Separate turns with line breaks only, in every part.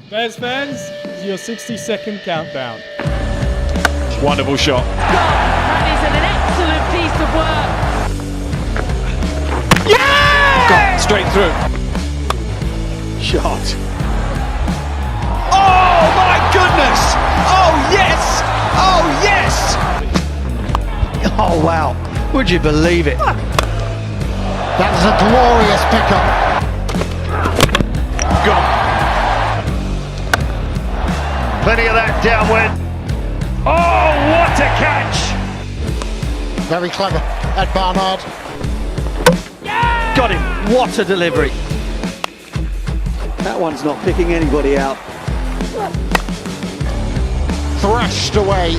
Bears fans, this is your 60-second countdown.
Wonderful shot.
That is an excellent piece of work.
Yeah! Got straight through.
Shot.
Oh my goodness! Oh yes! Oh yes!
Oh wow, would you believe it? That was a glorious pickup.
Gone.
Plenty of that downwind.
Oh, what a catch!
Very clever at Barnard.
Got him. What a delivery. That one's not picking anybody out.
Thrashed away.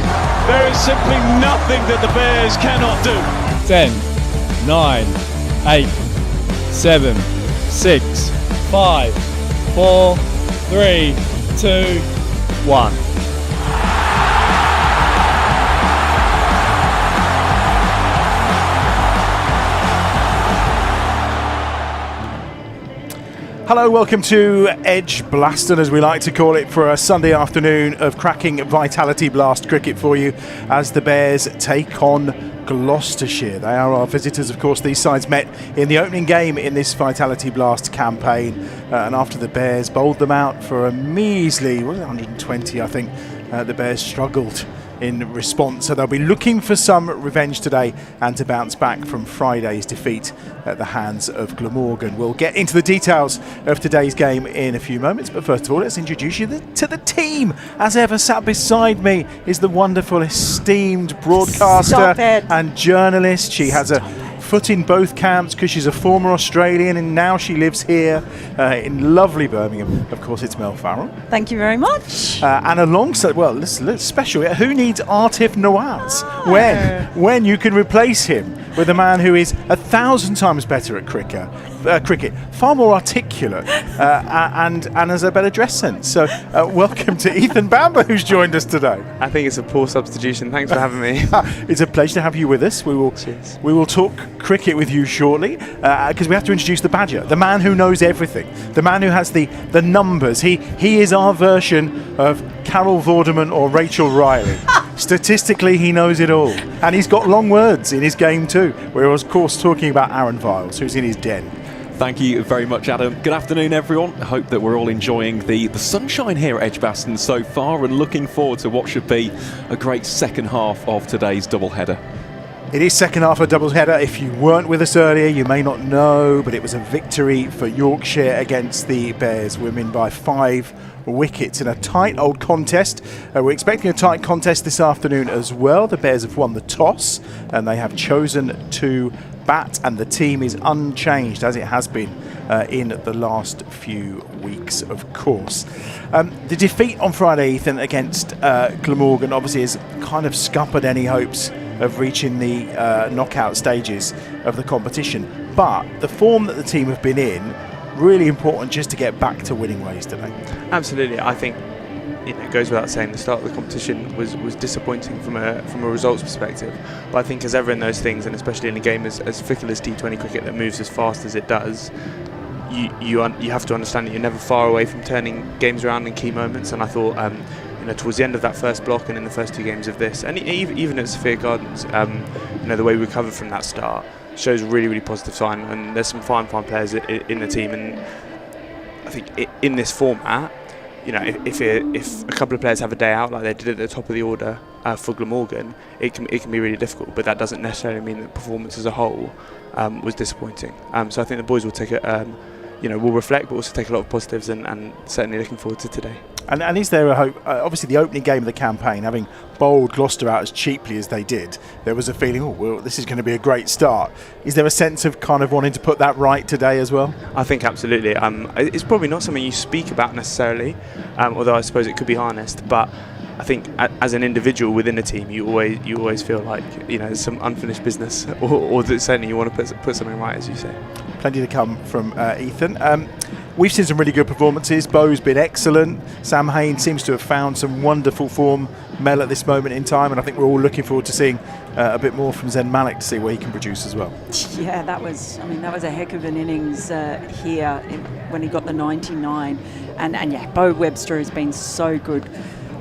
There is simply nothing that the Bears cannot do.
10, 9, 8, 7, 6, 5, 4, 3, 2, 1.
Hello, welcome to EdgBLASTon, as we like to call it, for a Sunday afternoon of cracking Vitality Blast cricket for you as the Bears take on Gloucestershire. They are our visitors, of course. These sides met in the opening game in this Vitality Blast campaign, and after the Bears bowled them out for a measly 120, I think, the Bears struggled in response, so they'll be looking for some revenge today and to bounce back from Friday's defeat at the hands of Glamorgan. We'll get into the details of today's game in a few moments, but first of all, let's introduce you to the team. As ever, sat beside me is the wonderful, esteemed broadcaster and journalist. She has a foot in both camps because she's a former Australian and now she lives here in lovely Birmingham. Of course, it's Mel Farrell.
Thank you very much.
And alongside, well, let's special. Who needs Atif Nawaz when you can replace him with a man who is 1,000 times better at cricket, far more articulate, and has a better dress sense. So welcome to Ethan Bamber, who's joined us today.
I think it's a poor substitution. Thanks for having me.
It's a pleasure to have you with us. We will talk cricket with you shortly, because we have to introduce the Badger, the man who knows everything, the man who has the numbers. He is our version of Carol Vorderman or Rachel Riley. Statistically, he knows it all, and he's got long words in his game too. We're of course talking about Aaron Viles, who's in his den.
Thank you very much, Adam. Good afternoon, everyone. I hope that we're all enjoying the sunshine here at EdgBLASTon so far and looking forward to what should be a great second half of today's doubleheader.
It is second half of a doubleheader. If you weren't with us earlier, you may not know, but it was a victory for Yorkshire against the Bears women by 5 wickets in a tight old contest. We're expecting a tight contest this afternoon as well. The Bears have won the toss and they have chosen to bat, and the team is unchanged as it has been in the last few weeks, of course. The defeat on Friday, Ethan, against Glamorgan obviously has kind of scuppered any hopes of reaching the knockout stages of the competition, but the form that the team have been in, really important just to get back to winning ways today.
Absolutely. I think it goes without saying the start of the competition was disappointing from a results perspective, but I think as ever in those things, and especially in a game as fickle as T20 cricket that moves as fast as it does, you have to understand that you're never far away from turning games around in key moments. And I thought towards the end of that first block and in the first 2 games of this, and even at Sophia Gardens, the way we recovered from that start shows a really, really positive sign, and there's some fine players in the team. And I think in this format, if a couple of players have a day out like they did at the top of the order for Glamorgan, it can be really difficult, but that doesn't necessarily mean that performance as a whole was disappointing. So I think the boys will take it, will reflect, but also take a lot of positives, and certainly looking forward to today.
And is there a hope? Obviously, the opening game of the campaign, having bowled Gloucester out as cheaply as they did, there was a feeling, this is going to be a great start. Is there a sense of kind of wanting to put that right today as well?
I think absolutely. It's probably not something you speak about necessarily, although I suppose it could be harnessed. But I think as an individual within a team, you always feel like there's some unfinished business, or that certainly you want to put something right, as you say.
Plenty to come from Ethan. We've seen some really good performances. Bo's been excellent. Sam Hain seems to have found some wonderful form, Mel, at this moment in time, and I think we're all looking forward to seeing a bit more from Zen Malik to see what he can produce as well.
Yeah, that was a heck of an innings here when he got the 99. And yeah, Bo Webster has been so good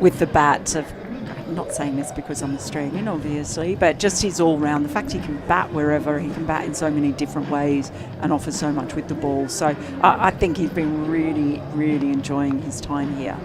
with the bat. I'm not saying this because I'm Australian, obviously, but just his all-round, the fact he can bat wherever, he can bat in so many different ways and offers so much with the ball. So I think he's been really, really enjoying his time here.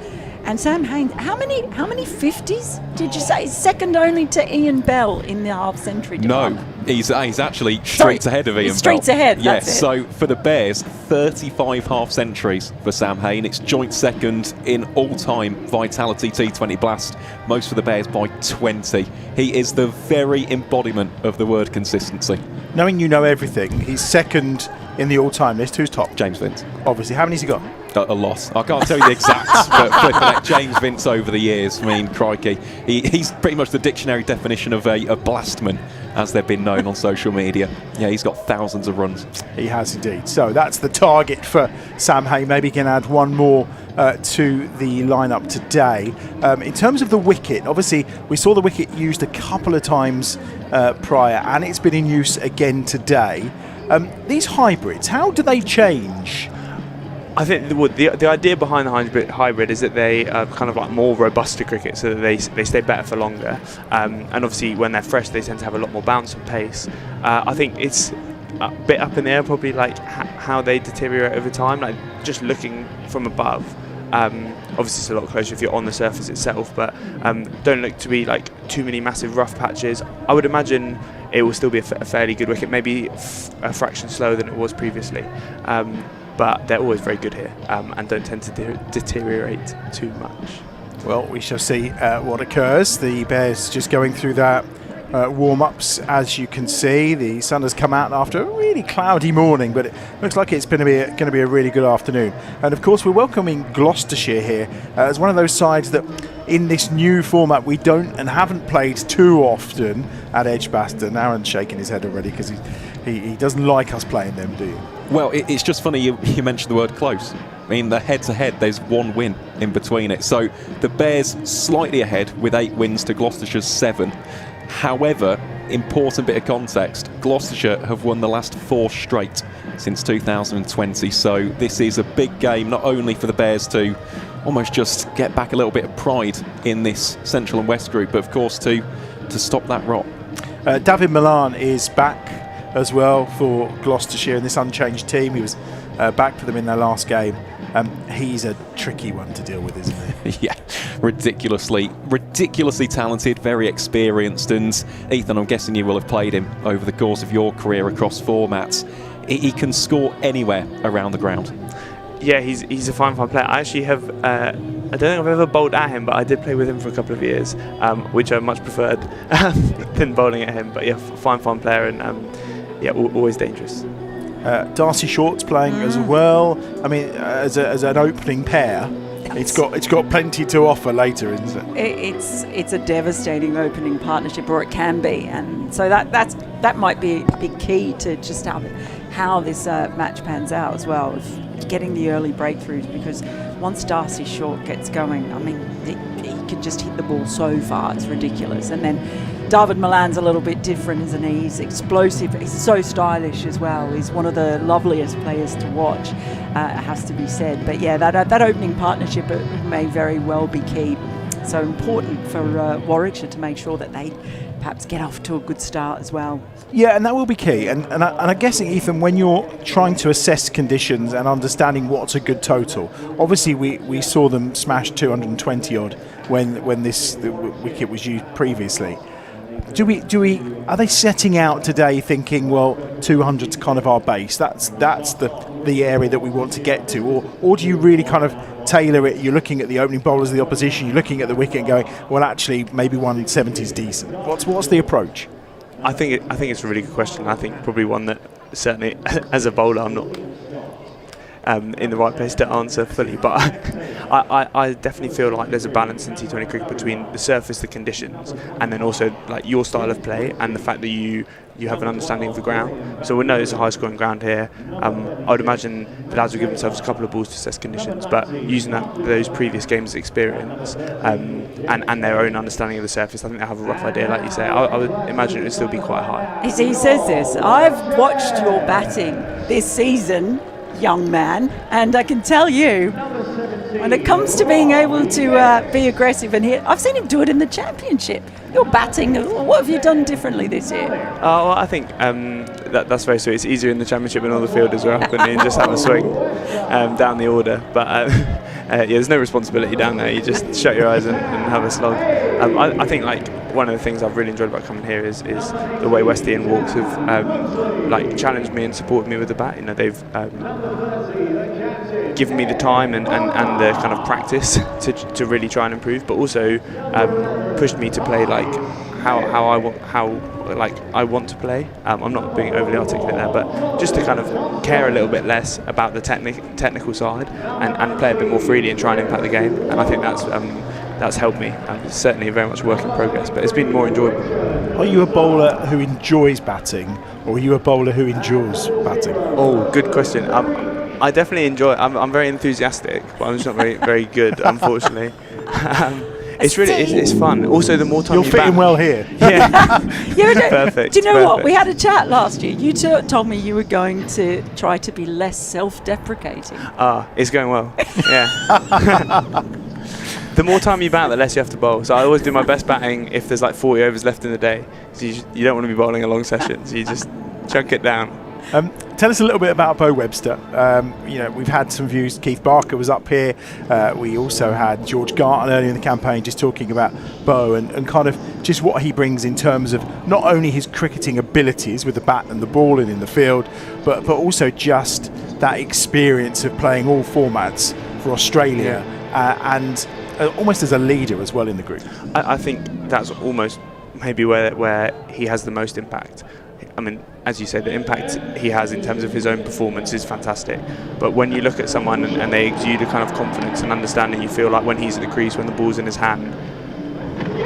And Sam Haines, how many 50s did you say? Second only to Ian Bell in the half-century department.
No, he's actually streets ahead of Ian Bell.
Streets ahead,
yes,
that's it.
So for the Bears, 35 half-centuries for Sam Hain. It's joint second in all-time Vitality T20 Blast, most for the Bears by 20. He is the very embodiment of the word consistency.
Knowing you know everything, he's second in the all-time list. Who's top?
James Vince.
Obviously. How many's he got?
A lot. I can't tell you the exacts, but flipping at James Vince over the years, I mean, crikey. He's pretty much the dictionary definition of a blastman, as they've been known on social media. Yeah, he's got thousands of runs.
He has indeed. So that's the target for Sam Hay. Maybe he can add one more to the lineup today. In terms of the wicket, obviously we saw the wicket used a couple of times prior, and it's been in use again today. These hybrids, how do they change?
I think the idea behind the hybrid is that they are kind of like more robust to cricket, so that they stay better for longer. And obviously, when they're fresh, they tend to have a lot more bounce and pace. I think it's a bit up in the air, probably like how they deteriorate over time. Like just looking from above, obviously it's a lot closer if you're on the surface itself. But don't look to be like too many massive rough patches. I would imagine it will still be a fairly good wicket, maybe a fraction slower than it was previously. But they're always very good here and don't tend to deteriorate too much.
Well, we shall see what occurs. The Bears just going through that warm-ups, as you can see. The sun has come out after a really cloudy morning, but it looks like it's going to be a really good afternoon. And of course, we're welcoming Gloucestershire here as one of those sides that, in this new format, we don't and haven't played too often at EdgBLASTon. Aaron's shaking his head already because he doesn't like us playing them, do you?
Well, it's just funny you mentioned the word close. I mean, the head-to-head, there's one win in between it. So the Bears slightly ahead with 8 wins to Gloucestershire's 7. However, important bit of context, Gloucestershire have won the last 4 straight since 2020. So this is a big game, not only for the Bears to almost just get back a little bit of pride in this Central and West group, but of course to stop that rot.
David Milan is back as well for Gloucestershire in this unchanged team. He was back for them in their last game. He's a tricky one to deal with, isn't he?
Yeah, ridiculously talented, very experienced, and Ethan, I'm guessing you will have played him over the course of your career across formats. He can score anywhere around the ground.
Yeah, he's a fine player. I actually have, I don't think I've ever bowled at him, but I did play with him for a couple of years, which I much preferred than bowling at him. But yeah, fine player, and yeah, always dangerous.
Darcy Short's playing as well. I mean, as an opening pair, it's got plenty to offer later, isn't it?
It's a devastating opening partnership, or it can be, and so that might be key to just how this match pans out as well. Getting the early breakthroughs, because once Darcy Short gets going, I mean, he can just hit the ball so far, it's ridiculous. And then David Milan's a little bit different, isn't he? He's explosive, he's so stylish as well. He's one of the loveliest players to watch, it has to be said. But yeah, that opening partnership may very well be key. So important for Warwickshire to make sure that they perhaps get off to a good start as well. Yeah, and that will be key. And I'm guessing, Ethan, when you're trying to assess conditions and understanding what's a good total, obviously we saw them smash 220 odd when the wicket was used previously. Are they setting out today thinking, well, 200's kind of our base, that's the area that we want to get to, or do you really kind of tailor it? You're looking at the opening bowlers of the opposition, you're looking at the wicket and going, well, actually maybe 170 is decent. What's the approach? I think it's a really good question. I think probably one that certainly as a bowler I'm not in the right place to answer fully, but I definitely feel like there's a balance in T20 cricket between the surface, the conditions, and then also like your style of play and the fact that you have an understanding of the ground. So we know it's a high scoring ground here. I would imagine the lads will give themselves a couple of balls to assess conditions, but using those previous games' experience and their own understanding of the surface, I think they have a rough idea, like you say. I would imagine it would still be quite high. He says this, I've watched your batting this season, young man, and I can tell you When it comes to being able to be aggressive, and I've seen him do it in the championship. You're batting. What have you done differently this year?
Well, I think that's very sweet. It's easier in the championship when all the fielders are up and you just have a swing down the order. But yeah, there's no responsibility down there. You just shut your eyes and have a slog. I think like one of the things I've really enjoyed about coming here is the way Westy and Walks have like challenged me and supported me with the bat. You know, they've given me the time and the kind of practice to really try and improve, but also pushed me to play like how I want to play. I'm not being overly articulate there, but just to kind of care a little bit less about the technical side and play a bit more freely and try and impact the game. And I think that's helped me. It's certainly very much a work in progress, but it's been more enjoyable.
Are you a bowler who enjoys batting, or are you a bowler who endures batting?
Oh, good question. I definitely enjoy. I'm very enthusiastic, but I'm just not very good, unfortunately. It's really it's fun. Also, the more time
you're fitting well here.
Yeah, perfect.
Do you know
perfect.
what? We had a chat last year. You told me you were going to try to be less self-deprecating.
It's going well. Yeah. The more time you bat, the less you have to bowl. So I always do my best batting if there's like 40 overs left in the day. So you don't want to be bowling a long session. So you just chunk it down.
Tell us a little bit about Bo Webster. You know, we've had some views. Keith Barker was up here. We also had George Garton earlier in the campaign just talking about Bo and kind of just what he brings in terms of not only his cricketing abilities with the bat and the ball and in the field, but also just that experience of playing all formats for Australia and almost as a leader as well in the group.
I think that's almost maybe where he has the most impact. I mean, as you say, the impact he has in terms of his own performance is fantastic. But when you look at someone and they exude a kind of confidence and understanding, you feel like when he's at the crease, when the ball's in his hand,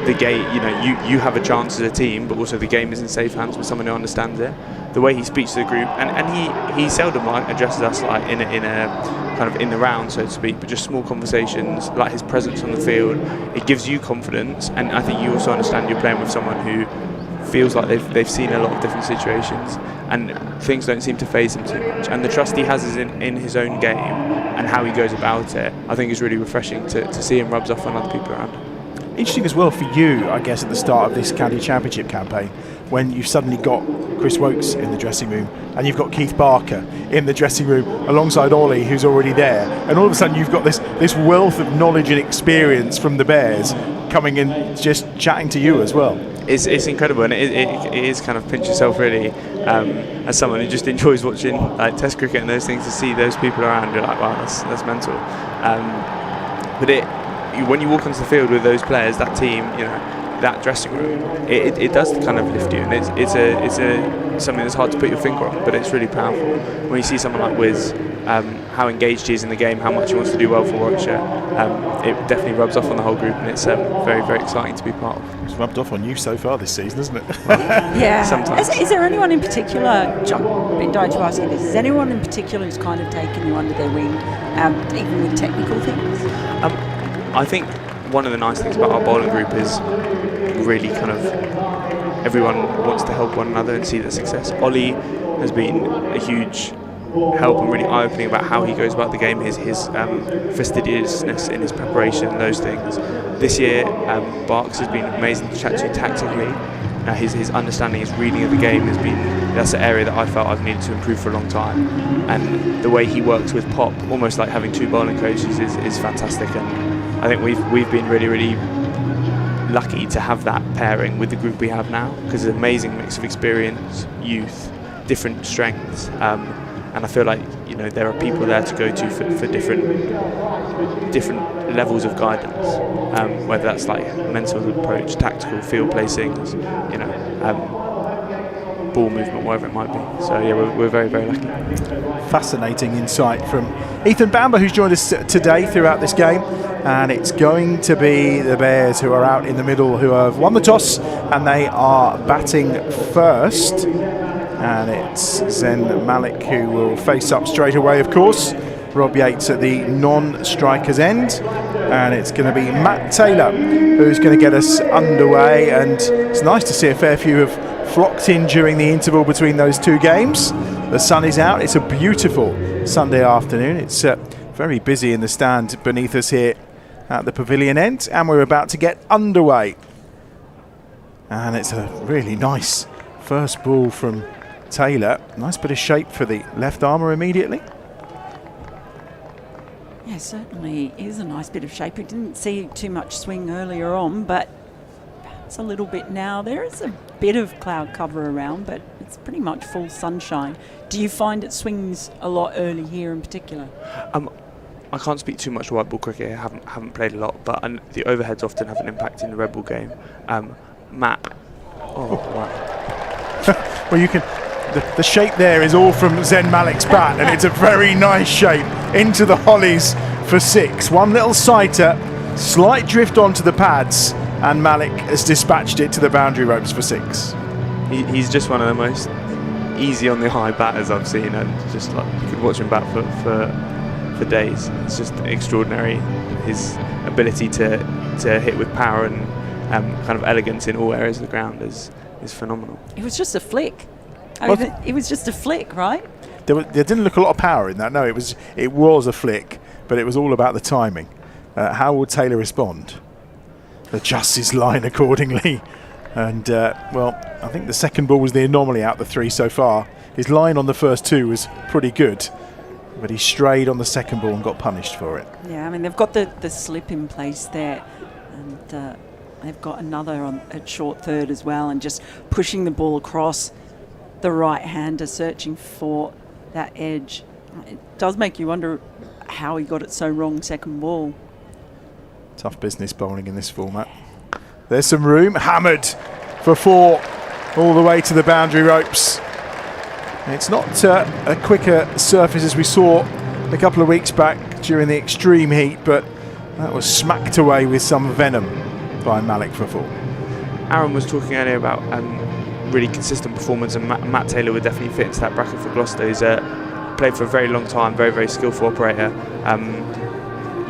the game, you know, you have a chance as a team, but also the game is in safe hands with someone who understands it. The way he speaks to the group, and he seldom like addresses us like in a kind of in the round, so to speak, but just small conversations, like his presence on the field, it gives you confidence. And I think you also understand you're playing with someone who feels like they've seen a lot of different situations and things don't seem to faze him too much, and the trust he has is in his own game and how he goes about it. I think is really refreshing to see him rubs off on other people around.
Interesting as well for you, I guess, at the start of this county championship campaign, when you've suddenly got Chris Wokes in the dressing room and you've got Keith Barker in the dressing room alongside Ollie, who's already there, and all of a sudden you've got this wealth of knowledge and experience from the Bears coming in, just chatting to you as well.
It's incredible, and it is kind of pinch yourself really, as someone who just enjoys watching like Test cricket and those things, to see those people around. You're like, wow, that's mental. But when you walk onto the field with those players, that team, you know, that dressing room, it does kind of lift you, and it's something that's hard to put your finger on, but it's really powerful. When you see someone like Wiz, how engaged he is in the game, how much he wants to do well for Warwickshire, it definitely rubs off on the whole group, and it's very, very exciting to be part of.
It's rubbed off on you so far this season, isn't it?
Yeah.
Sometimes.
Is there anyone in particular, John, I've been dying to ask you this, is anyone in particular who's kind of taken you under their wing, even with technical things?
I think one of the nice things about our bowling group is really kind of everyone wants to help one another and see the success. Ollie has been a huge help and really eye-opening about how he goes about the game, his fastidiousness in his preparation and those things. This year, Barks has been amazing to chat to tactically. His understanding, his reading of the game that's an area that I felt I've needed to improve for a long time. And the way he works with Pop, almost like having two bowling coaches, is fantastic. And I think we've been really, really lucky to have that pairing with the group we have now, because it's an amazing mix of experience, youth, different strengths. And I feel like, you know, there are people there to go to for different levels of guidance, whether that's like mental approach, tactical, field placings, you know, ball movement, whatever it might be. So yeah, we're very, very lucky.
Fascinating insight from Ethan Bamber, who's joined us today throughout this game, and it's going to be the Bears who are out in the middle, who have won the toss, and they are batting first. And it's Zen Malik who will face up straight away, of course. Rob Yates at the non-striker's end. And it's going to be Matt Taylor who's going to get us underway. And it's nice to see a fair few have flocked in during the interval between those two games. The sun is out. It's a beautiful Sunday afternoon. It's Very busy in the stand beneath us here at the pavilion end, and we're about to get underway. And it's a really nice first ball from Taylor. Nice bit of shape for the left armour immediately.
Yeah, certainly is a nice bit of shape. We didn't see too much swing earlier on, but perhaps a little bit now. There is a bit of cloud cover around, but it's pretty much full sunshine. Do you find it swings a lot early here in particular?
I can't speak too much white ball cricket. I haven't played a lot, but the overheads often have an impact in the red ball game. Matt. Oh, wow.
Well, you can. The shape there is all from Zen Malik's bat, and it's a very nice shape into the hollies for 6. One little sighter, slight drift onto the pads, and Malik has dispatched it to the boundary ropes for 6.
He's just one of the most easy on the high batters I've seen, and just like you could watch him bat for days. It's just extraordinary. His ability to hit with power and kind of elegance in all areas of the ground is phenomenal.
It was just a flick. It was just a flick, right?
There didn't look a lot of power in that. No, it was a flick, but it was all about the timing. How will Taylor respond? Adjusts his line accordingly, and well, I think the second ball was the anomaly out the 3 so far. His line on the first 2 was pretty good, but he strayed on the second ball and got punished for it.
Yeah, I mean they've got the slip in place there, and they've got another at short third as well, and just pushing the ball across. The right-hander searching for that edge. It does make you wonder how he got it so wrong second ball.
Tough business bowling in this format. There's some room. Hammered for 4 all the way to the boundary ropes. It's not a quicker surface as we saw a couple of weeks back during the extreme heat, but that was smacked away with some venom by Malik for 4.
Aaron was talking earlier about really consistent performance, and Matt Taylor would definitely fit into that bracket for Gloucester. He's played for a very long time, very, very skillful operator.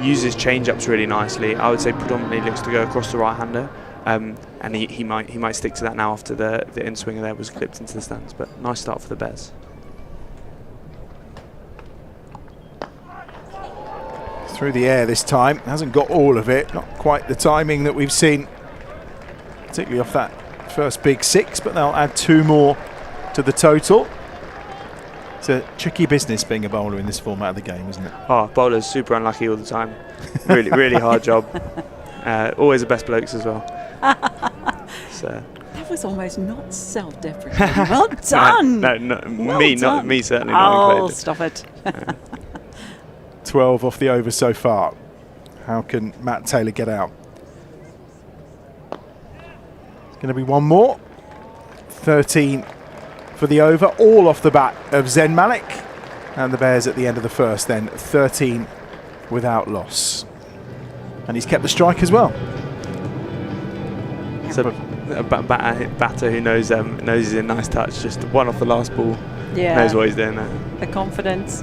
Uses change-ups really nicely. I would say predominantly looks to go across the right-hander, and he might stick to that now after the in-swinger there was clipped into the stands. But nice start for the Bears.
Through the air this time, hasn't got all of it, not quite the timing that we've seen, particularly off that first big 6, but they'll add 2 more to the total. It's a tricky business being a bowler in this format of the game, isn't it?
Oh, bowlers super unlucky all the time. Really, really hard job. Always the best blokes as well. So.
That was almost not self-deprecating. Well done.
No,
well
me,
done.
not me certainly. Not
oh, stop it.
12 off the over so far. How can Matt Taylor get out? Going to be 1 more. 13 for the over, all off the bat of Zen Malik, and the Bears at the end of the first then 13 without loss, and he's kept the strike as well.
So a batter who knows he's in nice touch, just one off the last ball.
Yeah,
knows what he's doing there.
The confidence.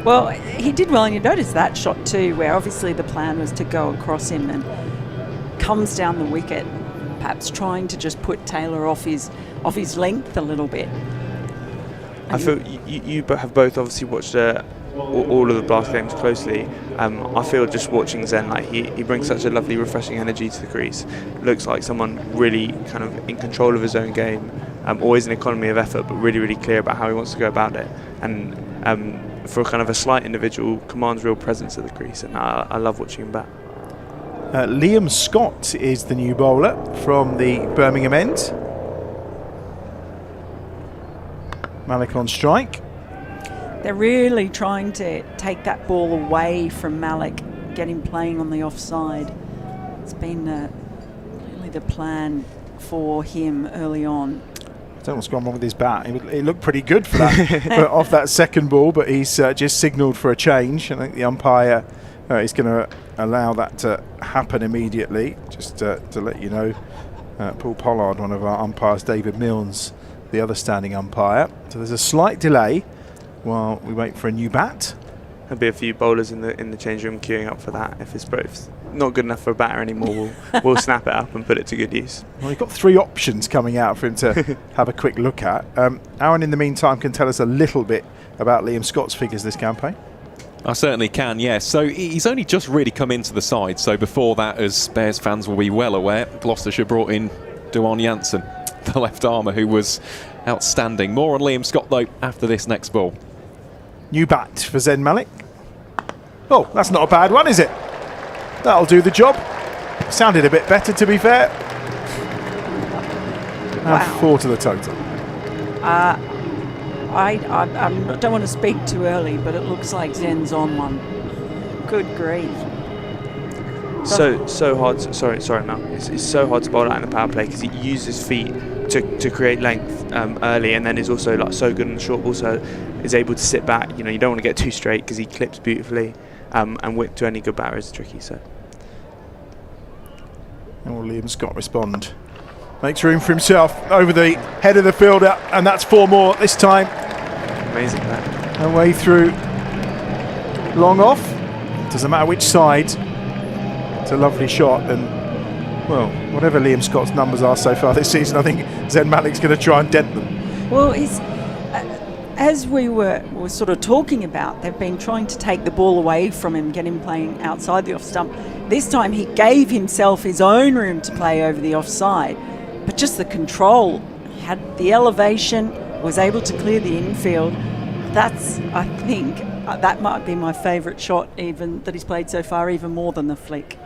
Well, he did well, and you notice that shot too, where obviously the plan was to go across him and comes down the wicket, perhaps trying to just put Taylor off his length a little bit.
I feel you have both obviously watched all of the Blast games closely. I feel just watching Zen, like he brings such a lovely, refreshing energy to the crease. Looks like someone really kind of in control of his own game. Always an economy of effort, but really, really clear about how he wants to go about it. And for kind of a slight individual, commands real presence at the crease, and I love watching him bat.
Liam Scott is the new bowler from the Birmingham end. Malik on strike.
They're really trying to take that ball away from Malik, get him playing on the offside. It's been really the plan for him early on.
I don't know what's gone wrong with his bat. He looked pretty good for that off that second ball, but he's just signalled for a change. I think the umpire is going to allow that to happen immediately. Just to let you know, Paul Pollard, one of our umpires, David Milnes, the other standing umpire. So there's a slight delay while we wait for a new bat.
There'll be a few bowlers in the change room queuing up for that. If it's both not good enough for a batter anymore, we'll snap it up and put it to good use.
Well, we've got 3 options coming out for him to have a quick look at. Aaron, in the meantime, can tell us a little bit about Liam Scott's figures this campaign.
I certainly can, yeah. So he's only just really come into the side. So before that, as Bears fans will be well aware, Gloucestershire brought in Duan Janssen, the left armour, who was outstanding. More on Liam Scott, though, after this next ball.
New bat for Zen Malik. Oh, that's not a bad one, is it? That'll do the job. Sounded a bit better, to be fair. And 4 to the total.
I don't want to speak too early, but it looks like Zen's on one. Good grief.
So hard. Sorry, Mel. It's so hard to bowl out in the power play because he uses feet to create length early, and then is also like so good on the short ball, so is able to sit back. You know, you don't want to get too straight because he clips beautifully, and whip to any good batter is tricky. So.
And will Liam Scott respond? Makes room for himself over the head of the fielder, and that's 4 more this time.
Amazing that.
Away through, long off. Doesn't matter which side. It's a lovely shot, and well, whatever Liam Scott's numbers are so far this season, I think Zen Malik's going to try and dent them.
Well, as we were sort of talking about, they've been trying to take the ball away from him, get him playing outside the off stump. This time he gave himself his own room to play over the offside, but just the control, had the elevation, was able to clear the infield. That's, I think, that might be my favourite shot even that he's played so far, even more than the flick.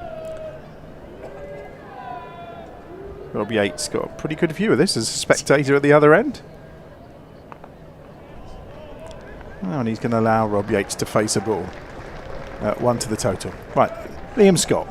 Rob Yates got a pretty good view of this as a spectator at the other end. Oh, and he's going to allow Rob Yates to face a ball. 1 to the total. Right, Liam Scott.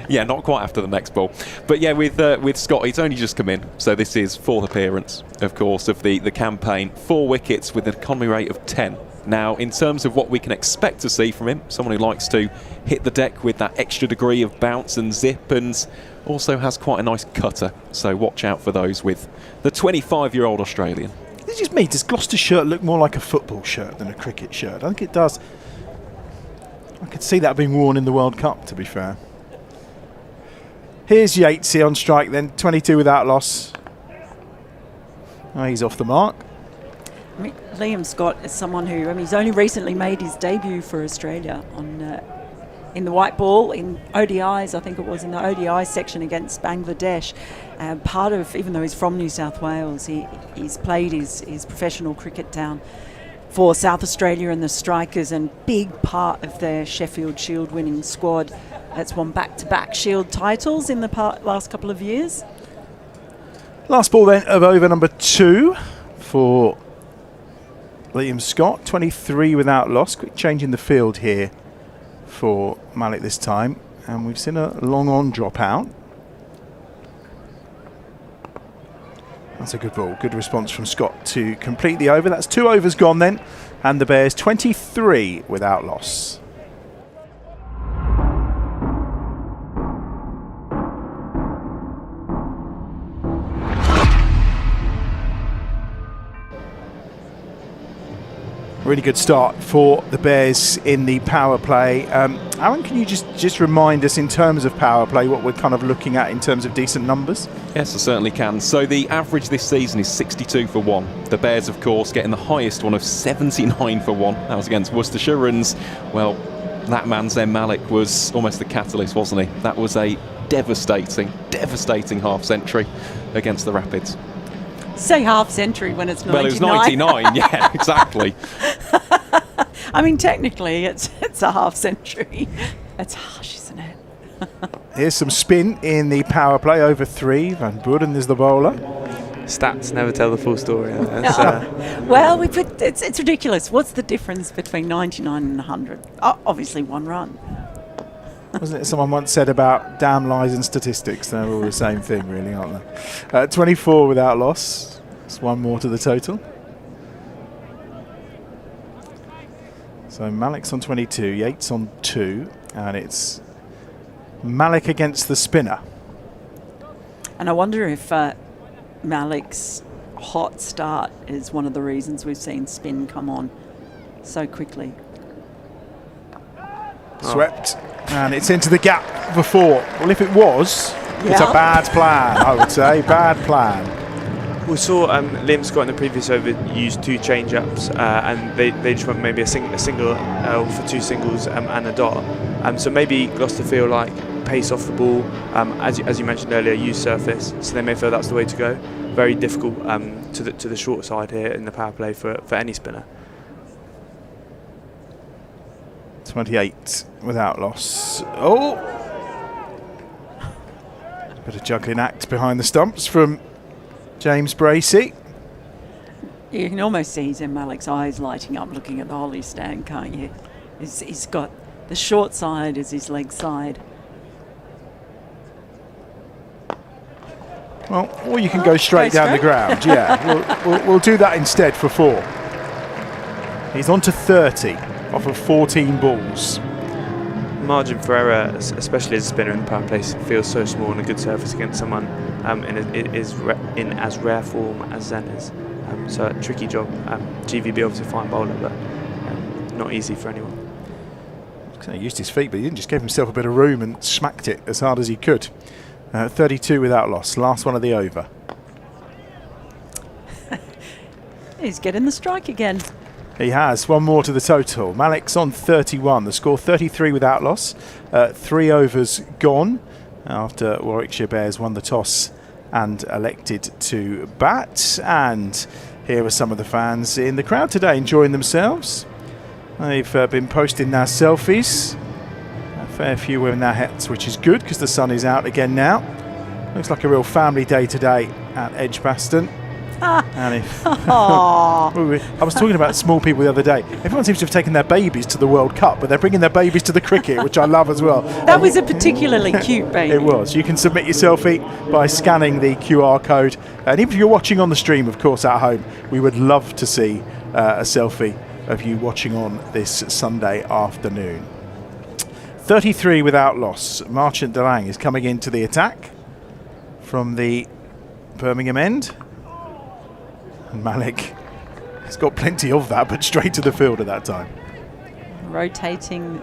Yeah, not quite after the next ball. But yeah, with Scott, he's only just come in. So this is 4th appearance, of course, of the campaign. 4 wickets with an economy rate of 10. Now, in terms of what we can expect to see from him, someone who likes to hit the deck with that extra degree of bounce and zip, and also has quite a nice cutter. So watch out for those with the 25-year-old Australian.
Is it just me? Does Gloucester shirt look more like a football shirt than a cricket shirt? I think it does. I could see that being worn in the World Cup, to be fair. Here's Yates here on strike then, 22 without loss. Oh, he's off the mark.
I mean, Liam Scott is someone who, he's only recently made his debut for Australia on in the white ball, in ODIs, I think it was in the ODI section against Bangladesh. Part of, even though he's from New South Wales, he's played his professional cricket down for South Australia and the Strikers, and big part of their Sheffield Shield winning squad that's won back-to-back Shield titles in the last couple of years.
Last ball then of over number 2 for Liam Scott, 23 without loss. Quick change in the field here for Malik this time, and we've seen a long on drop out. That's a good ball, good response from Scott to complete the over. That's 2 overs gone then, and the Bears 23 without loss. Really good start for the Bears in the power play. Aaron, can you just remind us in terms of power play what we're kind of looking at in terms of decent numbers?
Yes, I certainly can. So the average this season is 62 for 1. The Bears, of course, getting the highest one of 79 for 1. That was against Worcestershire, and, well, that man Zen Malik was almost the catalyst, wasn't he? That was a devastating half-century against the Rapids.
Say half century when it's 99.
Well, it was 99, yeah, exactly.
I mean, technically, it's a half century. It's harsh, isn't it?
Here's some spin in the power play, over 3. Van Boorden is the bowler.
Stats never tell the full story.
Well, it's ridiculous. What's the difference between 99 and 100? Obviously, 1 run.
Wasn't it someone once said about damn lies and statistics? They're all the same thing, really, aren't they? 24 without loss. It's 1 more to the total. So Malik's on 22, Yates on 2, and it's Malik against the spinner.
And I wonder if Malik's hot start is one of the reasons we've seen spin come on so quickly.
Swept, and it's into the gap before. Well, if it was, it's a bad plan, I would say. Bad plan.
We saw Liam Scott in the previous over use 2 change-ups, and they just went maybe a single for 2 singles and a dot. So maybe Gloucester feel like pace off the ball, as you mentioned earlier, use surface. So they may feel that's the way to go. Very difficult to the short side here in the power play for any spinner.
28 without loss. Oh! Bit of juggling act behind the stumps from James Bracey.
You can almost see Zen Malik's eyes lighting up looking at the Holly stand, can't you? He's got the short side as his leg side.
Well, or you can go straight down the ground. Yeah, we'll do that instead for 4. He's on to 30 off of 14 balls.
Margin for error, especially as a spinner in the power play, feels so small on a good surface against someone in as rare form as Zen is. So a tricky job. GVB obviously a fine bowler, but not easy for anyone.
He used his feet, but he didn't, just gave himself a bit of room and smacked it as hard as he could. 32 without loss, last one of the over.
He's getting the strike again.
He has, one more to the total. Malik's on 31, the score 33 without loss. 3 overs gone after Warwickshire Bears won the toss and elected to bat. And here are some of the fans in the crowd today enjoying themselves. They've been posting their selfies. A fair few wearing their hats, which is good because the sun is out again now. Looks like a real family day today at EdgBLASTon. And I was talking about small people the other day. Everyone seems to have taken their babies to the World Cup, but they're bringing their babies to the cricket, which I love as well.
That was a particularly cute baby.
It was. You can submit your selfie by scanning the QR code. And even if you're watching on the stream, of course, at home, we would love to see a selfie of you watching on this Sunday afternoon. 33 without loss. Marchant Delang is coming into the attack from the Birmingham end. And Malik has got plenty of that, but straight to the field at that time.
Rotating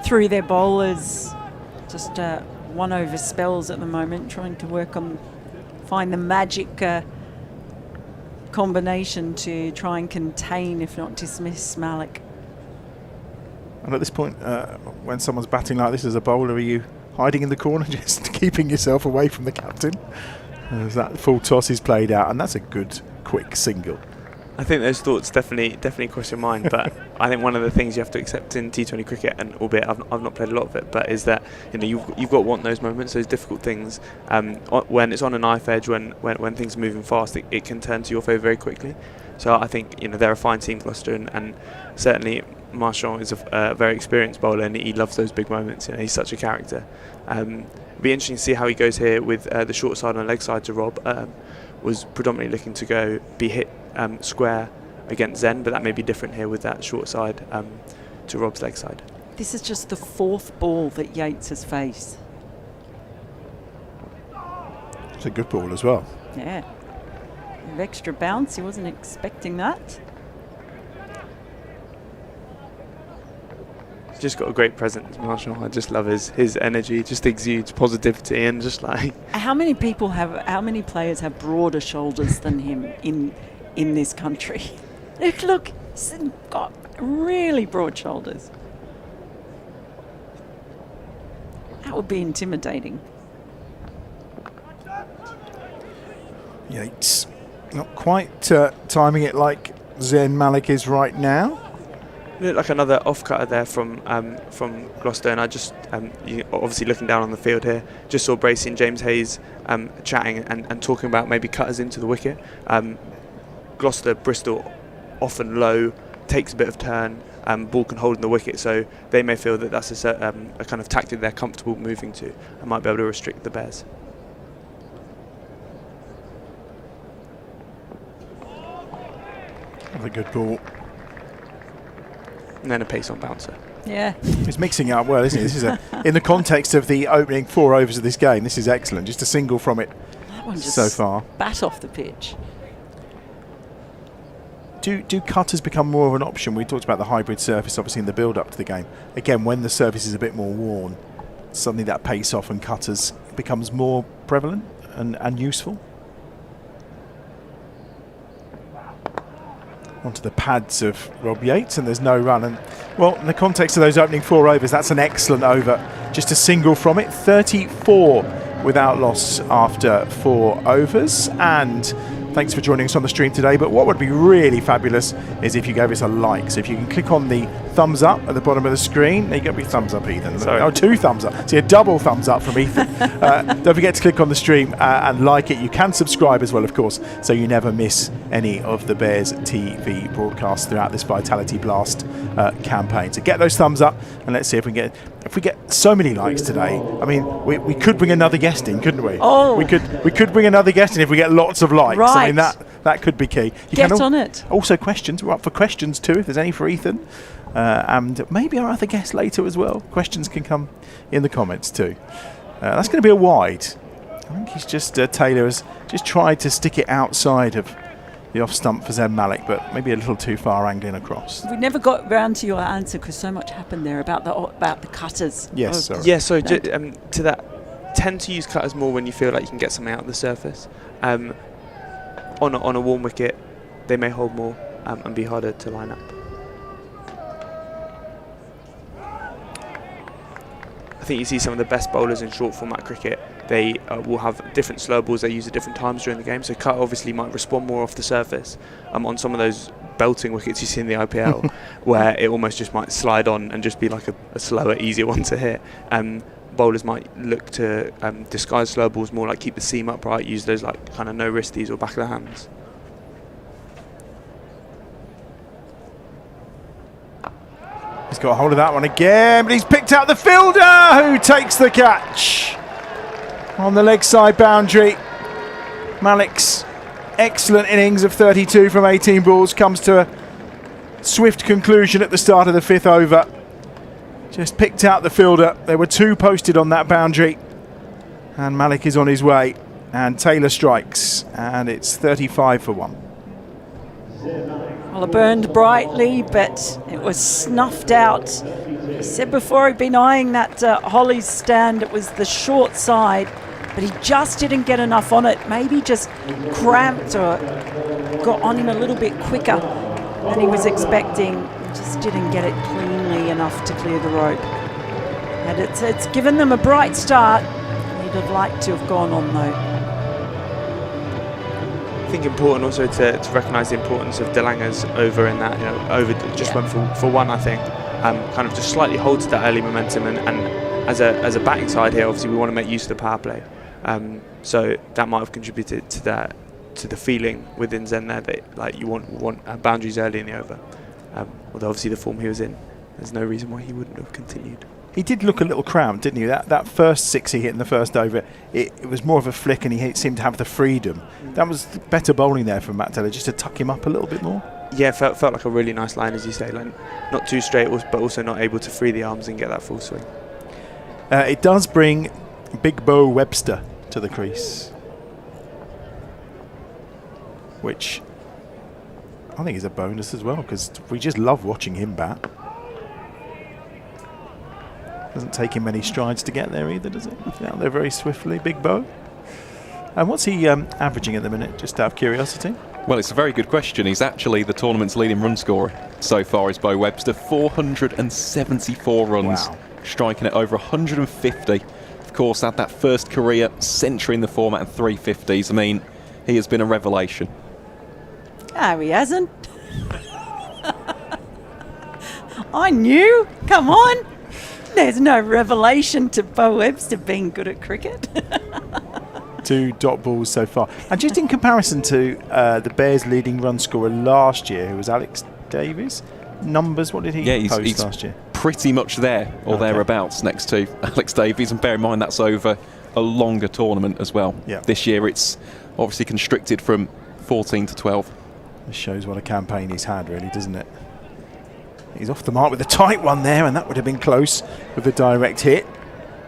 through their bowlers, just 1 over spells at the moment, trying to work on, find the magic combination to try and contain, if not dismiss, Malik.
And at this point, when someone's batting like this as a bowler, are you hiding in the corner, just keeping yourself away from the captain? As that full toss is played out, and that's a good quick single.
I think those thoughts definitely cross your mind, but I think one of the things you have to accept in T20 cricket, and albeit I've not played a lot of it, but is that you've got to want those moments, those difficult things. When it's on a knife edge, when things are moving fast, it can turn to your favour very quickly. So I think they're a fine team, Gloucester, and certainly Marchant is a very experienced bowler, and he loves those big moments. He's such a character. It'll be interesting to see how he goes here with the short side and leg side to Rob. Was predominantly looking to be hit square against Zen, but that may be different here with that short side to Rob's leg side.
This is just the 4th ball that Yates has faced.
It's a good ball as well.
Yeah. With extra bounce, he wasn't expecting that.
He's just got a great presence, Marshall. I just love his energy, just exudes positivity, and just like...
How many players have broader shoulders than him in this country? Look, he's got really broad shoulders. That would be intimidating.
Yates not quite timing it like Zen Malik is right now.
Looked like another off-cutter there from Gloucester, and I just obviously looking down on the field here, just saw Bracey and James Hayes chatting and talking about maybe cutters into the wicket. Gloucester, Bristol, often low, takes a bit of turn, ball can hold in the wicket, so they may feel that that's a kind of tactic they're comfortable moving to and might be able to restrict the Bears.
Another good ball.
And then a pace on bouncer.
Yeah.
He's mixing it up well, isn't he? This is in the context of the opening 4 overs of this game, this is excellent. Just a single from it
That one just
so far.
Bat off the pitch.
Do cutters become more of an option? We talked about the hybrid surface, obviously, in the build-up to the game. Again, when the surface is a bit more worn, suddenly that pace off and cutters becomes more prevalent and useful? onto the pads of Rob Yates, and there's no run. And well, in the context of those opening 4 overs, that's an excellent over. Just a single from it, 34 without loss after 4 overs. And thanks for joining us on the stream today. But what would be really fabulous is if you gave us a like. So if you can click on the thumbs up at the bottom of the screen. There you go, be thumbs up, Ethan.
Sorry.
Oh, 2 thumbs up. See, a double thumbs up from Ethan. Don't forget to click on the stream and like it. You can subscribe as well, of course, so you never miss any of the Bears TV broadcasts throughout this Vitality Blast campaign. So get those thumbs up, and let's see if we get so many likes today. I mean, we could bring another guest in, couldn't we?
Oh,
we could bring another guest in if we get lots of likes.
Right.
I mean, that could be key. You
Get
can
on it.
Also, questions. We're up for questions too, if there's any for Ethan, and maybe our other guest later as well. Questions can come in the comments too. That's going to be a wide. I think he's just Taylor has just tried to stick it outside of the off stump for Zen Malik, but maybe a little too far angling across.
We never got round to your answer because so much happened there about the cutters.
Yes, sorry.
Yeah, so to that, tend to use cutters more when you feel like you can get something out of the surface. On a warm wicket, they may hold more and be harder to line up. I think you see some of the best bowlers in short format cricket. They will have different slow balls they use at different times during the game. So cut obviously might respond more off the surface. On some of those belting wickets you see in the IPL, where it almost just might slide on and just be like a slower, easier one to hit. Bowlers might look to disguise slow balls more, like keep the seam upright, use those like kind of no wristies or back of the hands.
He's got a hold of that one again, but he's picked out the fielder who takes the catch on the leg side boundary. Malik's excellent innings of 32 from 18 balls comes to a swift conclusion at the start of the 5th over. Just picked out the fielder. There were 2 posted on that boundary, and Malik is on his way, and Taylor strikes, and it's 35 for 1.
Well, it burned brightly, but it was snuffed out. He said before he'd been eyeing that Holly's stand, it was the short side, but he just didn't get enough on it. Maybe just cramped or got on him a little bit quicker than he was expecting. Just didn't get it cleanly enough to clear the rope. And it's given them a bright start. He'd have liked to have gone on though.
I think important also to recognise the importance of Delanga's over in that, over just went for 1, I think. Kind of just slightly holds that early momentum, and as a batting side here, obviously we want to make use of the power play. So that might have contributed to that, to the feeling within Zen there that like you want boundaries early in the over. Although obviously the form he was in, there's no reason why he wouldn't have continued.
He did look a little cramped, didn't he? That first 6 he hit in the first over, it was more of a flick, and he seemed to have the freedom. That was better bowling there from Matt Taylor, just to tuck him up a little bit more.
Yeah, felt like a really nice line, as you say, like not too straight, but also not able to free the arms and get that full swing.
It does bring Big Bo Webster to the crease, which I think is a bonus as well, because we just love watching him bat. Doesn't take him many strides to get there either, does it? Out there very swiftly, Big Bo. And what's he averaging at the minute, just out of curiosity?
Well, it's a very good question. He's actually the tournament's leading run scorer so far is Bo Webster, 474 runs, striking at over 150. Of course, had that first career century in the format and 350s. I mean, he has been a revelation.
Oh, he hasn't. I knew. Come on. There's no revelation to Bo Webster being good at cricket.
2 dot balls so far. And just in comparison to the Bears' leading run scorer last year, who was Alex Davies, numbers, what did he post
he's
last year?
Pretty much there or thereabouts next to Alex Davies. And bear in mind, that's over a longer tournament as well.
Yeah.
This year, it's obviously constricted from 14 to 12.
This shows what a campaign he's had, really, doesn't it? He's off the mark with a tight one there, and that would have been close with the direct hit.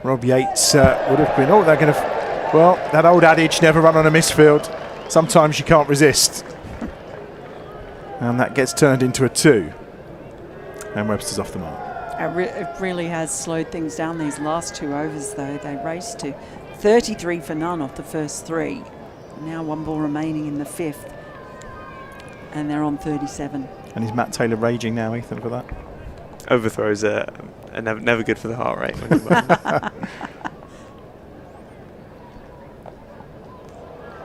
Rob Yates would have been, they're going to, well, that old adage, never run on a misfield. Sometimes you can't resist. And that gets turned into a 2. And Webster's off the mark.
It really has slowed things down these last 2 overs, though. They raced to 33 for none off the first 3. Now 1 ball remaining in the 5th. and they're on 37.
And is Matt Taylor raging now, Ethan, for that?
Overthrows are never good for the heart rate. When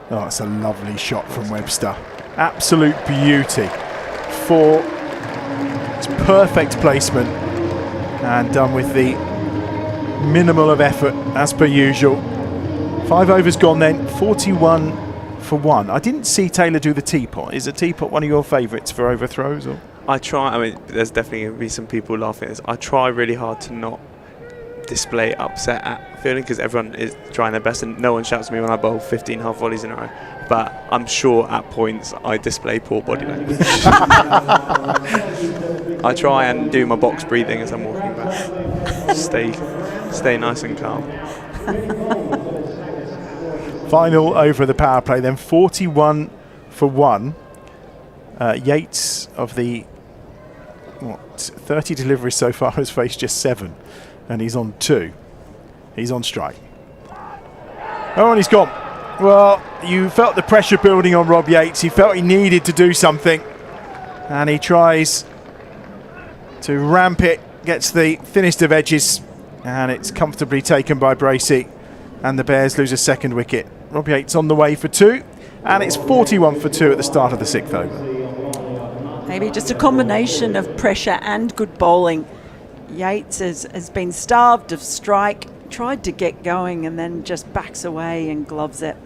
Oh, it's a lovely shot from Webster. Absolute beauty. It's perfect placement and done with the minimal of effort as per usual. 5 overs gone then, 41 for 1. I didn't see Taylor do the teapot. Is a teapot one of your favourites for overthrows? Or?
I try, I mean, there's definitely going to be some people laughing at this. I try really hard to not display upset at fielding because everyone is trying their best and no one shouts at me when I bowl 15 half volleys in a row. But I'm sure at points I display poor body language. I try and do my box breathing as I'm walking back. Stay nice and calm.
Final over of the power play then, 41 for 1. Yates of the 30 deliveries so far has faced just 7 and he's on 2. He's on strike. Oh, and he's gone. Well, you felt the pressure building on Rob Yates. He felt he needed to do something and he tries to ramp it, gets the thinnest of edges and it's comfortably taken by Bracey and the Bears lose a second wicket. Rob Yates on the way for 2 and it's 41 for 2 at the start of the 6th over.
Maybe just a combination of pressure and good bowling. Yates has been starved of strike, tried to get going and then just backs away and gloves it.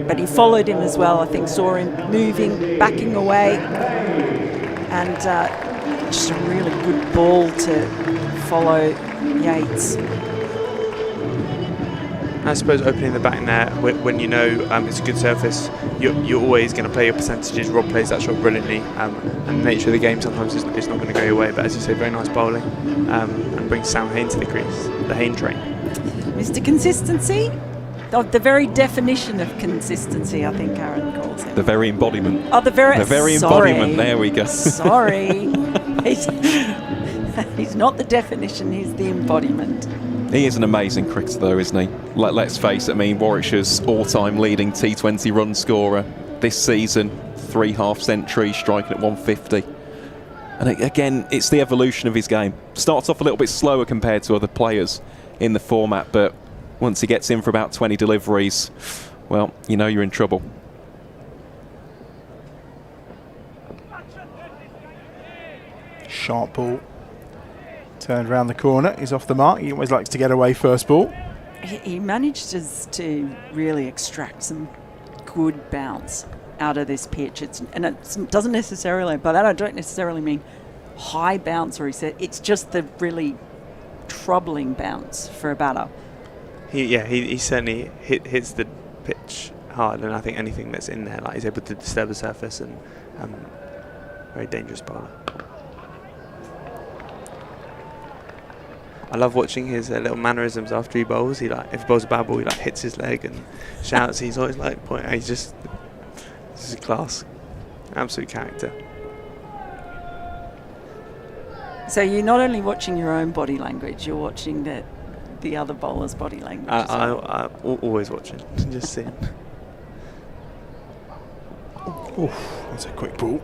But he followed him as well, I think saw him moving, backing away and just a really good ball to follow Yates.
I suppose opening the batting there when you know it's a good surface, you're always going to play your percentages. Rob plays that shot brilliantly, and the nature of the game sometimes is not going to go your way. But as you say, very nice bowling, and brings Sam Hain to the crease, the Hain train.
Mr. Consistency, the very definition of consistency, I think Aaron calls it.
The very embodiment.
Oh, the very
embodiment. There we go.
Sorry, he's not the definition. He's the embodiment.
He is an amazing cricketer though, isn't he? Let's face it, I mean, Warwickshire's all-time leading T20 run scorer this season, 3 half-centuries, striking at 150. And again, it's the evolution of his game. Starts off a little bit slower compared to other players in the format, but once he gets in for about 20 deliveries, well, you know you're in trouble.
Sharp ball. Turned around the corner, he's off the mark. He always likes to get away first ball.
He manages to really extract some good bounce out of this pitch. It doesn't necessarily, by that I don't necessarily mean high bounce or it's just the really troubling bounce for a batter.
He certainly hits the pitch hard, and I think anything that's in there, like, he's able to disturb the surface, and very dangerous bowler. I love watching his little mannerisms after he bowls. If he bowls a bad ball, he hits his leg and shouts. He's always pointing. He's just, this is a class, absolute character.
So you're not only watching your own body language, you're watching the other bowler's body language.
I'm always watching, just seeing.
That's a quick ball.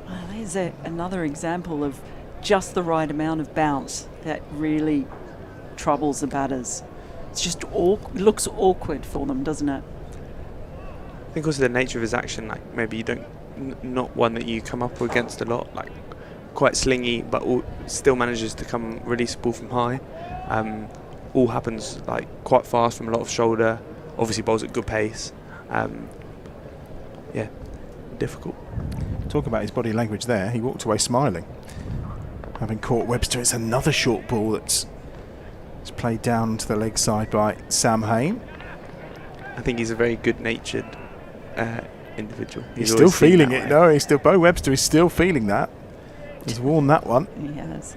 Well, there's another example of just the right amount of bounce that really troubles the batters. It's just looks awkward for them, doesn't it?
I think also the nature of his action, maybe you don't, not one that you come up against a lot, quite slingy, but still manages to release the ball from high. All happens quite fast from a lot of shoulder. Obviously bowls at good pace. Yeah, difficult.
Talk about his body language there. He walked away smiling, having caught Webster. It's another short ball that's played down to the leg side by Sam Hain.
I think he's a very good-natured individual.
He's still feeling it. No, Bo Webster is still feeling that. He's worn that one.
He has.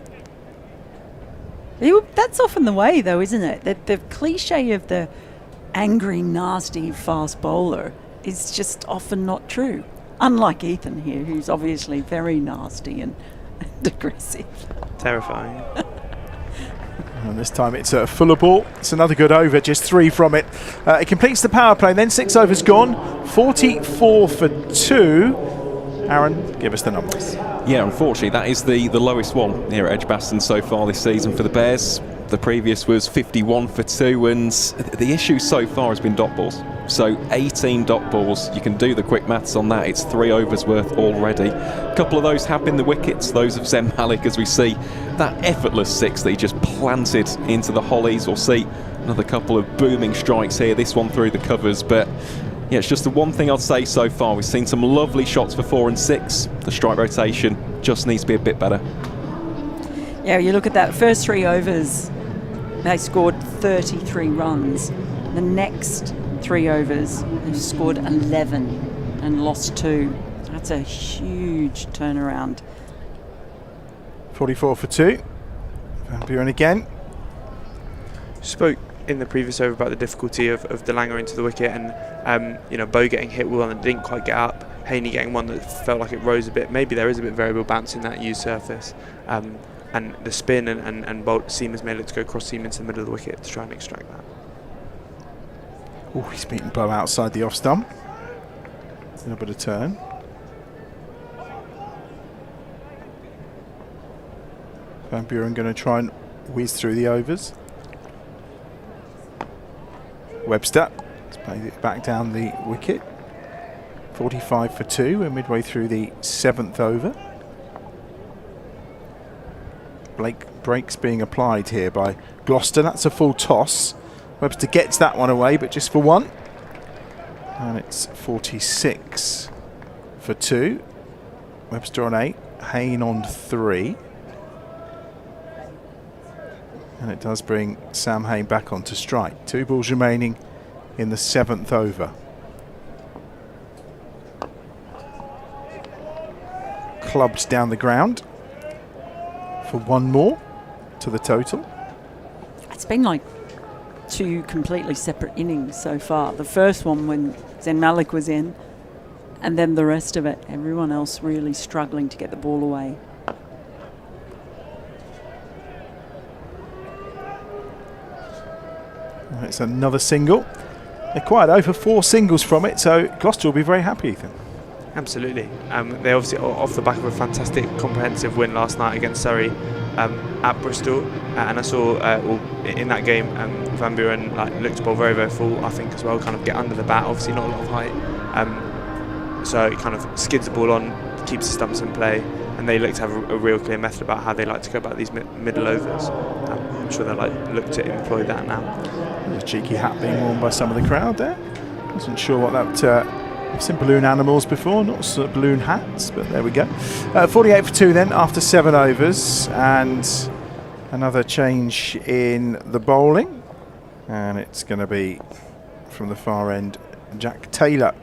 That's often the way, though, isn't it? The cliche of the angry, nasty, fast bowler is just often not true. Unlike Ethan here, who's obviously very nasty and aggressive.
Terrifying.
And this time it's a fuller ball. It's another good over, just 3 from it. It completes the power play, then 6 overs gone. 44 for 2. Aaron, give us the numbers.
Yeah, unfortunately, that is the lowest one here at EdgBLASTon so far this season for the Bears. The previous was 51 for 2, and the issue so far has been dot balls. So 18 dot balls, you can do the quick maths on that, it's 3 overs worth already. A couple of those have been the wickets, those of Zen Malik, as we see that effortless 6 that he just planted into the hollies. We'll see another couple of booming strikes here, this one through the covers, but yeah, it's just the one thing I'd say so far. We've seen some lovely shots for 4 and 6. The strike rotation just needs to be a bit better.
Yeah, you look at that first 3 overs, they scored 33 runs. The next 3 overs, they've scored 11 and lost 2. That's a huge turnaround.
44 for 2. Van Buren again.
Spoke in the previous over about the difficulty of DeLanger into the wicket, and you know, Bowe getting hit with one that didn't quite get up, Haney getting one that felt like it rose a bit. Maybe there is a bit of variable bounce in that used surface, and the spin and bolt seamers made it to go cross seam into the middle of the wicket to try and extract that.
Oh, he's beaten Bowe outside the off stump. A little bit of turn. Van Buren going to try and whiz through the overs. Webster has played it back down the wicket. 45 for 2. We're midway through the 7th over. Breaks being applied here by Gloucester. That's a full toss. Webster gets that one away, but just for 1. And it's 46 for 2. Webster on 8. Hayne on 3. And it does bring Sam Hayne back onto strike. 2 balls remaining in the 7th over. Clubbed down the ground for 1 more to the total.
It's been like 2 completely separate innings so far. The first one when Zen Malik was in, and then the rest of it, everyone else really struggling to get the ball away.
It's another single. They're quite over 4 singles from it, so Gloucester will be very happy, Ethan.
Absolutely. They obviously off the back of a fantastic comprehensive win last night against Surrey at Bristol, and I saw in that game Van Buren looked to bowl very, very full, I think, as well, kind of get under the bat, obviously not a lot of height, so it kind of skids the ball on, keeps the stumps in play, and they look to have a real clear method about how they like to go about these middle overs. I'm sure they'll look to employ that now.
There's a cheeky hat being worn by some of the crowd there. Wasn't sure what that... I've seen balloon animals before, not balloon hats, but there we go. 48 for 2 then after 7 overs, and another change in the bowling, and it's going to be from the far end, Jack Taylor.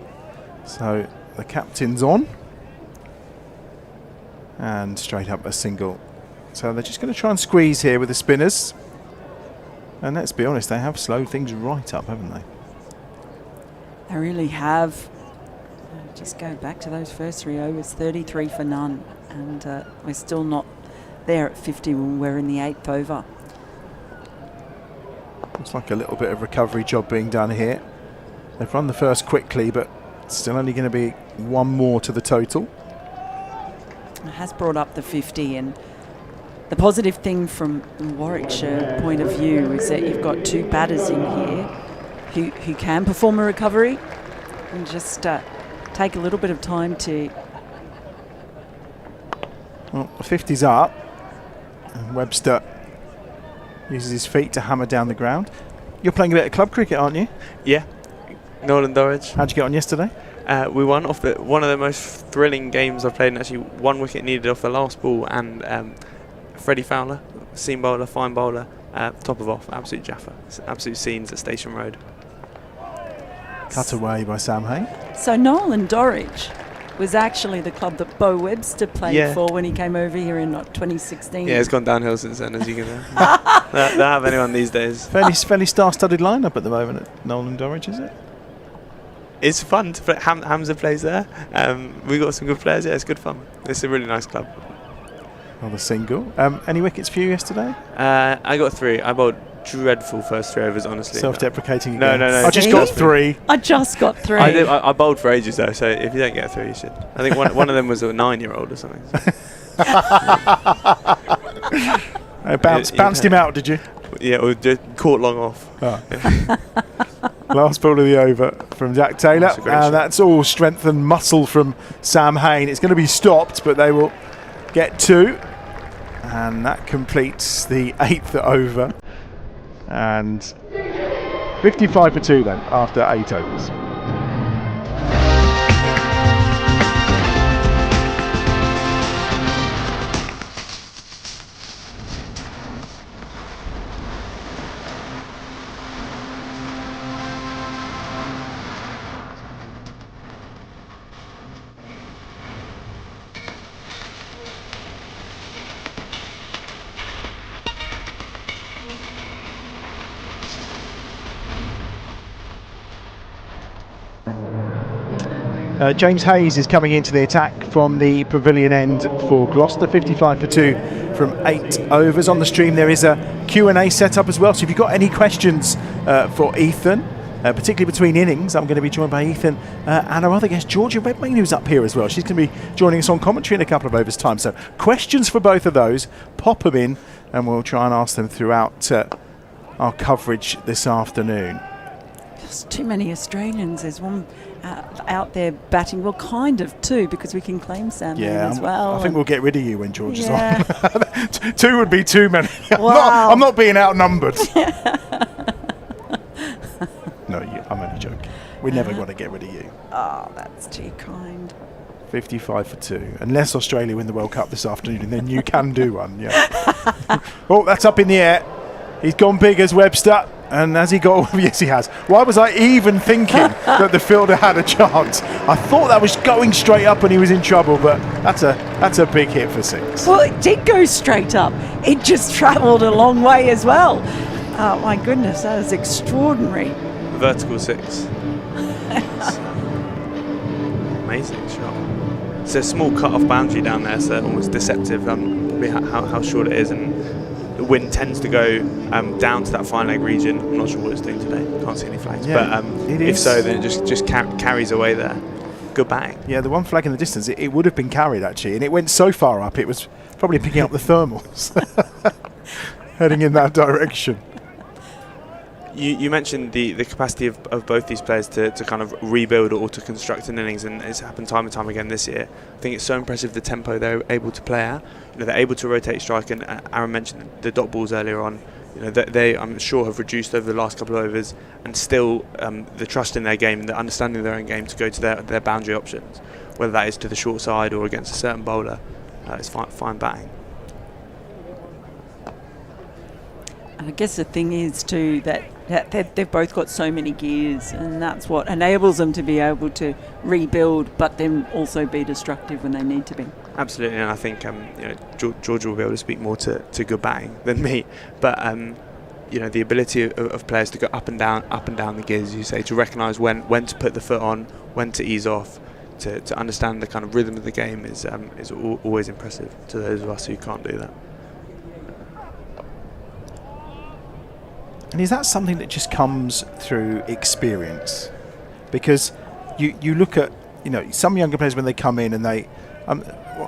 So the captain's on, and straight up a single. So they're just going to try and squeeze here with the spinners, and let's be honest, they have slowed things right up, haven't they?
They really have. Just go back to those first 3 overs, 33 for none, and we're still not there at 50 when we're in the 8th over.
Looks like a little bit of recovery job being done here. They've run the first quickly, but still only going to be 1 more to the total.
It has brought up the 50, and the positive thing from the Warwickshire point of view is that you've got 2 batters in here who can perform a recovery and just take a little bit of time to...
Well, the 50's up, and Webster uses his feet to hammer down the ground. You're playing a bit of club cricket, aren't you?
Yeah, Northern Dorridge.
How'd you get on yesterday?
We won off one of the most thrilling games I've played, and actually 1 wicket needed off the last ball, and Freddie Fowler, seam bowler, fine bowler, top of off, absolute jaffa. Absolute scenes at Station Road.
Cut away by Sam Hay.
So Nolan Dorridge was actually the club that Beau Webster played for when he came over here in 2016.
Yeah, it's gone downhill since then, as you can tell. They'll have anyone these days.
Fairly star-studded lineup at the moment at Nolan Dorridge, is it?
It's fun to play. Hamza plays there. We got some good players. Yeah, it's good fun. It's a really nice club.
Another single. Any wickets for you yesterday?
I got 3. I bowled dreadful first 3 overs, honestly.
Self-deprecating
No,
again.
no, no.
I just got 3.
I just got 3.
I bowled for ages though, so if you don't get 3, you should. I think one of them was a 9-year-old or something.
Bounced him out, did you?
Yeah, or just caught long off.
Oh. Yeah. Last ball of the over from Jack Taylor.
That's a great shot.
That's all strength and muscle from Sam Hain. It's going to be stopped, but they will get 2. And that completes the 8th over. And 55 for 2 then, after 8 overs. James Hayes is coming into the attack from the pavilion end for Gloucester. 55 for 2 from 8 overs. On the stream there is a Q&A set up as well, so if you've got any questions for Ethan, particularly between innings, I'm going to be joined by Ethan and our other guest Georgia Redmayne, who's up here as well. She's going to be joining us on commentary in a couple of overs time, so questions for both of those, pop them in and we'll try and ask them throughout our coverage this afternoon.
There's too many Australians. There's one out there batting. Well, kind of 2, because we can claim Sam Hain as well.
I think we'll get rid of you when George is on. 2 would be too many.
Wow.
I'm not being outnumbered. No, I'm only joking. We never want to get rid of you.
Oh, that's too kind.
55 for 2. Unless Australia win the World Cup this afternoon, and then you can do one. Yeah. Oh, that's up in the air. He's gone big as Webster. And has he got... Yes, he has. Why was I even thinking that the fielder had a chance? I thought that was going straight up and he was in trouble, but that's a big hit for 6.
Well, it did go straight up. It just travelled a long way as well. Oh, my goodness, that is extraordinary.
Vertical 6. Amazing shot. It's a small cut-off boundary down there, so almost deceptive. Probably how short it is, and the wind tends to go down to that fine leg region. I'm not sure what it's doing today. Can't see any flags, but if so, then it just carries away there. Good bang.
Yeah, the one flag in the distance, it would have been carried actually, and it went so far up, it was probably picking up the thermals, heading in that direction.
You mentioned the capacity of both these players to kind of rebuild or to construct an innings, and it's happened time and time again this year. I think it's so impressive the tempo they're able to play at. You know, they're able to rotate strike, and Aaron mentioned the dot balls earlier on. You know, they I'm sure have reduced over the last couple of overs, and still the trust in their game and the understanding of their own game to go to their boundary options, whether that is to the short side or against a certain bowler. It's fine batting.
And I guess the thing is too that they've both got so many gears, and that's what enables them to be able to rebuild, but then also be destructive when they need to be.
Absolutely, and I think Georgia will be able to speak more to good batting than me, but the ability of players to go up and down the gears, as you say, to recognise when to put the foot on, when to ease off, to understand the kind of rhythm of the game is always impressive to those of us who can't do that.
And is that something that just comes through experience? Because you look at some younger players when they come in and they,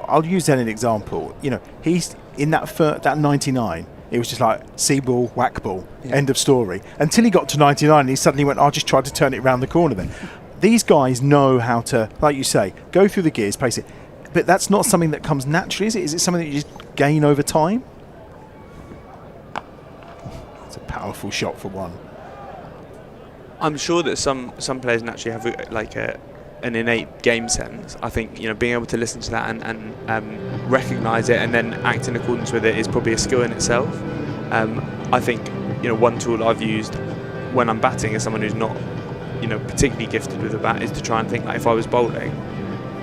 I'll use that as an example. He's in that 99. It was just like see ball, whack ball, end of story. Until he got to 99, and he suddenly went, I just tried to turn it around the corner. Then these guys know how to, like you say, go through the gears, pace it. But that's not something that comes naturally, is it? Is it something that you just gain over time? Powerful shot for one.
I'm sure that some players naturally have an innate game sense. I think being able to listen to that and recognise it and then act in accordance with it is probably a skill in itself. I think one tool I've used when I'm batting as someone who's not particularly gifted with a bat is to try and think, like, if I was bowling,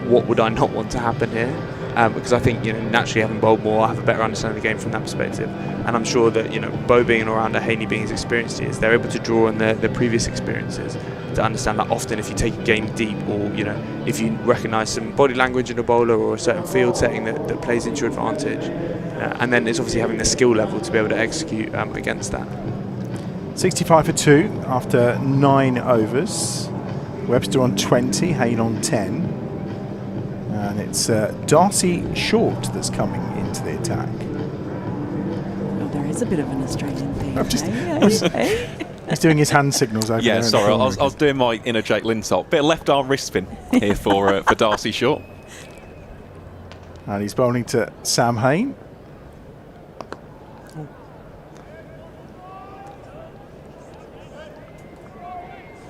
what would I not want to happen here? because I think, you know, naturally having bowled more, I have a better understanding of the game from that perspective. And I'm sure that, you know, Bo being an all-rounder, Haney being as experienced as he is, they're able to draw on their previous experiences to understand that often if you take a game deep, or, you know, if you recognise some body language in a bowler or a certain field setting that plays into your advantage, and then it's obviously having the skill level to be able to execute against that.
65 for 2 after 9 overs. Webster on 20, Hayne on 10. And it's Darcy Short that's coming into the attack.
Well, there is a bit of an Australian theme.
He's doing his hand signals over there.
Yeah, sorry, I was doing my inner Jake Lintott. Bit of left arm wrist spin here for Darcy Short.
And he's bowling to Sam Hayne.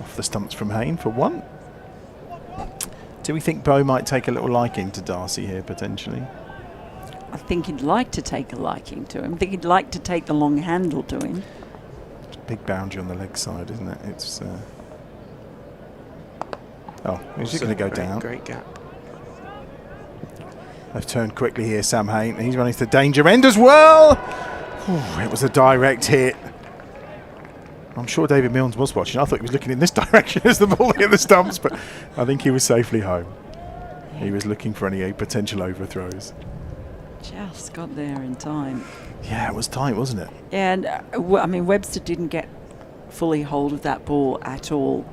Off the stumps from Hayne for 1. Do we think Bo might take a little liking to Darcy here, potentially?
I think he'd like to take a liking to him. I think he'd like to take the long handle to him.
Big boundary on the leg side, isn't it? It's. Oh, is it going to go down?
Great gap.
They've turned quickly here, Sam Hayne. He's running to the danger end as well. Ooh, it was a direct hit. I'm sure David Milnes was watching. I thought he was looking in this direction as the ball hit the stumps, but I think he was safely home. He was looking for any potential overthrows.
Just got there in time.
Yeah, it was tight, wasn't it?
And, I mean, Webster didn't get fully hold of that ball at all.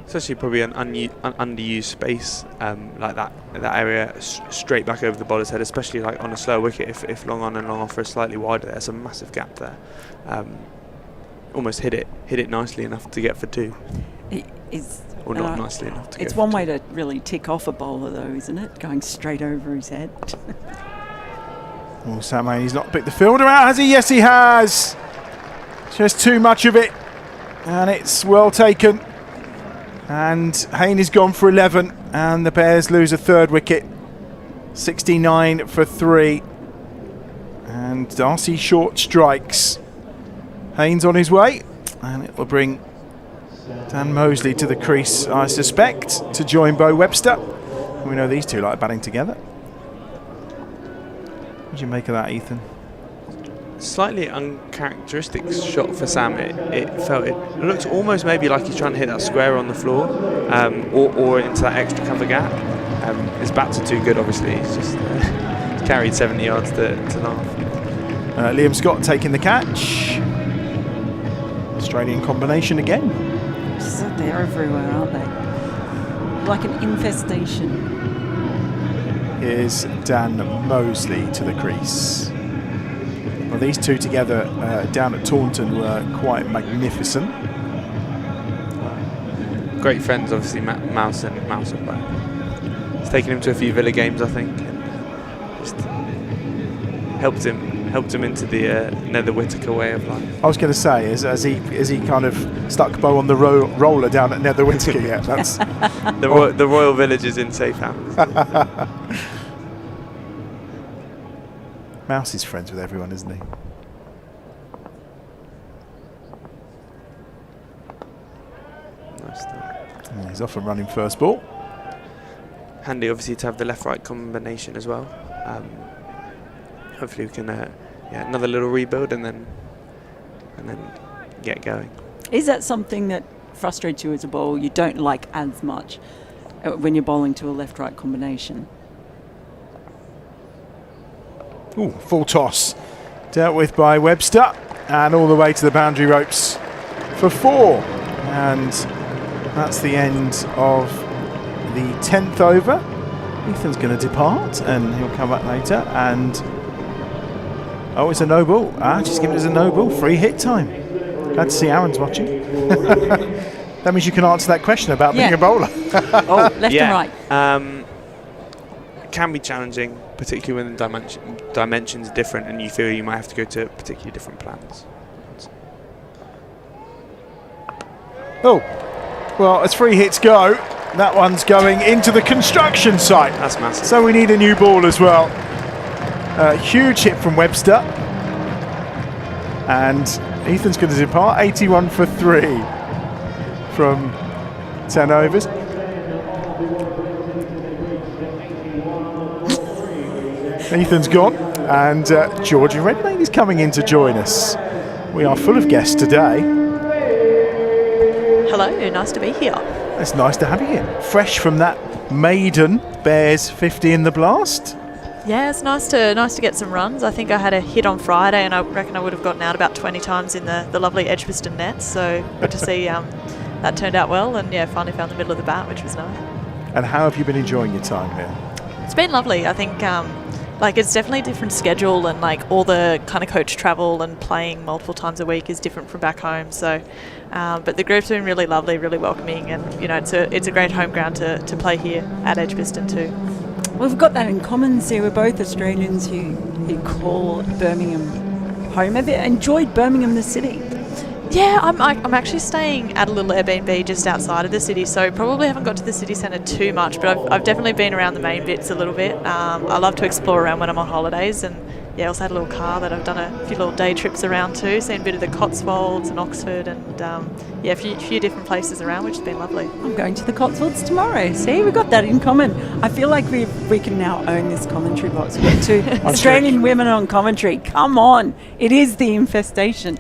It's actually probably an underused space like that area straight back over the bowler's head, especially like on a slow wicket. If long on and long off are slightly wider, there's a massive gap there. Almost hit it nicely enough to get for 2. Or not nicely enough to get.
It's one way to really tick off a bowler, though, isn't it? Going straight over his head.
Oh, Sam Hayne, he's not picked the fielder out, has he? Yes, he has. Just too much of it, and it's well taken. And Hayne is gone for 11, and the Bears lose a 3rd wicket. 69 for 3. And Darcy Short strikes. Hayne's on his way, and it will bring Dan Mosley to the crease, I suspect, to join Bo Webster. We know these two like batting together. What do you make of that, Ethan?
Slightly uncharacteristic shot for Sam. It looks almost maybe like he's trying to hit that square on the floor, or into that extra cover gap. His bats are too good, obviously. He's just carried 70 yards to laugh.
Liam Scott taking the catch. Australian combination again.
So they're everywhere, aren't they? Like an infestation.
Here's Dan Mosley to the crease. Well, these two together down at Taunton were quite magnificent.
Great friends, obviously, Mouse and Bo. It's taken him to a few Villa games, I think, and just helped him into the Nether Whittaker way of life.
I was going to say, has he kind of stuck Bo on the roller down at Nether Whittaker yet? That's
the Royal Village is in safe hands.
Mouse is friends with everyone, isn't he?
Nice start.
Yeah, he's off and running first ball.
Handy, obviously, to have the left-right combination as well. Hopefully, we can another little rebuild and then get going.
Is that something that frustrates you as a bowler? You don't like as much when you're bowling to a left-right combination?
Ooh, full toss. Dealt with by Webster. And all the way to the boundary ropes for 4. And that's the end of the 10th over. Ethan's going to depart and he'll come back later. And oh, it's a no ball. She's given us a no ball. Free hit time. Glad to see Aaron's watching. That means you can answer that question about being a bowler.
Left and right.
Can be challenging, particularly when the dimensions are different and you feel you might have to go to particularly different plans.
Oh, well, as free hits go, that one's going into the construction site.
That's massive.
So we need a new ball as well. Huge hit from Webster. And Ethan's going to depart. 81 for 3 from 10 overs. Ethan's gone, and Georgie Redmayne is coming in to join us. We are full of guests today.
Hello, nice to be here.
It's nice to have you here. Fresh from that maiden Bears 50 in the Blast.
Yeah, it's nice to get some runs. I think I had a hit on Friday, and I reckon I would have gotten out about 20 times in the lovely EdgBLASTon nets. So good to see that turned out well, and yeah, finally found the middle of the bat, which was nice.
And how have you been enjoying your time here?
It's been lovely. I think it's definitely a different schedule, and all the kind of coach travel and playing multiple times a week is different from back home. So, but the group's been really lovely, really welcoming, and it's a great home ground to play here at EdgBLASTon too.
We've got that in common, see, we're both Australians who call Birmingham home. Have you enjoyed Birmingham, the city?
Yeah, I'm actually staying at a little Airbnb just outside of the city, so probably haven't got to the city centre too much, but I've definitely been around the main bits a little bit. I love to explore around when I'm on holidays, and yeah, I also had a little car that I've done a few little day trips around too, seen a bit of the Cotswolds and Oxford, and a few different places around, which has been lovely.
I'm going to the Cotswolds tomorrow. See, we've got that in common. I feel like we can now own this commentary box. We've got two Australian women on commentary. Come on, it is the infestation.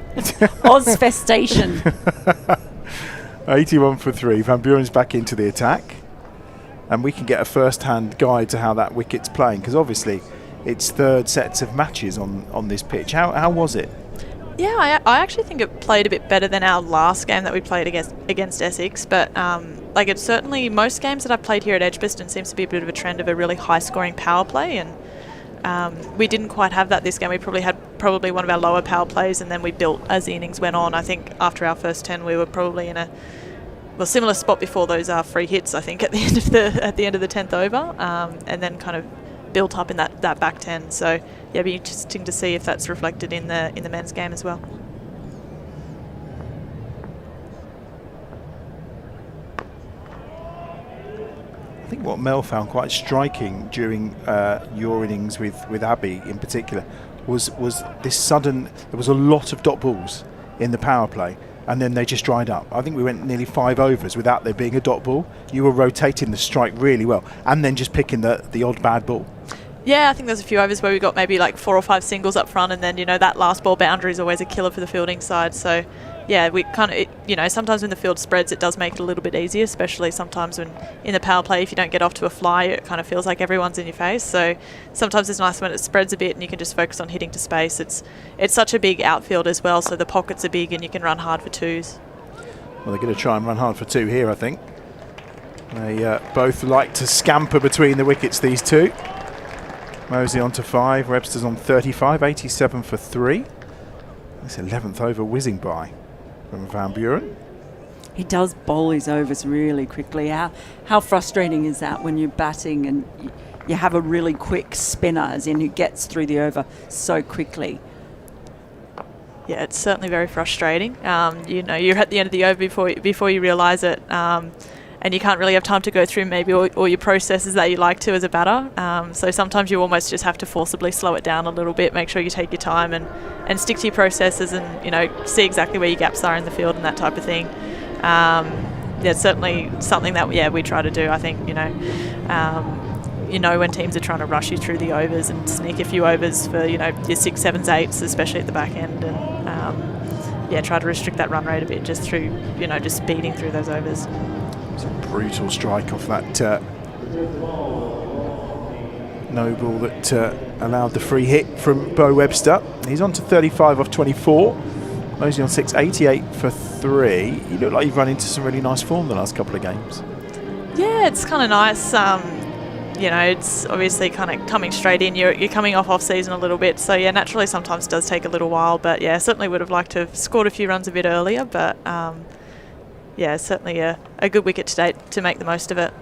Ozfestation.
81 for 3. Van Buren's back into the attack, and we can get a first-hand guide to how that wicket's playing, because obviously it's third sets of matches on this pitch. How was it?
Yeah, I actually think it played a bit better than our last game that we played against Essex, but it's certainly, most games that I've played here at EdgBLASTon seems to be a bit of a trend of a really high-scoring power play, and we didn't quite have that this game. We probably had one of our lower power plays, and then we built as the innings went on. I think after our first 10 we were probably in a similar spot before those free hits, I think, at the end of the 10th over, and then kind of built up in that back 10. So yeah, it'd be interesting to see if that's reflected in the men's game as well.
I think what Mel found quite striking during your innings with Abby in particular was this sudden, there was a lot of dot balls in the power play, and then they just dried up. I think we went nearly 5 overs without there being a dot ball. You were rotating the strike really well, and then just picking the odd bad ball.
Yeah, I think there's a few overs where we got maybe 4 or 5 singles up front, and then that last ball boundary is always a killer for the fielding side. So yeah, we kind of, sometimes when the field spreads, it does make it a little bit easier, especially sometimes when in the power play, if you don't get off to a fly, it kind of feels like everyone's in your face. So sometimes it's nice when it spreads a bit and you can just focus on hitting to space. It's such a big outfield as well, so the pockets are big and you can run hard for 2s.
Well, they're going to try and run hard for 2 here, I think. They both like to scamper between the wickets, these two. Mosley on to 5, Webster's on 35, 87 for 3. This 11th over whizzing by from Van Buren.
He does bowl his overs really quickly. How frustrating is that when you're batting and you have a really quick spinner, as in who gets through the over so quickly?
Yeah, it's certainly very frustrating. You're at the end of the over before you realise it. And you can't really have time to go through maybe all your processes that you like to as a batter. So sometimes you almost just have to forcibly slow it down a little bit, make sure you take your time and stick to your processes and, see exactly where your gaps are in the field and that type of thing. It's certainly something that, we try to do, I think, when teams are trying to rush you through the overs and sneak a few overs for, your 6s, 7s, 8s, especially at the back end. And, try to restrict that run rate a bit just through, just speeding through those overs.
It's a brutal strike off that no ball that allowed the free hit from Bo Webster. He's on to 35 off 24. Mosley on 6, 88 for 3. You look like you've run into some really nice form the last couple of games.
Yeah, it's kind of nice. It's obviously kind of coming straight in. You're coming off season a little bit, so yeah, naturally sometimes it does take a little while. But yeah, certainly would have liked to have scored a few runs a bit earlier. But certainly a good wicket today to make the most of it.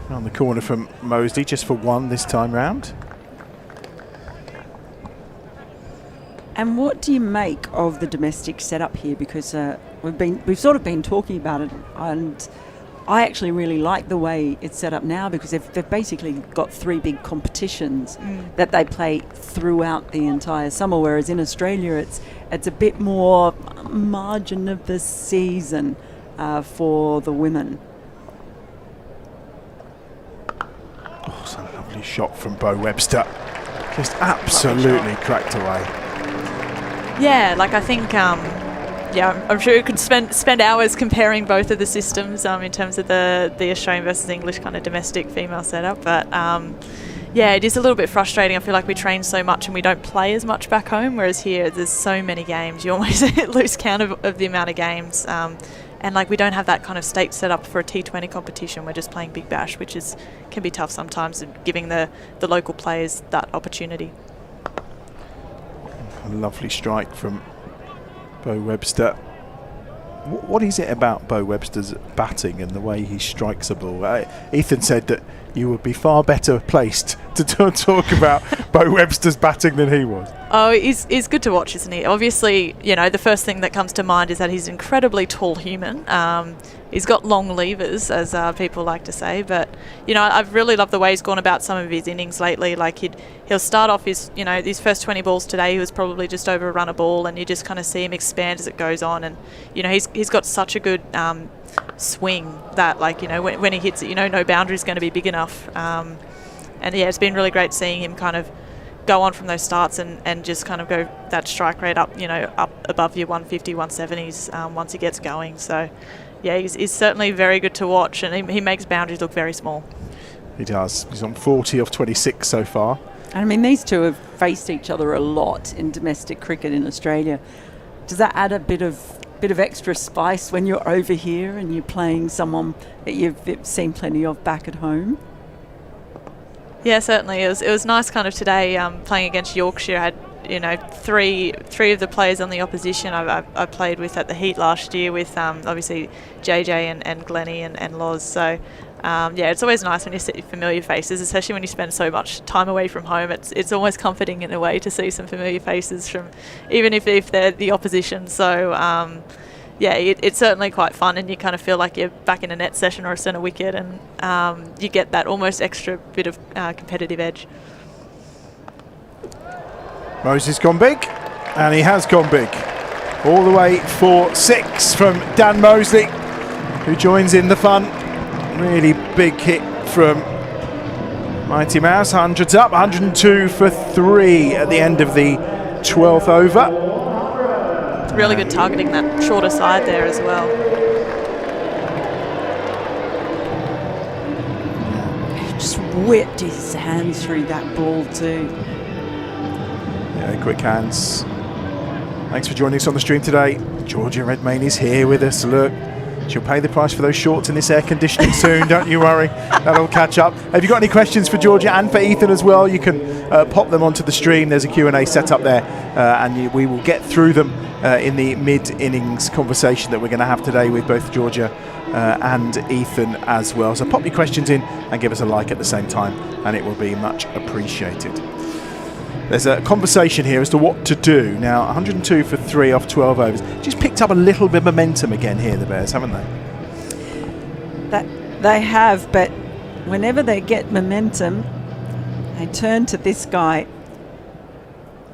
On the corner from Mosley, just for 1 this time round.
And what do you make of the domestic setup here? Because we've sort of been talking about it, and I actually really like the way it's set up now, because they've basically got 3 big competitions that they play throughout the entire summer, whereas in Australia it's a bit more margin of the season. for the women.
Oh, it's a lovely shot from Bo Webster. Just absolutely cracked away.
Yeah, like I think, I'm sure we could spend hours comparing both of the systems in terms of the Australian versus English kind of domestic female setup. But yeah, it is a little bit frustrating. I feel like we train so much and we don't play as much back home, whereas here there's so many games. You almost lose count of the amount of games. And like we don't have that kind of state set up for a T20 competition. We're just playing Big Bash, which can be tough sometimes, giving the local players that opportunity.
A lovely strike from Bo Webster. What is it about Bo Webster's batting and the way he strikes a ball? Ethan said that you would be far better placed to talk about Bo Webster's batting than he was.
Oh, he's good to watch, isn't he? Obviously, the first thing that comes to mind is that he's an incredibly tall human. He's got long levers, as people like to say. But, I've really loved the way he's gone about some of his innings lately. Like he'll start off his first 20 balls today, he was probably just over a run a ball, and you just kind of see him expand as it goes on. And, he's got such a good swing that, when he hits it, no boundary is going to be big enough. And, yeah, it's been really great seeing him kind of go on from those starts and just kind of go that strike rate up, up above your 150, 170s once he gets going. So, yeah, he's certainly very good to watch, and he makes boundaries look very small.
He does. He's on 40 of 26 so far.
And I mean, these two have faced each other a lot in domestic cricket in Australia. Does that add a bit of extra spice when you're over here and you're playing someone that you've seen plenty of back at home?
Yeah, certainly. It was nice kind of today playing against Yorkshire. I had, three of the players on the opposition I played with at the Heat last year with obviously JJ and Glennie and Loz. So, yeah, it's always nice when you see familiar faces, especially when you spend so much time away from home. It's almost comforting in a way to see some familiar faces from, even if they're the opposition. So, yeah, it's certainly quite fun, and you kind of feel like you're back in a net session or a centre wicket, and you get that almost extra bit of competitive edge.
Moses gone big, and he has gone big. All the way for 6 from Dan Mosley, who joins in the fun. Really big hit from Mighty Mouse. 100's up, 102 for 3 at the end of the 12th over.
Really good targeting that shorter side there as well.
He just whipped his hands through that ball too.
Yeah, quick hands. Thanks for joining us on the stream today. Georgia Redmayne is here with us. Look, she'll pay the price for those shorts in this air conditioning soon, don't you worry. That'll catch up. Have you got any questions for Georgia and for Ethan as well? You can pop them onto the stream. There's a Q&A set up there, and we will get through them in the mid-innings conversation that we're going to have today with both Georgia and Ethan as well. So pop your questions in and give us a like at the same time, and it will be much appreciated. There's a conversation here as to what to do. Now, 102 for 3 off 12 overs. Just picked up a little bit of momentum again here, the Bears, haven't they?
That they have, but whenever they get momentum, they turn to this guy.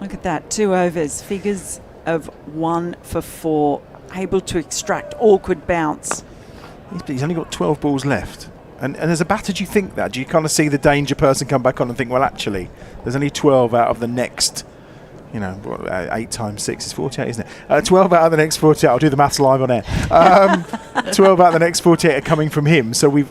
Look at that, 2 overs, figures of 1 for 4, able to extract awkward bounce.
He's only got 12 balls left. And as a batter, do you think that? Do you kind of see the danger person come back on and think, well, actually, there's only 12 out of the next, 8 times 6 is 48, isn't it? 12 out of the next 48. I'll do the maths live on air. 12 out of the next 48 are coming from him. So we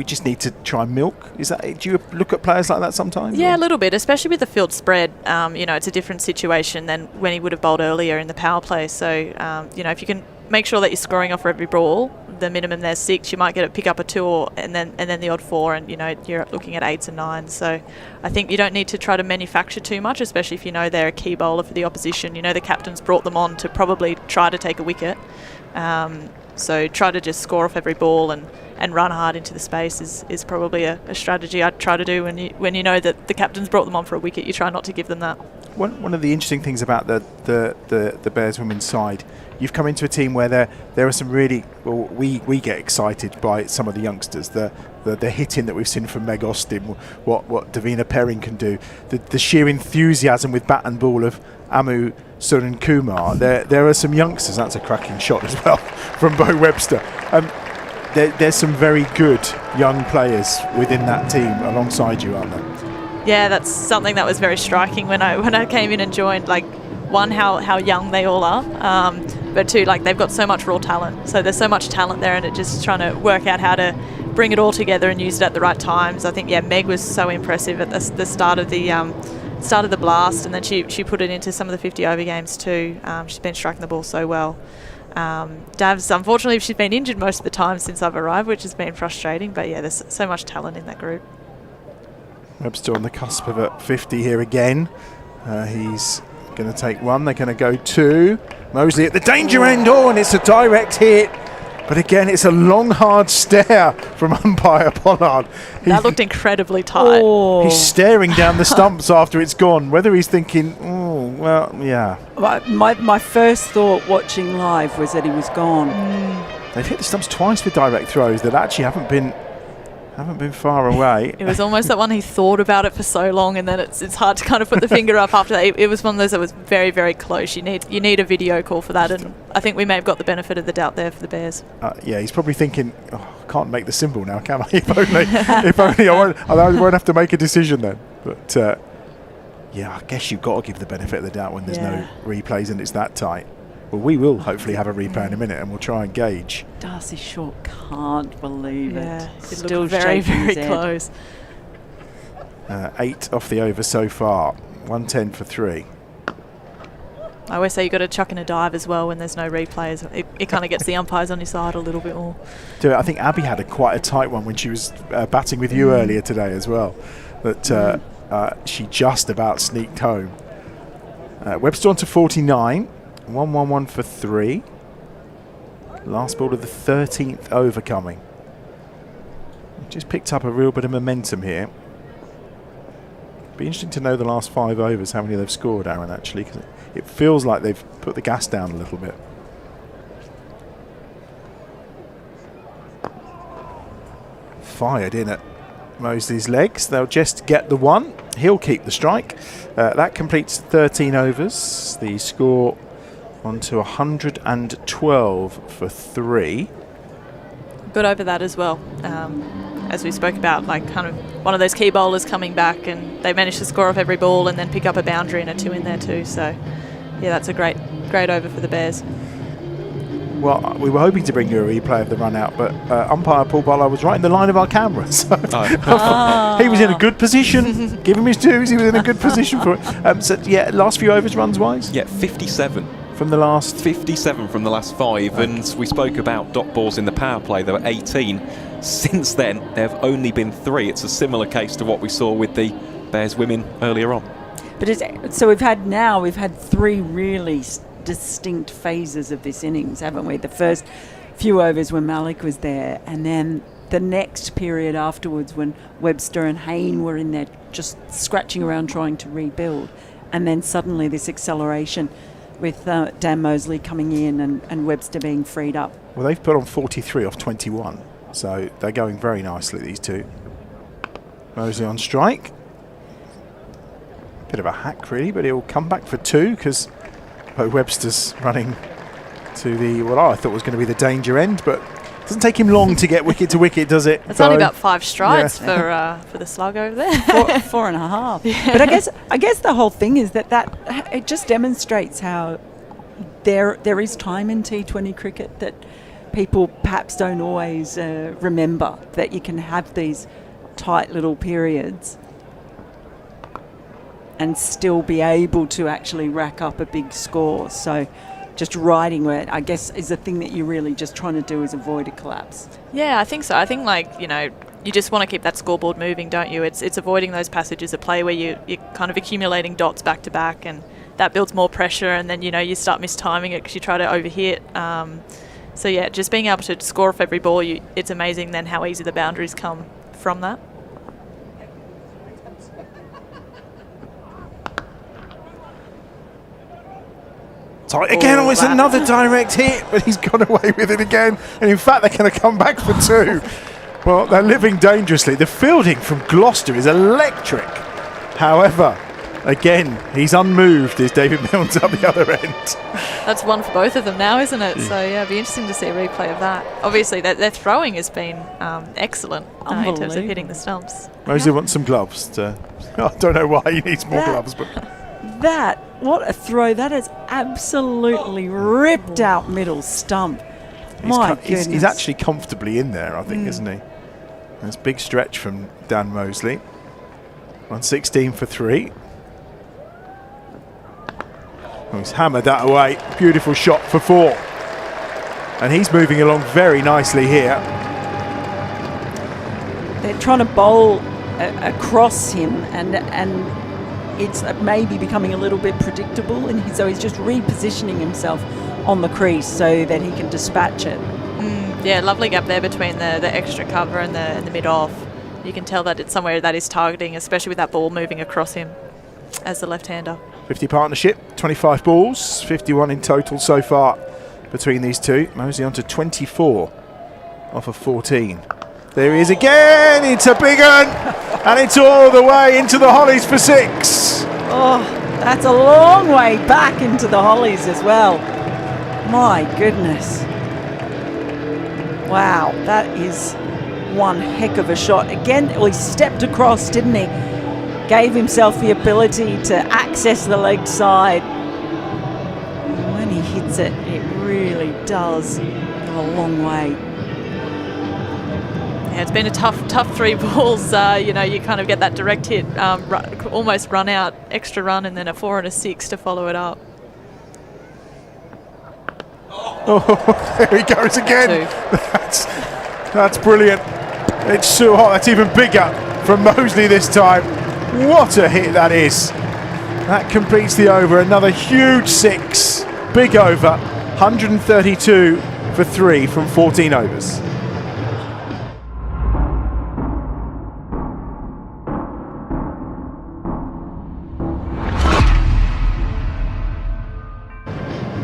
just need to try and milk. Is that? Do you look at players like that sometimes?
Yeah, a little bit, especially with the field spread. It's a different situation than when he would have bowled earlier in the power play. So, if you can make sure that you're scoring off every ball, the minimum there's 6, you might pick up a 2 and then the odd 4, and you're looking at 8s and 9s. So I think you don't need to try to manufacture too much, especially if they're a key bowler for the opposition. The captain's brought them on to probably try to take a wicket. So try to just score off every ball and run hard into the space is probably a strategy I'd try to do when you know that the captain's brought them on for a wicket. You try not to give them that.
One of the interesting things about the Bears women's side, you've come into a team where there are some really, well, we get excited by some of the youngsters, the hitting that we've seen from Meg Austin, what Davina Perrin can do, the sheer enthusiasm with bat and ball of Amu Sunan Kumar. There are some youngsters. That's a cracking shot as well from Bo Webster. There's some very good young players within that team alongside you, aren't there?
Yeah, that's something that was very striking when I came in and joined. Like, one, how young they all are, but two, like, they've got so much raw talent. So there's so much talent there, and it just trying to work out how to bring it all together and use it at the right times. I think, yeah, Meg was so impressive at the start of the blast, and then she put it into some of the 50 over games too. She's been striking the ball so well. Dav's, unfortunately, she's been injured most of the time since I've arrived, which has been frustrating, but yeah, there's so much talent in that group.
Webster on the cusp of a 50 here again. He's going to take one. They're going to go two. Mosley at the danger end. Oh, and it's a direct hit. But again, it's a long, hard stare from umpire Pollard.
That looked incredibly tight.
Oh.
He's staring down the stumps after it's gone. Whether he's thinking, oh, well, yeah.
My first thought watching live was that he was gone.
They've hit the stumps twice with direct throws that actually haven't been far away.
It was almost that one he thought about it for so long, and then it's hard to kind of put the finger up after that. It was one of those that was very, very close. You need a video call for that, and I think we may have got the benefit of the doubt there for the Bears.
Yeah, he's probably thinking, oh, I can't make the symbol now, can I? If only I won't have to make a decision then. But yeah, I guess you've got to give the benefit of the doubt when there's no replays and it's that tight. Well, we will hopefully have a replay in a minute, and we'll try and gauge.
Darcy Short can't believe it.
It looked very, very close.
8 off the over so far. 110 for 3.
I always say you've got to chuck in a dive as well when there's no replays. It kind of gets the umpires on your side a little bit more.
I think Abby had quite a tight one when she was batting with you earlier today as well. That she just about sneaked home. Webster on to 49. 1-1-1 for 3. Last ball of the 13th over coming. Just picked up a real bit of momentum here. Be interesting to know the last 5 overs, how many they've scored, Aaron, actually, because it feels like they've put the gas down a little bit. Fired in at Mosley's legs. They'll just get the one. He'll keep the strike. That completes 13 overs. The score on to 112 for 3.
Good over that as well. As we spoke about, like kind of one of those key bowlers coming back, and they managed to score off every ball and then pick up a boundary and a 2 in there too. So, yeah, that's a great over for the Bears.
Well, we were hoping to bring you a replay of the run out, but umpire Paul Butler was right in the line of our camera. So he was in a good position. Give him his dues. He was in a good position for it. So, yeah, last few overs runs-wise?
Yeah, 57.
From the last
57 from the last 5, and we spoke about dot balls in the power play. There were 18. Since then, there have only been 3. It's a similar case to what we saw with the Bears women earlier on.
But so we've had 3 really distinct phases of this innings, haven't we? The first few overs when Malik was there, and then the next period afterwards when Webster and Hayne were in there just scratching around trying to rebuild, and then suddenly this acceleration with Dan Mosley coming in and Webster being freed up.
Well, they've put on 43 off 21, so they're going very nicely, these two. Mosley on strike. Bit of a hack, really, but he'll come back for 2 because Webster's running to the, what I thought was going to be the danger end, but it doesn't take him long to get wicket to wicket, does it?
It's only about 5 strides for the slug over there.
4.5. Yeah. But I guess the whole thing is that it just demonstrates how there is time in T20 cricket that people perhaps don't always remember, that you can have these tight little periods and still be able to actually rack up a big score. So just riding it, I guess, is the thing that you're really just trying to do, is avoid a collapse.
Yeah, I think so. I think, you just want to keep that scoreboard moving, don't you? It's avoiding those passages of play where you're kind of accumulating dots back to back, and that builds more pressure, and then, you start mistiming it because you try to overhit. So, yeah, just being able to score off every ball, it's amazing then how easy the boundaries come from that.
Tight again, it's another direct hit, but he's gone away with it again. And in fact, they're going to come back for 2. Well, they're living dangerously. The fielding from Gloucester is electric. However, Again, he's unmoved, is David Milnes up the other end.
That's one for both of them now, isn't it? So yeah, it'd be interesting to see a replay of that. Obviously, their throwing has been excellent in terms of hitting the stumps.
Mosley wants some gloves. I don't know why he needs more gloves, but
what a throw! That is absolutely ripped out middle stump. My goodness.
He's actually comfortably in there, I think, isn't he? That's a big stretch from Dan Mosley. 116 for 3. Oh, he's hammered that away. Beautiful shot for 4. And he's moving along very nicely here.
They're trying to bowl across him, and it's maybe becoming a little bit predictable, and so he's just repositioning himself on the crease so that he can dispatch it.
Yeah, lovely gap there between the extra cover and the mid-off. You can tell that it's somewhere that he's targeting, especially with that ball moving across him as the left-hander.
50 partnership, 25 balls, 51 in total so far between these two. Mosley on to 24 off of 14. There he is again, it's a big one, and it's all the way into the hollies for 6.
Oh, that's a long way back into the hollies as well. My goodness. Wow, that is one heck of a shot. Again, he stepped across, didn't he? Gave himself the ability to access the leg side. And when he hits it, it really does go a long way.
Yeah, it's been a tough 3 balls. You know, you kind of get that direct hit, almost run out, extra run, and then a 4 and a 6 to follow it up.
Oh, there he goes again. That's brilliant. It's so hot. That's even bigger from Mosley this time. What a hit that is. That completes the over. Another huge 6. Big over. 132 for 3 from 14 overs.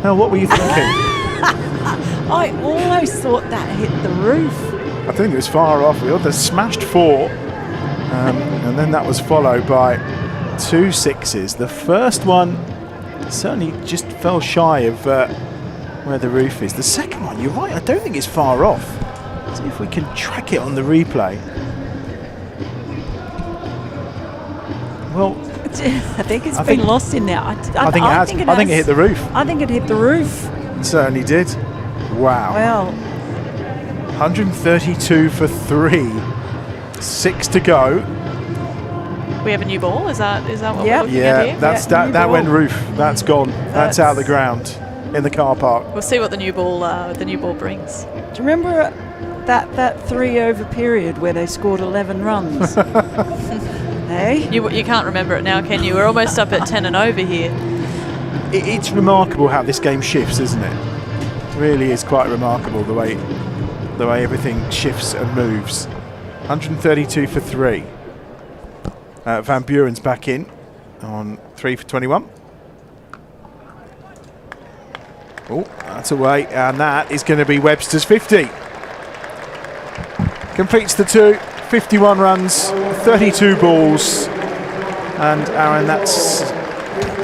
Now, what were you thinking?
I almost thought that hit the roof.
I think it was far off. We had the smashed 4, and then that was followed by 2 6s. The first one certainly just fell shy of where the roof is. The second one, you're right, I don't think it's far off. Let's see if we can track it on the replay. Well,
I think it's been lost in there. I
think it has. I think it hit the roof.
I think it hit the roof.
It certainly did. Wow.
Well,
132 for 3. 6 to go.
We have a new ball. Is that what we're looking at here?
That went roof. That's gone. That's out of the ground in the car park.
We'll see what the new ball brings.
do you remember that 3 over period where they scored 11 runs? Hey?
You can't remember it now, can you? We're almost up at 10 and over here.
It's remarkable how this game shifts, isn't it? It really is quite remarkable the way everything shifts and moves. 132 for 3. Van Buren's back in on 3 for 21. Oh, that's away, and that is going to be Webster's 50. Completes the 2, 51 runs, 32 balls, and Aaron, that's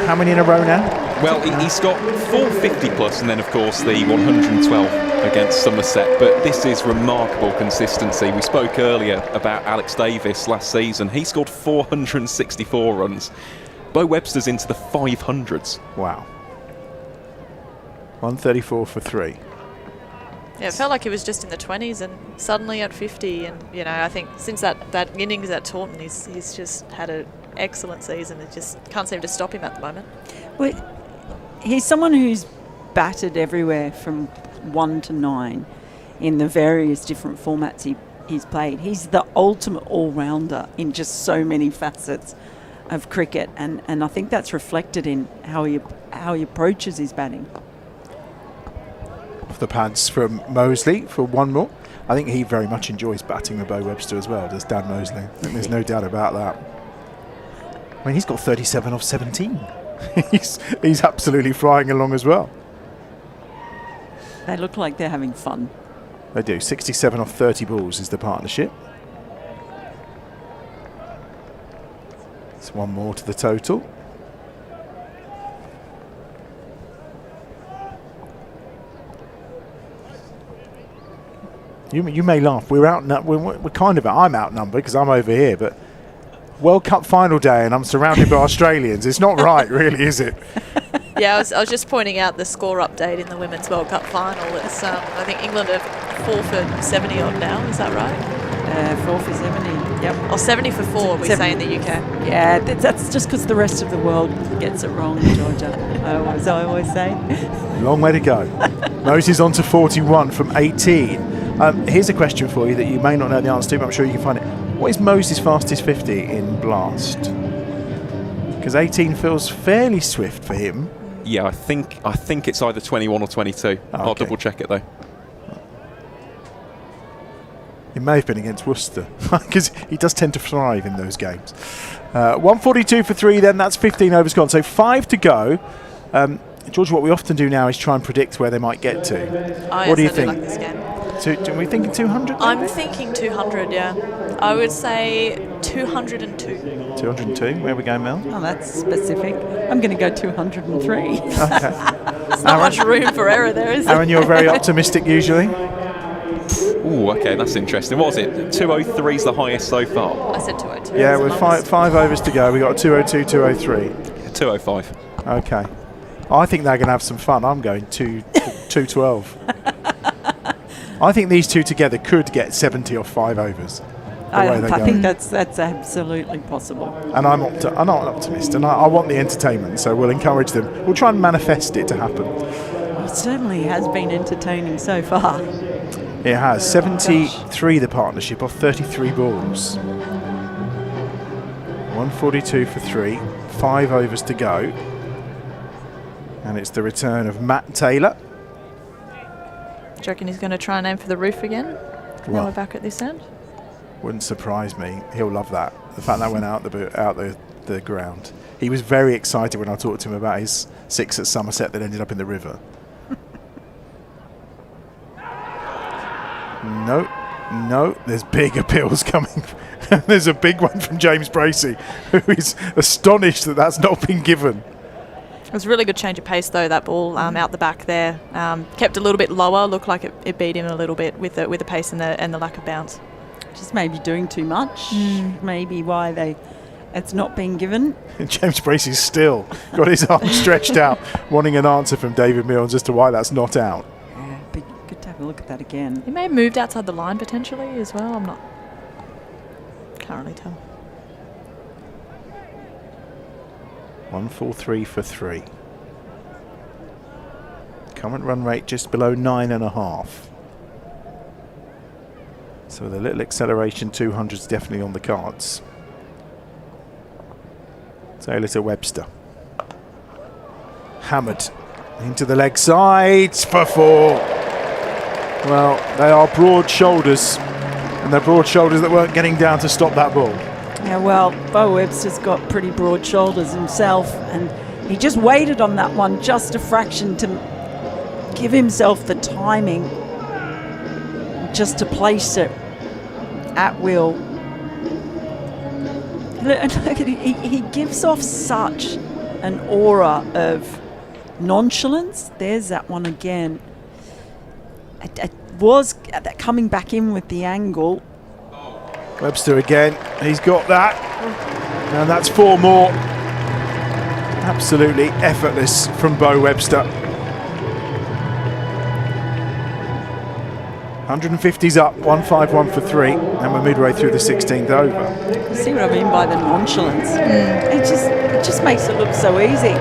how many in a row now?
Well, he's got 450 plus, and then of course the 112 against Somerset, but this is remarkable consistency. We spoke earlier about Alex Davis last season. He scored 464 runs. Bo Webster's into the 500s.
Wow. 134 for 3.
Yeah, it felt like he was just in the 20s and suddenly at 50. And, you know, I think since that innings at Taunton, he's just had an excellent season. It just can't seem to stop him at the moment.
Well, he's someone who's batted everywhere from 1 to 9 in the various different formats he's played. He's the ultimate all-rounder in just so many facets of cricket, and I think that's reflected in how he approaches his batting.
Off the pads from Mosley for one more. I think he very much enjoys batting with Bo Webster as well, does Dan Mosley. I think there's no doubt about that. I mean, he's got 37 off 17. he's absolutely flying along as well.
They look like they're having fun.
They do. 67 off 30 balls is the partnership. It's one more to the total. You may laugh. We're kind of. I'm outnumbered because I'm over here, but World Cup final day and I'm surrounded by Australians. It's not right, really, is it?
Yeah, I was just pointing out the score update in the Women's World Cup final. It's I think England are 4 for 70 odd now. Is that right?
4 for 70. Yep.
Or 70 for 4, we say in the UK.
Yeah, that's just because the rest of the world gets it wrong, Georgia. I always say.
Long way to go. Moses on to 41 from 18. Here's a question for you that you may not know the answer to, but I'm sure you can find it. What is Moses' fastest 50 in Blast? Because 18 feels fairly swift for him.
Yeah, I think it's either 21 or 22.
Okay.
I'll double check it though.
It may have been against Worcester because he does tend to thrive in those games. 142 for 3 then, that's 15 overs gone. So 5 to go. George, what we often do now is try and predict where they might get to. What do you think?
Like this game.
Are we thinking 200?
I'm thinking 200, yeah. I would say 202.
202, where are we going, Mel?
Oh, that's specific. I'm going to go 203.
Okay.
There's not much room for error there, is there?
Aaron, you're very optimistic usually.
Ooh, okay, that's interesting. What was it? 203 is the highest so far.
I said 202.
Yeah, with five overs to go. We got 202, 203.
205.
Okay. I think they're going to have some fun. I'm going 212. I think these two together could get 70 off 5 overs.
I think that's absolutely possible.
And I'm an optimist, and I want the entertainment, so we'll encourage them. We'll try and manifest it to happen.
It certainly has been entertaining so far.
It has. 73 the partnership off 33 balls. 142 for 3. 5 overs to go. And it's the return of Matt Taylor.
Do you reckon he's going to try and aim for the roof again? Now we're back at this end.
Wouldn't surprise me. He'll love that. The fact that went out the ground. He was very excited when I talked to him about his 6 at Somerset that ended up in the river. No, there's big appeals coming. There's a big one from James Bracey, who is astonished that that's not been given.
It was a really good change of pace, though, that ball out the back there. Kept a little bit lower, looked like it beat him a little bit with the pace and the lack of bounce.
Just maybe doing too much, maybe why it's not being given.
James Bracey's still got his arm stretched out, wanting an answer from David Milnes as to why that's not out.
Yeah, be good to have a look at that again.
He may have moved outside the line potentially as well. Can't really tell.
143 for 3. Current run rate just below 9.5. So the little acceleration 200's definitely on the cards. Taylor to Webster. Hammered into the leg sides for 4. Well, they are broad shoulders, and they're broad shoulders that weren't getting down to stop that ball.
Yeah, well, Bo Webster's got pretty broad shoulders himself, and he just waited on that one just a fraction to give himself the timing just to place it at will. Look, he gives off such an aura of nonchalance. There's that one again. It was coming back in with the angle.
Webster again, he's got that, and that's 4 more. Absolutely effortless from Bo Webster. 150's up, 151 for 3, and we're midway through the 16th over.
See what I mean by the nonchalance? It just makes it look so easy.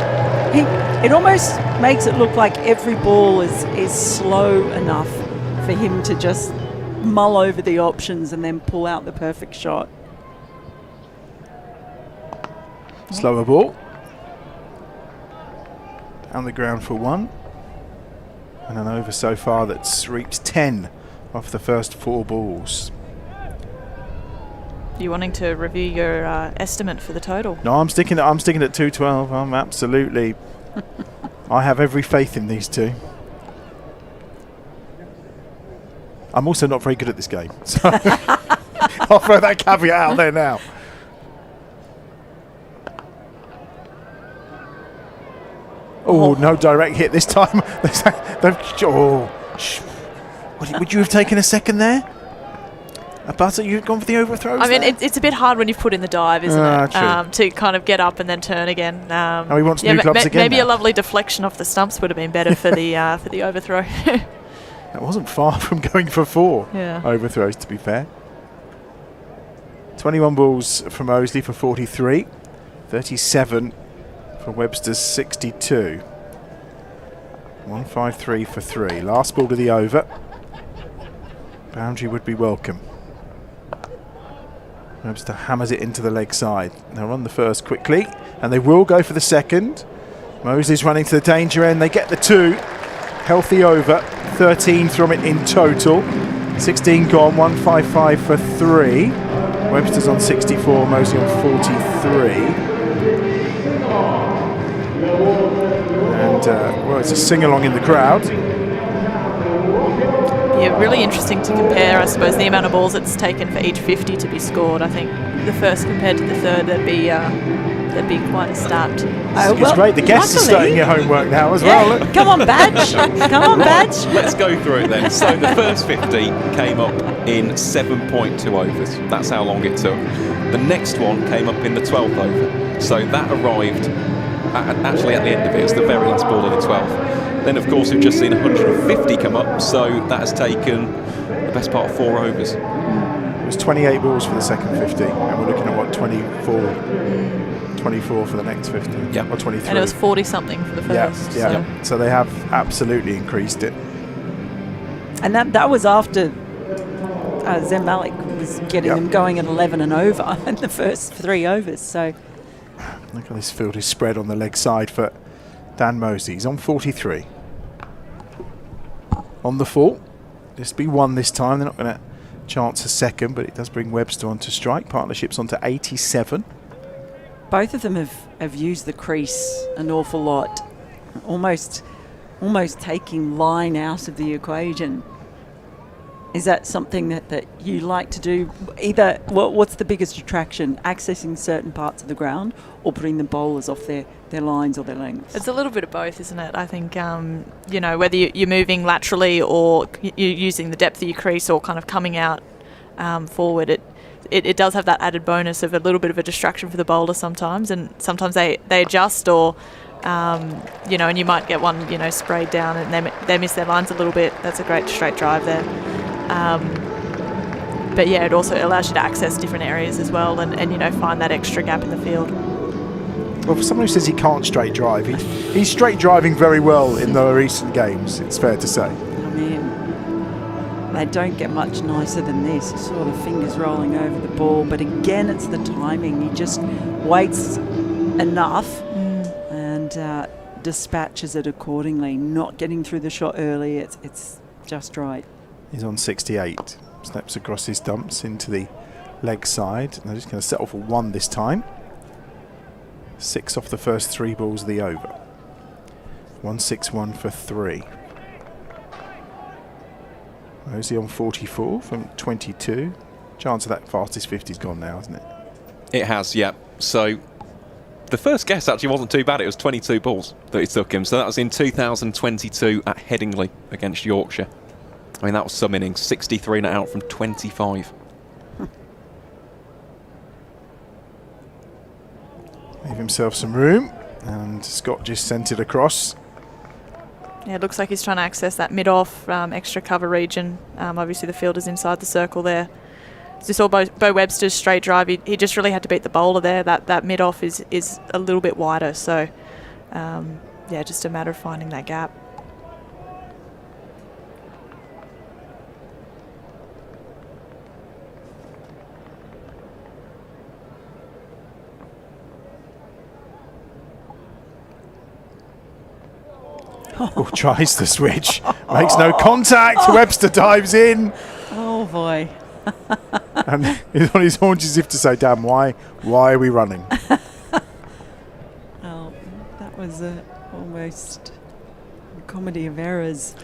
It almost makes it look like every ball is slow enough for him to just mull over the options and then pull out the perfect shot.
Slower ball. On the ground for 1. And an over so far that's reached 10 off the first 4 balls.
You wanting to review your estimate for the total?
No, I'm sticking at 212. I'm absolutely. I have every faith in these two. I'm also not very good at this game, so I'll throw that caveat out there now. Oh, no direct hit this time. Would you have taken a second there? A butter? You've gone for the overthrows?
I mean,
there?
it's a bit hard when you've put in the dive, isn't it? To kind of get up and then turn again.
He wants new clubs again.
Maybe
now.
a lovely deflection off the stumps would have been better for the overthrow.
That wasn't far from going for 4
Yeah.
overthrows, to be fair. 21 balls from Moseley for 43. 37 for Webster's 62. 153 for 3. Last ball to the over. Boundary would be welcome. Webster hammers it into the leg side. They'll run the first quickly, and they will go for the second. Moseley's running to the danger end. They get the 2. Healthy over. 13 from it in total. 16 gone. 155 for 3. Webster's on 64. Moseley on 43. And, well, it's a sing-along in the crowd.
Yeah, really interesting to compare, I suppose, the amount of balls it's taken for each 50 to be scored. I think the first compared to the third, that'd be quite a start.
It's great. The guests are starting your homework now as well. Look.
Come on, Badge. Come on, Badge.
Let's go through it then. So the first 50 came up in 7.2 overs. That's how long it took. The next one came up in the 12th over. So that arrived actually at the end of it. It was the very last ball of the 12th. Then, of course, we've just seen 150 come up. So that has taken the best part of 4 overs.
It was 28 balls for the second 50, and we're looking at what, 24 for the next 50.
Yeah,
or 23.
And it was 40 something for the first.
Yeah. So they have absolutely increased it.
And that was after Zem Malik was getting them going at 11 and over in the first 3 overs. So
look at this field is spread on the leg side for Dan Moseley. He's on 43. On the full. This will be 1 this time. They're not going to chance a second, but it does bring Webster on to strike. Partnerships on to 87.
both of them have used the crease an awful lot, almost taking line out of the equation. Is that something that you like to do? Either what's the biggest attraction, accessing certain parts of the ground or putting the bowlers off their lines or their lengths?
It's a little bit of both, isn't it? I think, whether you're moving laterally or you're using the depth of your crease or kind of coming out forward, it does have that added bonus of a little bit of a distraction for the bowler sometimes, and sometimes they adjust or, and you might get one, sprayed down and they miss their lines a little bit. That's a great straight drive there. But yeah, it also allows you to access different areas as well and find that extra gap in the field.
Well, for someone who says he can't straight drive, he's straight driving very well in the recent games, it's fair to say.
I mean, they don't get much nicer than this. Sort of fingers rolling over the ball, but again, it's the timing. He just waits enough and dispatches it accordingly, not getting through the shot early. It's just right.
He's on 68. Snaps across his dumps into the leg side. And they're just going to settle for 1 this time. 6 off the first 3 balls of the over. 161 for 3. Moseley on 44 from 22. Chance of that fastest 50's gone now, hasn't it?
It has, yeah. So the first guess actually wasn't too bad. It was 22 balls that it took him. So that was in 2022 at Headingley against Yorkshire. I mean, that was some innings. 63 not out from 25.
Leave himself some room, and Scott just sent it across.
Yeah, it looks like he's trying to access that mid-off extra cover region. Obviously, the fielder's inside the circle there. As you saw Bo Webster's straight drive, he just really had to beat the bowler there. That mid-off is a little bit wider, so yeah, just a matter of finding that gap.
Oh, tries the switch. Makes no contact. Webster dives in.
Oh, boy.
And he's on his haunches as if to say, damn, why are we running?
Oh, that was almost a comedy of errors.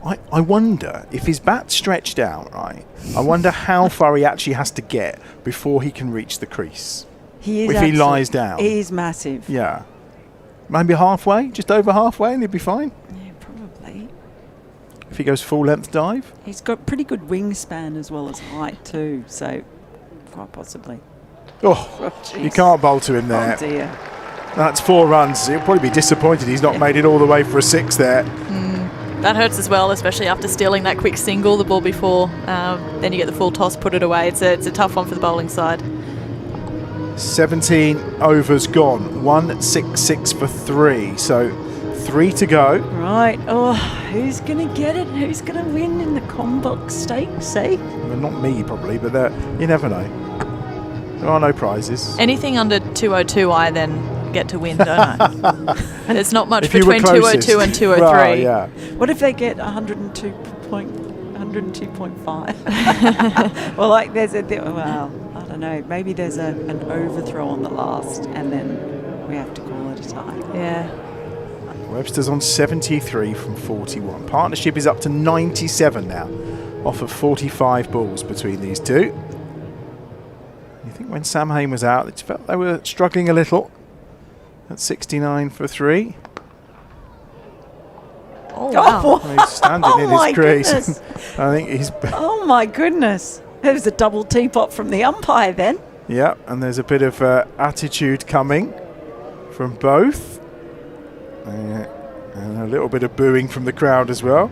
I wonder if his bat's stretched out, right? I wonder how far he actually has to get before he can reach the crease.
He is
if he lies down.
He is massive.
Yeah. Maybe halfway, just over halfway, and he'll be fine.
Yeah, probably.
if he goes full length dive.
He's got pretty good wingspan as well as height too, so quite possibly.
Oh, you can't bowl to him there.
Oh dear.
That's 4 runs. He'll probably be disappointed he's not made it all the way for a 6 there.
That hurts as well, especially after stealing that quick single the ball before. Then you get the full toss, put it away. It's a tough one for the bowling side.
17 overs gone. 166 for 3. So 3 to go.
Right. Oh, who's going to get it? Who's going to win in the Combox Stakes, eh?
Well, not me probably, but you never know. There are no prizes.
Anything under 202, I then get to win, don't I? There's not much
If you were
between 202 and 203.
Right, yeah.
What if they get 102.5? Well, like there's well, I don't know. Maybe there's an overthrow on the last, and then we have to call it a tie.
Yeah.
Webster's on 73 from 41. Partnership is up to 97 now, off of 45 balls between these two. You think when Sam Hain was out, it felt they were struggling a little. At 69 for 3.
Oh, wow.
Oh,
He's standing in his crease.
goodness.
I think he's...
Oh, my goodness. There was a double teapot from the umpire then.
Yeah, and there's a bit of attitude coming from both. And a little bit of booing from the crowd as well.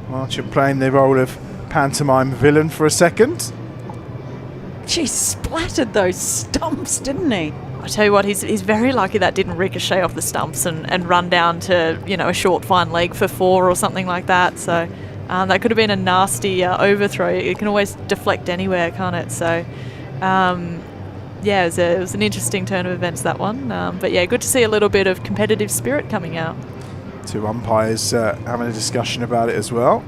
Marchant playing the role of pantomime villain for a second.
She splattered those stumps, didn't he?
I tell you what, he's very lucky that didn't ricochet off the stumps and run down to, a short fine leg for 4 or something like that. So that could have been a nasty overthrow. It can always deflect anywhere, can't it? So, it was an interesting turn of events, that one. But yeah, good to see a little bit of competitive spirit coming out.
2 umpires having a discussion about it as well.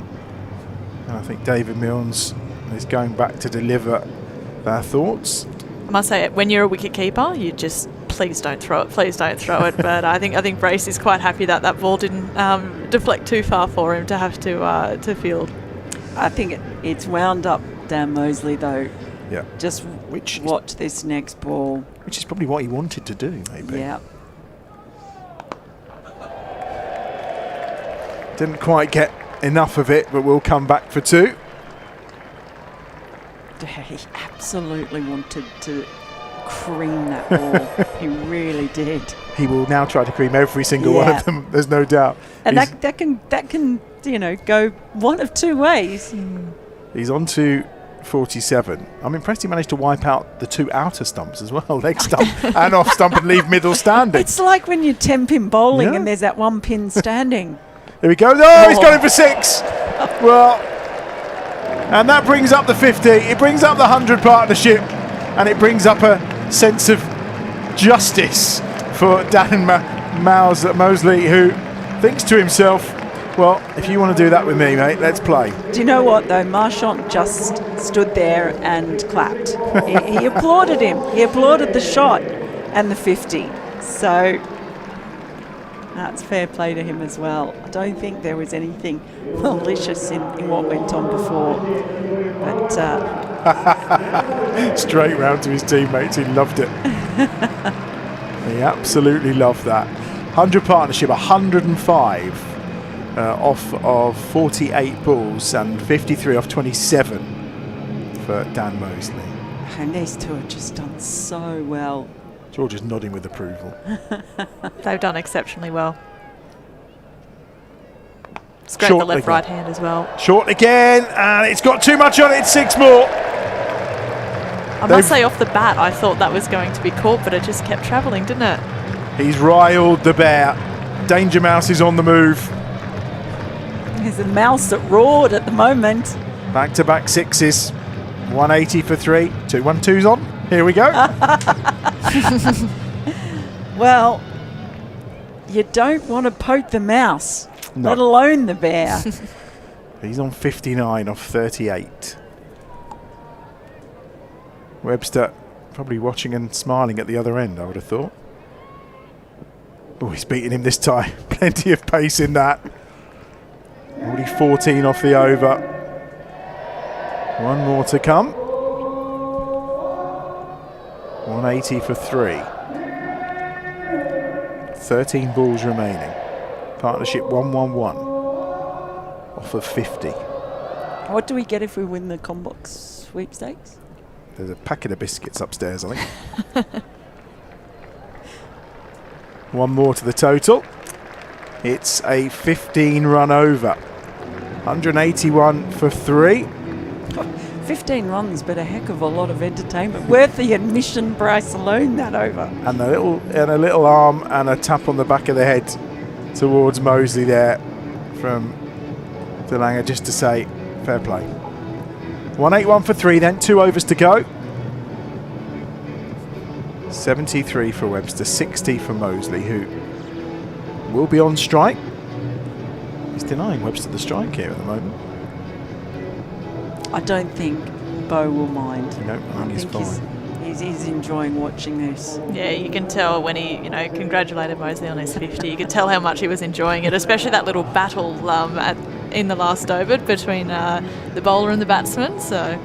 And I think David Milnes is going back to deliver their thoughts.
I must say, when you're a wicket keeper, you just please don't throw it. But I think Brace is quite happy that ball didn't deflect too far for him to have to field.
I think it's wound up Dan Mosley though.
Yeah.
Just watch this next ball.
Which is probably what he wanted to do, maybe.
Yeah.
Didn't quite get enough of it, but we'll come back for 2.
He absolutely wanted to cream that ball. He really did.
He will now try to cream every single one of them. There's no doubt.
And that can go one of 2 ways.
He's on to 47. I'm impressed he managed to wipe out the 2 outer stumps as well, leg stump and off stump, and leave middle standing.
It's like when you 10-pin bowling and there's that 1 pin standing.
Here we go. Oh, he's gone in for 6. Well, and that brings up the 50. It brings up the 100 partnership, and it brings up a sense of justice for Dan Mosley, who thinks to himself, well, if you want to do that with me, mate, let's play.
Do you know what, though? Marchant just stood there and clapped. he applauded him. He applauded the shot and the 50. So that's fair play to him as well. I don't think there was anything malicious in what went on before. But
straight round to his teammates. He loved it. He absolutely loved that. 100 partnership, 105 off of 48 balls and 53 off 27 for Dan Mosley.
And these 2 have just done so well.
George is nodding with approval.
They've done exceptionally well. Scrape the left right hand as well.
Short again, and it's got too much on it. It's 6 more.
I must say, off the bat, I thought that was going to be caught, but it just kept travelling, didn't it?
He's riled the bear. Danger Mouse is on the move.
There's a mouse that roared at the moment.
Back-to-back 6s. 180 for 3. 2-1-2's on. Here we go.
Well, you don't want to poke the mouse, let alone the bear.
He's on 59 off 38. Webster probably watching and smiling at the other end, I would have thought. Oh, he's beating him this time. Plenty of pace in that. Already 14 off the over. 1 more to come. 180 for 3. 13 balls remaining. Partnership 1-1-1. off of 50.
What do we get if we win the Combox sweepstakes?
There's a packet of biscuits upstairs, I think. One more to the total. It's a 15 run over. 181 for 3.
15 runs, but a heck of a lot of entertainment. Worth the admission price alone, that over.
And a little arm and a tap on the back of the head towards Mosley there from De Lange, just to say fair play. 181 for 3 then, 2 overs to go. 73 for Webster, 60 for Mosley, who will be on strike. He's denying Webster the strike here at the moment.
I don't think Bo will mind.
No, I think he's fine.
He's enjoying watching this.
Yeah, you can tell when he, congratulated Mosley on his 50. You could tell how much he was enjoying it, especially that little battle in the last over between the bowler and the batsman. So,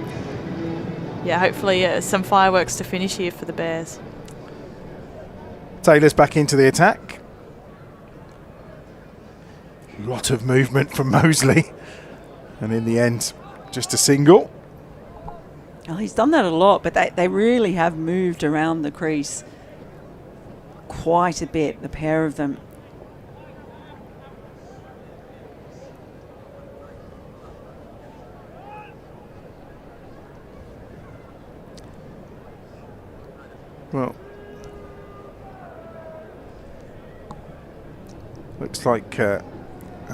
yeah, hopefully some fireworks to finish here for the Bears.
Taylor's back into the attack. Lot of movement from Mosley. And in the end, just a single.
Well, he's done that a lot, but they really have moved around the crease quite a bit, the pair of them.
Well, looks like a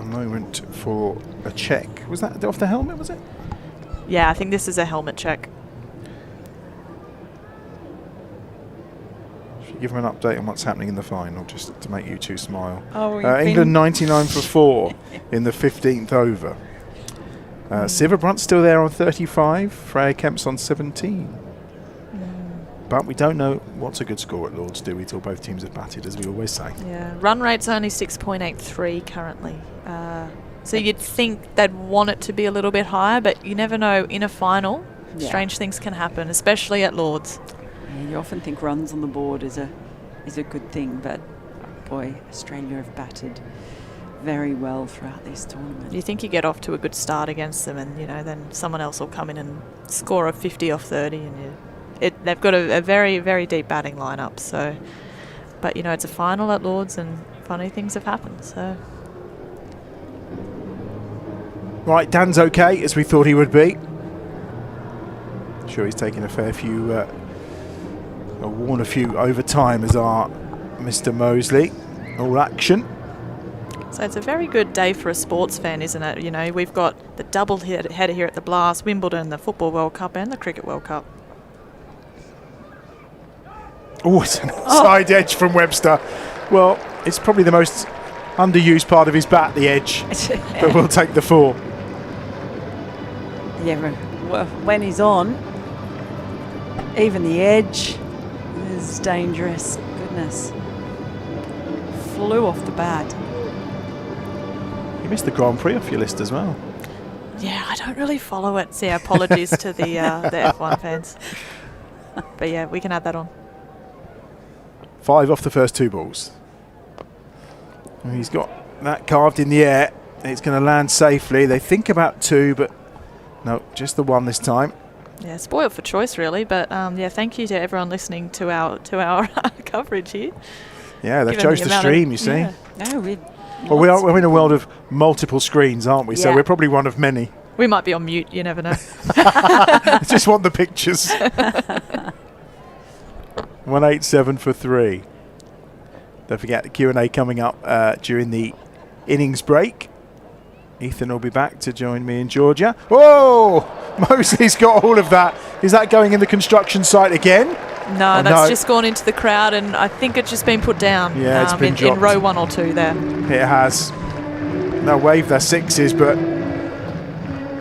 moment for a check. Was that off the helmet, was it?
Yeah, I think this is a helmet check.
Should we give him an update on what's happening in the final, just to make you two smile?
Oh,
England 99 for 4 in the 15th over. Silverbrunt's still there on 35. Freya Kemp's on 17. But we don't know what's a good score at Lords, do we, till both teams have batted, as we always say.
Yeah, run rate's only 6.83 currently. So you'd think they'd want it to be a little bit higher, but you never know. In a final, strange things can happen, especially at Lords.
Yeah, you often think runs on the board is a good thing, but boy, Australia have batted very well throughout this tournament.
You think you get off to a good start against them, and then someone else will come in and score a 50 off 30, and they've got a very, very deep batting lineup. So, but it's a final at Lords, and funny things have happened. So.
Right, Dan's okay, as we thought he would be. Sure, he's taken a fair few, worn a few over time as our Mr. Mosley. All action.
So it's a very good day for a sports fan, isn't it? We've got the double header here at the Blast, Wimbledon, the Football World Cup, and the Cricket World Cup.
Oh, it's an side edge from Webster. Well, it's probably the most underused part of his bat, the edge, but we'll take the 4.
Yeah, well, when he's on, even the edge is dangerous. Goodness. Flew off the bat.
You missed the Grand Prix off your list as well.
Yeah, I don't really follow it. So apologies to the F1 fans. But yeah, we can add that on.
5 off the first 2 balls. And he's got that carved in the air. It's going to land safely. They think about 2, but no, just the 1 this time.
Yeah, spoiled for choice, really. But thank you to everyone listening to our coverage here.
Yeah, they've chose the stream, you see.
Yeah. No,
we're in a world of multiple screens, aren't we? Yeah. So we're probably one of many.
We might be on mute, you never know.
Just want the pictures. 187 for 3. Don't forget the Q&A coming up during the innings break. Ethan will be back to join me in Georgia. Whoa! Mosley's got all of that. Is that going in the construction site again?
No, that's just gone into the crowd, and I think it's just been put down.
Yeah, it's been
in row 1 or 2 there.
It has. They'll wave their 6s, but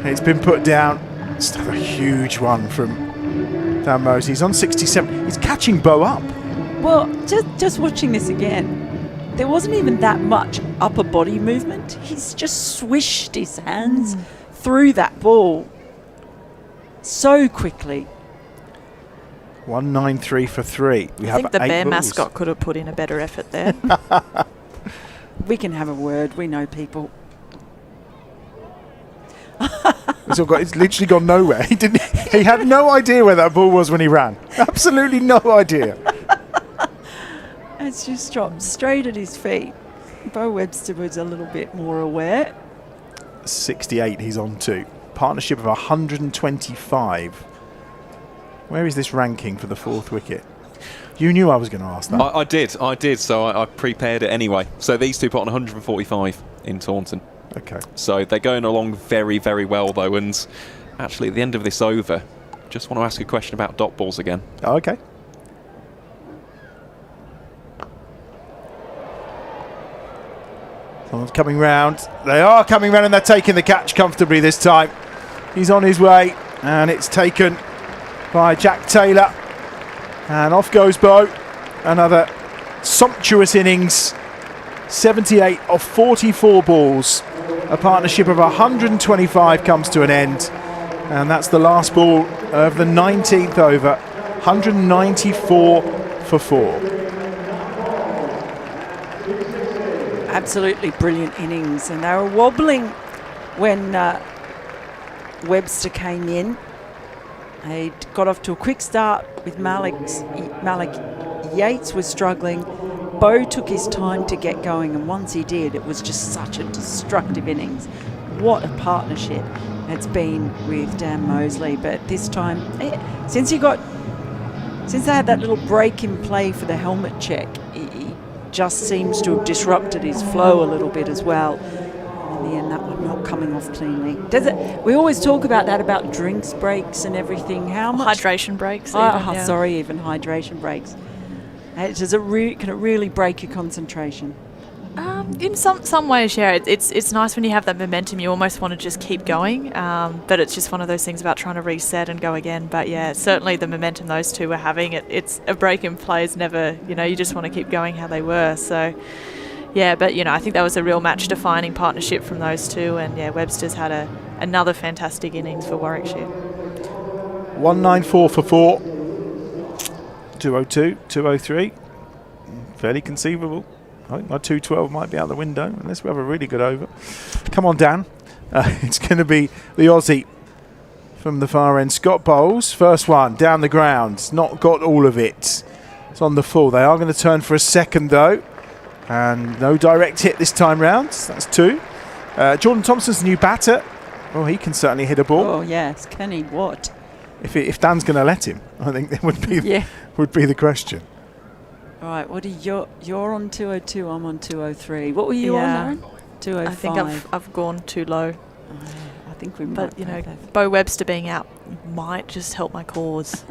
it's been put down. Still a huge one from Dan Mosley. He's on 67. He's catching Bo up.
Well, just watching this again, there wasn't even that much upper body movement. He's just swished his hands through that ball so quickly.
193 for 3.
I think the Bear mascot could have put in a better effort there.
We can have a word. We know people.
It's literally gone nowhere. He had no idea where that ball was when he ran. Absolutely no idea.
It's just dropped straight at his feet. Bo Webster was a little bit more aware.
68 he's on to. Partnership of 125. Where is this ranking for the 4th wicket? You knew I was going to ask that.
I did, so I prepared it anyway. So these two put on 145 in Taunton.
Okay.
So they're going along very, very well, though. And actually, at the end of this over, just want to ask a question about dot balls again.
Oh, okay. Someone's coming round. They are coming round and they're taking the catch comfortably this time. He's on his way and it's taken by Jack Taylor. And off goes Bo. Another sumptuous innings. 78 of 44 balls. A partnership of 125 comes to an end. And that's the last ball of the 19th over. 194 for 4.
Absolutely brilliant innings. And they were wobbling when Webster came in. They got off to a quick start with Malik Yates was struggling. Bo took his time to get going, and once he did, it was just such a destructive innings. What a partnership it's been with Dan Mosley. But this time, since they had that little break in play for the helmet check, he just seems to have disrupted his flow a little bit as well. In the end, that one not coming off cleanly. We always talk about that, about drinks breaks and everything. How much
Hydration breaks.
Sorry, even hydration breaks. Can it really break your concentration?
In some ways, yeah. It's nice when you have that momentum. You almost want to just keep going, but it's just one of those things about trying to reset and go again. But yeah, certainly the momentum those two were having, it's a break in play is never, you just want to keep going how they were. So yeah, but I think that was a real match-defining partnership from those two, and yeah, Webster's had another fantastic innings for Warwickshire.
194 for 4. 202, 203. Fairly conceivable. I think my 212 might be out the window unless we have a really good over. Come on, Dan. It's going to be the Aussie from the far end. Scott Bowles, first one, down the ground. Not got all of it. It's on the full. They are going to turn for a second, though. And no direct hit this time round. That's 2. Jordan Thompson's the new batter. Oh, he can certainly hit a ball.
Oh, yes. Can he what?
If Dan's going to let him, I think that would be the question.
All right, what are you're on 202, I'm on 203. What were you on, Aaron? 205.
I think I've gone too low.
Oh, yeah. I think we might.
But Bo Webster being out might just help my cause.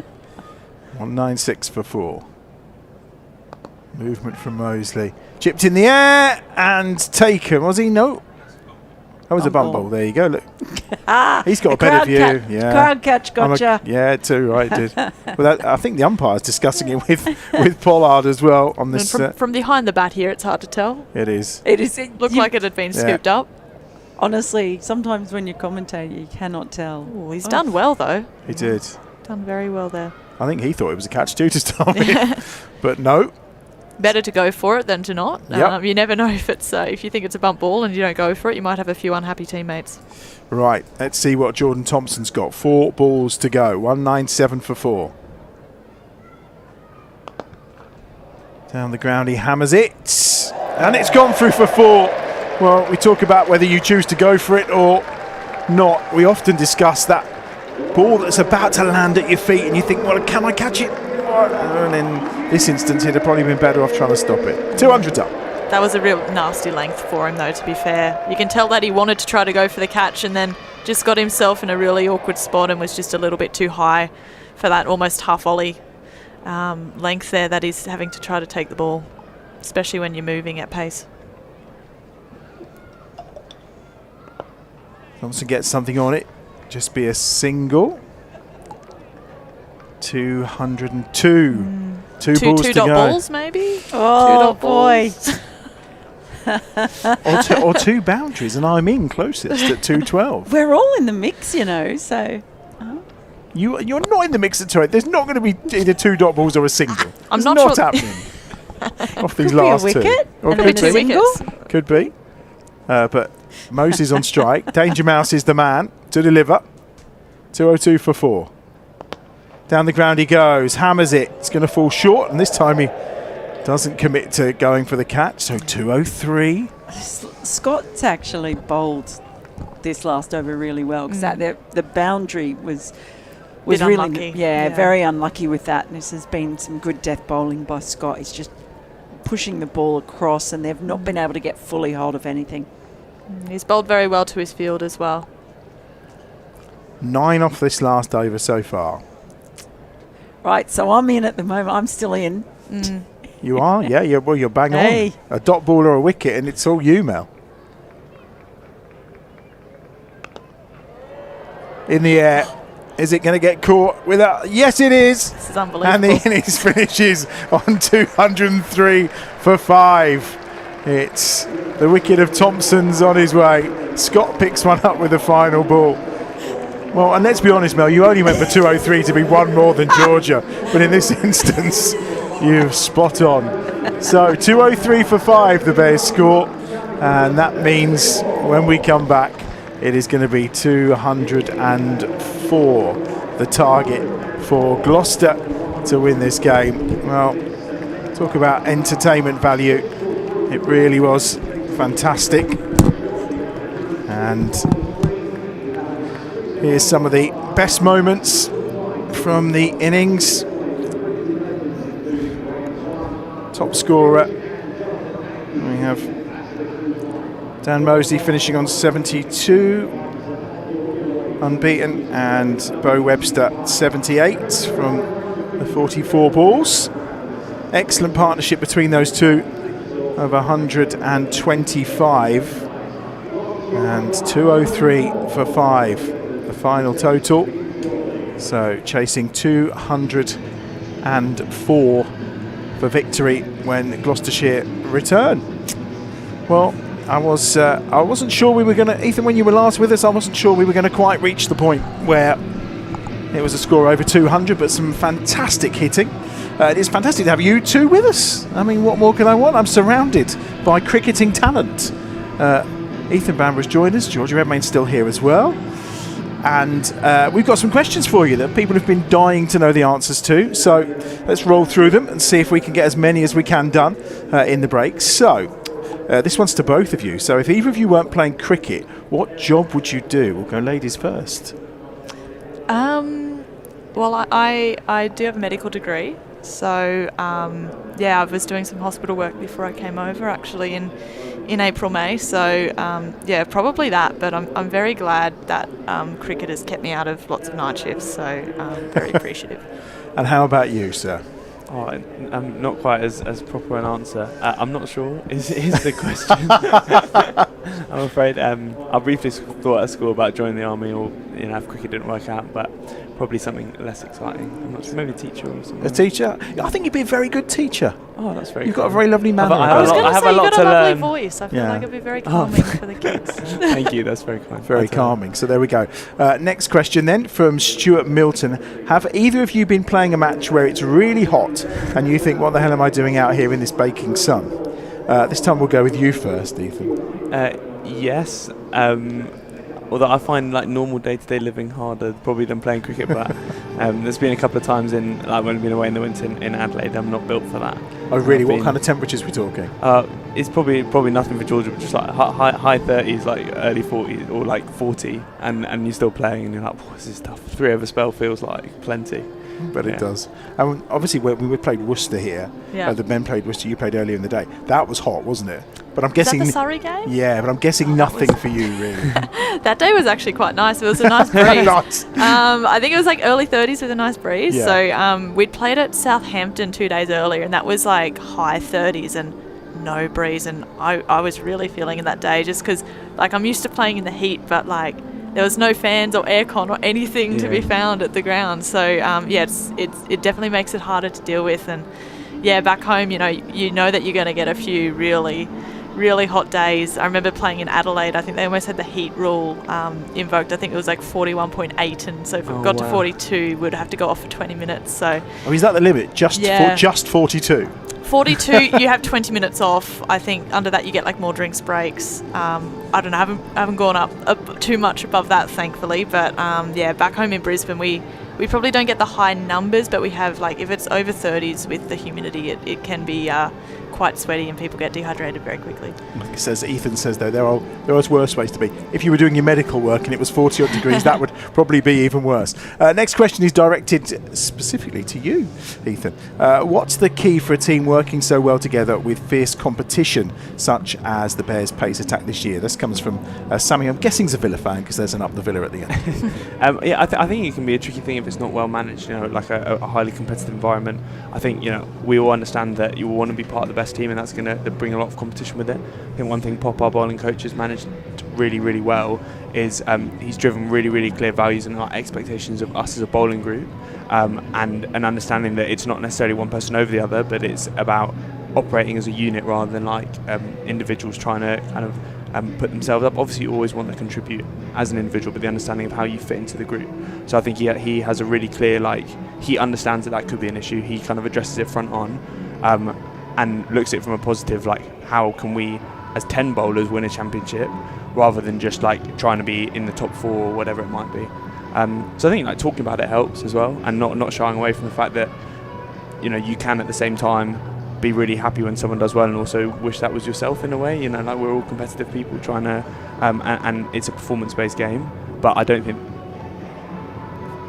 196 for 4. Movement from Mosley. Chipped in the air and taken. Was he? No. That was a bump ball. There you go. Look. He's got a better view. Yeah.
Crowd catch, gotcha.
Yeah, too right, did. Well, I think the umpire's discussing it with Pollard as well on this.
From behind the bat here, it's hard to tell.
It is.
It is.
Looked like it had been scooped up.
Honestly, sometimes when you commentate, you cannot tell.
Ooh, he's done well, though.
He did.
Done very well there.
I think he thought it was a catch too to start with, but no.
Better to go for it than to not.
Yep.
You never know if you think it's a bump ball and you don't go for it, you might have a few unhappy teammates.
Right, let's see what Jordan Thompson's got. 4 balls to go. 197 for 4. Down the ground, he hammers it, and it's gone through for 4. Well, we talk about whether you choose to go for it or not. We often discuss that ball that's about to land at your feet, and you think, well, can I catch it? And in this instance, he'd have probably been better off trying to stop it. 200 up.
That was a real nasty length for him, though, to be fair. You can tell that he wanted to try to go for the catch and then just got himself in a really awkward spot and was just a little bit too high for that almost half volley length there that he's having to try to take the ball, especially when you're moving at pace.
Thompson gets something on it. Just be a single. 202. Two balls to go.
Balls, maybe?
Oh, boy.
or 2 boundaries, and I'm in closest at 212.
We're all in the mix, so...
You're not in the mix at 2. There's not going to be either 2 dot balls or a single.
I'm
not
sure.
happening. Off these
could
last
be a wicket,
2. Or
and then a single.
Could be. But Moses on strike. Danger Mouse is the man to deliver. 202 for 4. Down the ground he goes, hammers it. It's going to fall short, and this time he doesn't commit to going for the catch. So 203.
Scott's actually bowled this last over really well because the boundary was really
unlucky.
Very unlucky with that. And this has been some good death bowling by Scott. He's just pushing the ball across, and they've not been able to get fully hold of anything.
He's bowled very well to his field as well.
9 off this last over so far.
Right, so I'm in at the moment. I'm still in.
You are? Yeah, you're bang
Hey.
on. A dot ball or a wicket, and it's all you, Mel. In the air. Is it going to get caught without? Yes, it is.
This is unbelievable.
And the innings finishes on 203 for 5. It's the wicket of Thompson's on his way. Scott picks one up with the final ball. Well, and let's be honest, Mel, you only went for 203 to be one more than Georgia. But in this instance, you're spot on. So 203 for 5, the Bears score. And that means when we come back, it is going to be 204, the target for Gloucester to win this game. Well, talk about entertainment value. It really was fantastic. And here's some of the best moments from the innings. Top scorer, we have Dan Mosley finishing on 72, unbeaten, and Bo Webster 78 from the 44 balls. Excellent partnership between those two of 125, and 203 for 5, the final total. So chasing 204 for victory when Gloucestershire return. Well, I wasn't sure we were going to, Ethan, when you were last with us, I wasn't sure we were going to quite reach the point where it was a score over 200, but some fantastic hitting. It is fantastic to have you two with us. I mean, what more can I want? I'm surrounded by cricketing talent. Ethan Bamber's joined us, Georgia Redmayne's still here as well. And we've got some questions for you that people have been dying to know the answers to. So let's roll through them and see if we can get as many as we can done in the break. So this one's to both of you. So if either of you weren't playing cricket, what job would you do? We'll go ladies first.
Well, I do have a medical degree. So, I was doing some hospital work before I came over, actually, in April, May. So, probably that. But I'm very glad that cricket has kept me out of lots of night shifts. So, very appreciative.
And how about you, sir?
Oh, I'm not quite as proper an answer. I'm not sure is the question. I'm afraid. I briefly thought at school about joining the army, or if cricket didn't work out, but probably something less exciting. I'm not sure, maybe a teacher or something.
A teacher? I think you'd be a very good teacher.
Oh, that's very.
You've got a very lovely manner.
I was going to say, you've got a lovely voice. I feel
Yeah.
like it'd be very calming for the kids.
Thank you, that's very kind.
Very calming. So there we go. Next question then from Stuart Milton. Have either of you been playing a match where it's really hot and you think, what the hell am I doing out here in this baking sun? This time we'll go with you first, Ethan.
Yes. Although I find like normal day-to-day living harder probably than playing cricket, but there's been a couple of times when I've been away in the winter in Adelaide. I'm not built for that.
Oh really? What kind of temperatures are we talking?
It's probably nothing for Georgia, but just like high 30s, like early 40s, or like 40, and you're still playing, and you're like, this is tough. 3-over spell feels like plenty.
But it does. And obviously, when we played Worcester here, the men played Worcester, you played earlier in the day. That was hot, wasn't it? But I'm guessing.
Was that the Surrey game?
Yeah, but I'm guessing nothing for you, really.
That day was actually quite nice. It was a nice breeze.
Nice.
I think it was like early 30s with a nice breeze.
Yeah.
So we'd played at Southampton 2 days earlier, and that was like high 30s and no breeze. And I was really feeling it that day, just because like I'm used to playing in the heat, but like there was no fans or aircon or anything to be found at the ground. So it definitely makes it harder to deal with. And back home, you know that you're going to get a few really hot days. I remember playing in Adelaide. I think they almost had the heat rule invoked. I think it was like 41.8, and so if it got to 42, we'd have to go off for 20 minutes. So
is that the limit? Just 42?
42, you have 20 minutes off. I think under that you get like more drinks breaks. I don't know, I haven't gone up too much above that, thankfully. But yeah, back home in Brisbane, we probably don't get the high numbers, but we have, like, if it's over 30s with the humidity, it can be quite sweaty and people get dehydrated very quickly.
Ethan says, though, there are worse ways to be. If you were doing your medical work and it was 40 odd degrees, that would probably be even worse. Next question is directed specifically to you, Ethan. What's the key for a team working so well together with fierce competition, such as the Bears' pace attack this year? This comes from Sammy. I'm guessing he's a Villa fan because there's an up the Villa at the end.
Yeah, I think it can be a tricky thing if it's not well managed, like a highly competitive environment. I think, we all understand that you want to be part of the best team, and that's going to bring a lot of competition with it. I think one thing Pop, our bowling coach, has managed really, really well is he's driven really, really clear values and our expectations of us as a bowling group, and an understanding that it's not necessarily one person over the other, but it's about operating as a unit rather than like individuals trying to kind of put themselves up. Obviously, you always want to contribute as an individual, but the understanding of how you fit into the group. So I think he has a really clear, he understands that could be an issue. He kind of addresses it front on, and looks at it from a positive, how can we as 10 bowlers win a championship rather than just trying to be in the top 4 or whatever it might be. So I think talking about it helps as well, and not shying away from the fact that you can at the same time be really happy when someone does well and also wish that was yourself in a way. We're all competitive people trying to and it's a performance-based game, but I don't think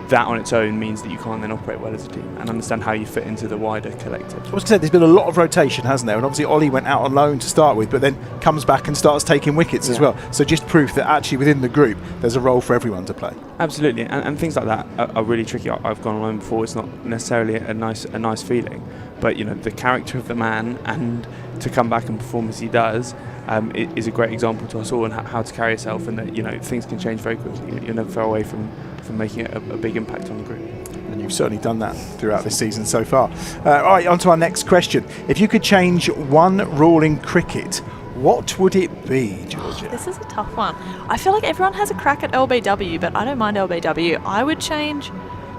that on its own means that you can't then operate well as a team and understand how you fit into the wider collective.
I was going to say, there's been a lot of rotation, hasn't there? And obviously Ollie went out on loan to start with, but then comes back and starts taking wickets as well. So just proof that actually within the group there's a role for everyone to play.
Absolutely, and things like that are really tricky. I've gone on loan before. It's not necessarily a nice feeling, but the character of the man, and to come back and perform as he does, is a great example to us all, and how to carry yourself, and that things can change very quickly. You're never far away from making a big impact on the group.
And you've certainly done that throughout this season so far. All right, on to our next question. If you could change one rule in cricket, what would it be, Georgia?
This is a tough one. I feel like everyone has a crack at LBW, but I don't mind LBW. I would change,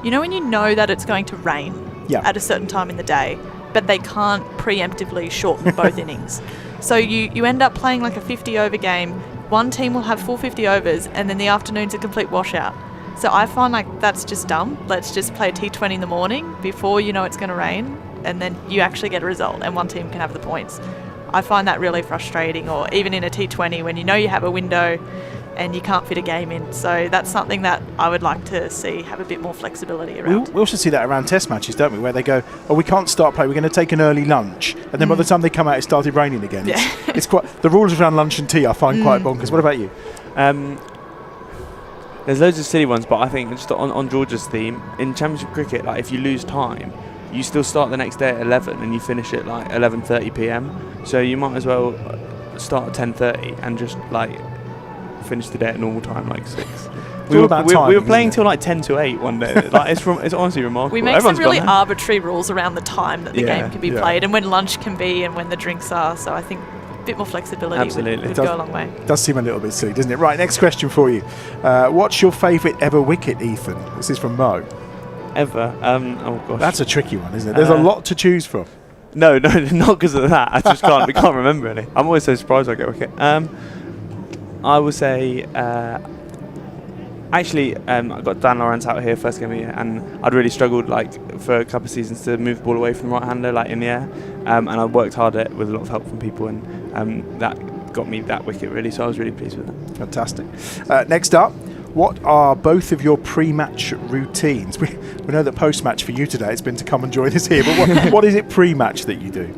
when you know that it's going to rain at a certain time in the day, but they can't preemptively shorten both innings. So you end up playing like a 50-over game. One team will have full 50 overs, and then the afternoon's a complete washout. So I find that's just dumb. Let's just play a T20 in the morning before you know it's going to rain, and then you actually get a result and one team can have the points. I find that really frustrating, or even in a T20 when you have a window and you can't fit a game in. So that's something that I would like to see have a bit more flexibility around.
We also see that around test matches, don't we, where they go, we can't start play, we're going to take an early lunch, and then by the time they come out it started raining again.
Yeah.
It's quite, the rules around lunch and tea I find quite bonkers. What about you?
There's loads of silly ones, but I think just on Georgia's theme, in Championship cricket, if you lose time, you still start the next day at 11 and you finish at 11:30 p.m. So you might as well start at 10:30 and just finish the day at normal time, 6. We were playing till 10 to 8 one day. It's honestly remarkable.
We make some really arbitrary rules around the time that the game can be played and when lunch can be and when the drinks are. So I think a bit more flexibility would go a long way.
It does seem a little bit silly, doesn't it? Right, next question for you. What's your favourite ever wicket, Ethan? This is from Mo.
Ever? Oh gosh.
That's a tricky one, isn't it? There's a lot to choose from.
No, not because of that. I just can't remember any. I'm always so surprised I get a wicket. I would say... Actually, I got Dan Lawrence out here first game of the year, and I'd really struggled for a couple of seasons to move the ball away from the right-hander in the air, and I worked hard at it with a lot of help from people, and that got me that wicket really. So I was really pleased with that.
Fantastic. Next up, what are both of your pre-match routines? We know that post-match for you today it's been to come and join us here, but what is it pre-match that you do?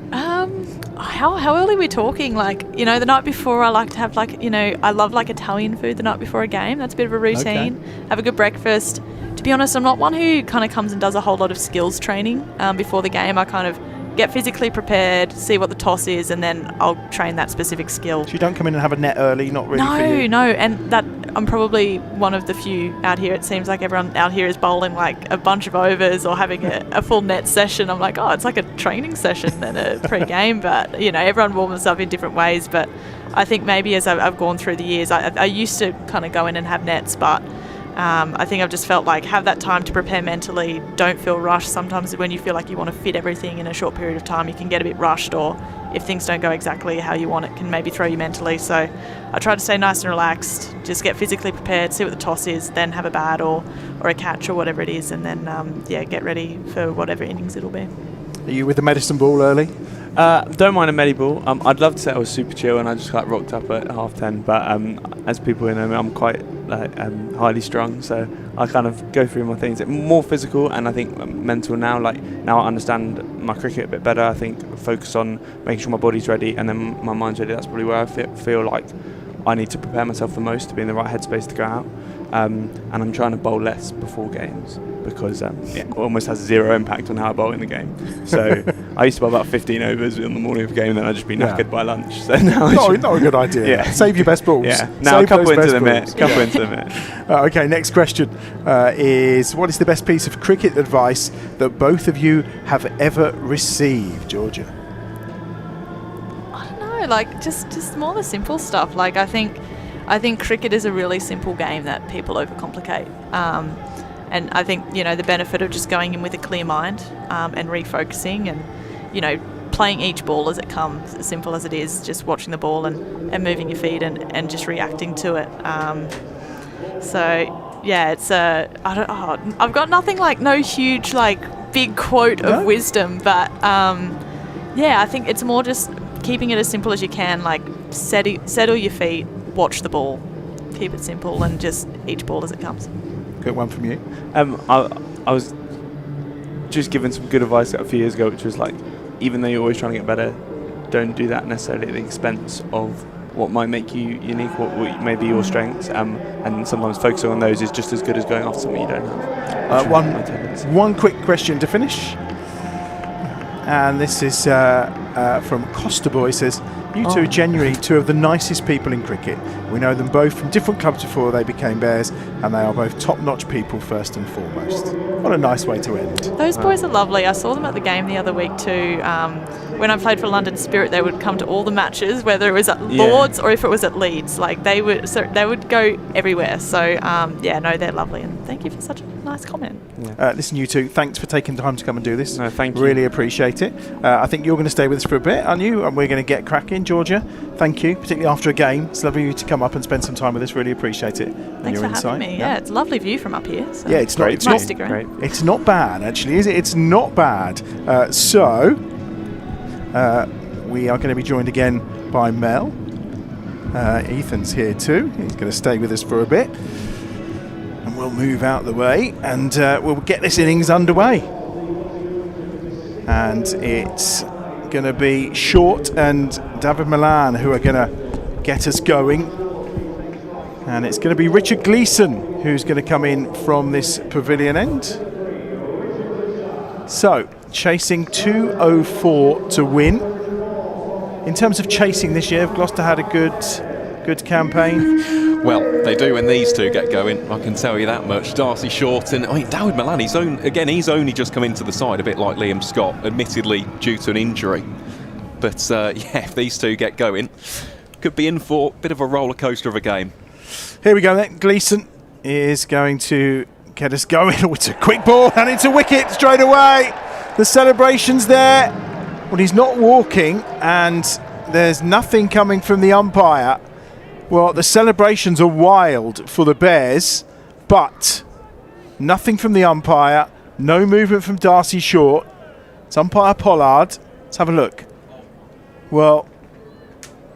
How early are we talking? The night before I like to have I love Italian food the night before a game. That's a bit of a routine. Okay. Have a good breakfast. To be honest, I'm not one who kind of comes and does a whole lot of skills training before the game. I kind of get physically prepared, see what the toss is, and then I'll train that specific skill.
So you don't come in and have a net early, not really for you?
No, and that I'm probably one of the few out here. It seems like everyone out here is bowling a bunch of overs or having a full net session. I'm like, it's like a training session than a pre-game, but everyone warms up in different ways. But I think maybe as I've gone through the years, I used to kind of go in and have nets, but I think I've just felt like have that time to prepare mentally. Don't feel rushed. Sometimes when you feel like you want to fit everything in a short period of time, you can get a bit rushed, or if things don't go exactly how you want, it can maybe throw you mentally. So I try to stay nice and relaxed, just get physically prepared, see what the toss is, then have a bat or a catch or whatever it is, and then get ready for whatever innings it'll be.
Are you with the medicine ball early?
Don't mind a meddy ball. I'd love to say I was super chill and I just got rocked up at 10:30, but as people who know me, I'm quite highly strung, so I kind of go through my things. More physical and I think mental now. Like now I understand my cricket a bit better. I think focus on making sure my body's ready and then my mind's ready. That's probably where I feel like I need to prepare myself the most to be in the right headspace to go out. And I'm trying to bowl less before games because it almost has zero impact on how I bowl in the game. So I used to bowl about 15 overs on the morning of the game and then I'd just be knackered by lunch. So now
not a good idea.
Yeah.
Save your best balls.
Yeah. Now a couple into the mitt.
Okay, next question is, what is the best piece of cricket advice that both of you have ever received, Georgia?
I don't know, like just more the simple stuff. Like I think cricket is a really simple game that people overcomplicate. And I think, the benefit of just going in with a clear mind and refocusing and, playing each ball as it comes, as simple as it is, just watching the ball and moving your feet and just reacting to it. It's I've got nothing like no huge big quote of wisdom, but I think it's more just keeping it as simple as you can, like settle your feet, watch the ball, keep it simple and just each ball as it comes.
Good one from you.
I was just given some good advice a few years ago, which was like, even though you're always trying to get better, don't do that necessarily at the expense of what might make you unique, what may be your strengths, and sometimes focusing on those is just as good as going after something you don't have.
One quick question to finish, and this is from Costa Boy. Says, you two are genuinely two of the nicest people in cricket. We know them both from different clubs before they became Bears, and they are both top-notch people first and foremost. What a nice way to end.
Those boys are lovely. I saw them at the game the other week too. When I played for London Spirit, they would come to all the matches, whether it was at Lords or if it was at Leeds. Like they would go everywhere. So they're lovely, and thank you for such a nice comment.
Listen, you two, thanks for taking time to come and do this.
No, thank you.
Really appreciate it. I think you're going to stay with us for a bit, aren't you? And we're going to get cracking. Georgia, thank you, particularly after a game. It's lovely of you to come up and spend some time with us. Really appreciate it.
Thanks for having me. Yeah, it's a lovely view from up here. So
it's
great.
It's not bad, actually, is it? It's not bad. We are going to be joined again by Mel. Ethan's here too. He's going to stay with us for a bit. And we'll move out the way and we'll get this innings underway. And it's going to be Short and David Milan who are going to get us going. And it's going to be Richard Gleeson who's going to come in from this pavilion end. So, chasing 204 to win. In terms of chasing this year, have Gloucester had a good campaign?
Well, they do when these two get going, I can tell you that much. Darcy Short and David Milan, he's only just come into the side, a bit like Liam Scott, admittedly due to an injury. But if these two get going, could be in for a bit of a roller coaster of a game.
Here we go then. Gleeson is going to get us going. Oh, it's a quick ball and it's a wicket straight away. The celebration's there. Well, he's not walking and there's nothing coming from the umpire. Well, the celebrations are wild for the Bears, but nothing from the umpire, no movement from Darcy Short. It's umpire Pollard. Let's have a look. Well,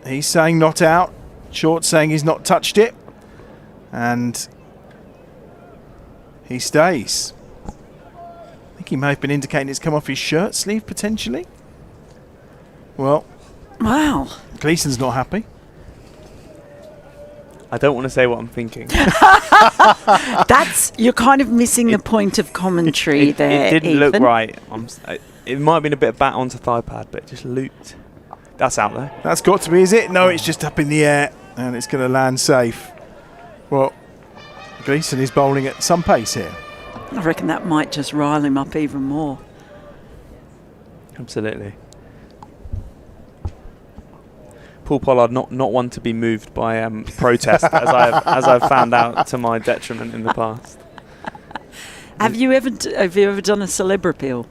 he's saying not out. Short saying he's not touched it. And he stays. I think he may have been indicating it's come off his shirt sleeve, potentially. Well,
wow.
Gleeson's not happy.
I don't want to say what I'm thinking.
You're kind of missing the point of commentary there.
It didn't look right. It might have been a bit of bat onto thigh pad, but it just looped. That's out there.
That's got to be, is it? No, it's just up in the air and it's going to land safe. Well, Gleeson is bowling at some pace here.
I reckon that might just rile him up even more.
Absolutely. Paul Pollard not one to be moved by protest, as I've found out to my detriment in the past.
Have you ever done a celeb appeal?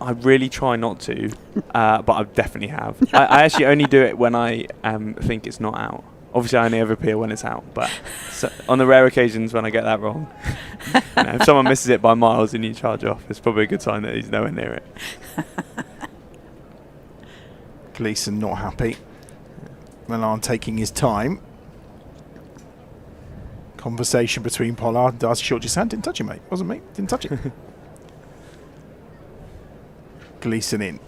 I really try not to, but I definitely have. I actually only do it when I think it's not out. Obviously, I only ever appeal when it's out, but on the rare occasions when I get that wrong, if someone misses it by miles and you charge off, it's probably a good sign that he's nowhere near it.
Gleeson not happy. Milan taking his time. Conversation between Pollard and Darcy Short. Just hand, didn't touch it, mate. Wasn't me. Didn't touch it. Gleeson in.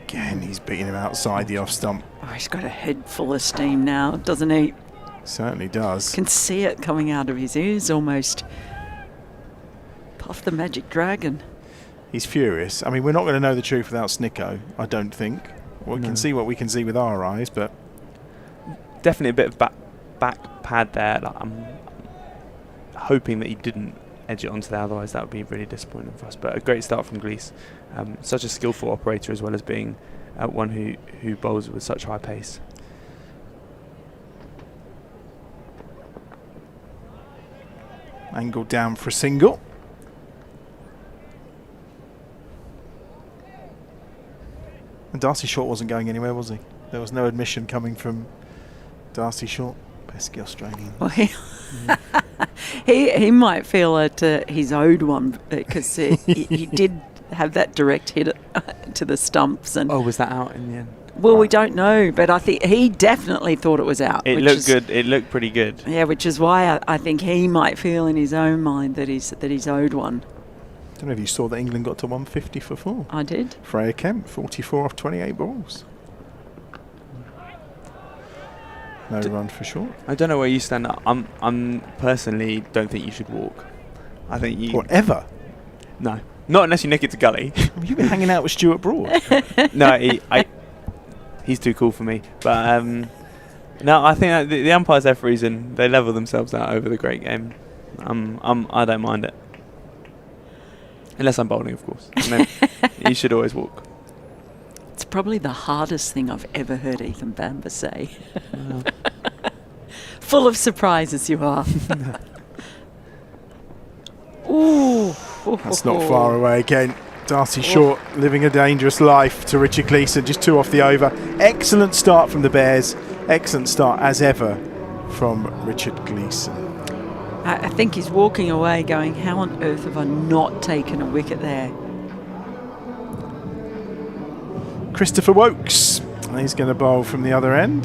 Again, he's beating him outside the off stump.
Oh, he's got a head full of steam now, doesn't he?
Certainly does.
Can see it coming out of his ears almost. Puff the magic dragon.
He's furious. I mean, we're not going to know the truth without Snicko, I don't think. We can see what we can see with our eyes, but
definitely a bit of back pad there. Like, I'm hoping that he didn't edge it onto there, otherwise that would be really disappointing for us. But a great start from Glees. Such a skillful operator, as well as being one who bowls with such high pace.
angled down for a single. And Darcy Short wasn't going anywhere, was he? There was no admission coming from Darcy Short. Pesky Australian.
Well, he might feel that he's owed one, because he did have that direct hit to the stumps. And
oh, was that out in the end?
Well, we don't know, but I think he definitely thought it was out.
It looked good. It looked pretty good.
Yeah, which is why I think he might feel in his own mind that he's owed one.
I don't know if you saw that England got to 150 for 4.
I did.
Freya Kemp, 44 off 28 balls. No run for Short.
I don't know where you stand. I'm personally don't think you should walk. I think you.
Whatever.
No, not unless you nick it to gully.
You've been hanging out with Stuart Broad.
No, he's too cool for me. But no, I think that the umpires there for a reason. They level themselves out over the great game. I don't mind it, unless I'm bowling, of course. And then you should always walk.
It's probably the hardest thing I've ever heard Ethan Bamber say.
Wow.
Full of surprises you are. Ooh.
That's not far away again. Darcy Short living a dangerous life to Richard Gleeson, just 2 off the over. Excellent start from the Bears. Excellent start as ever from Richard Gleeson.
I think he's walking away going, how on earth have I not taken a wicket there?
Christopher Wokes, he's going to bowl from the other end.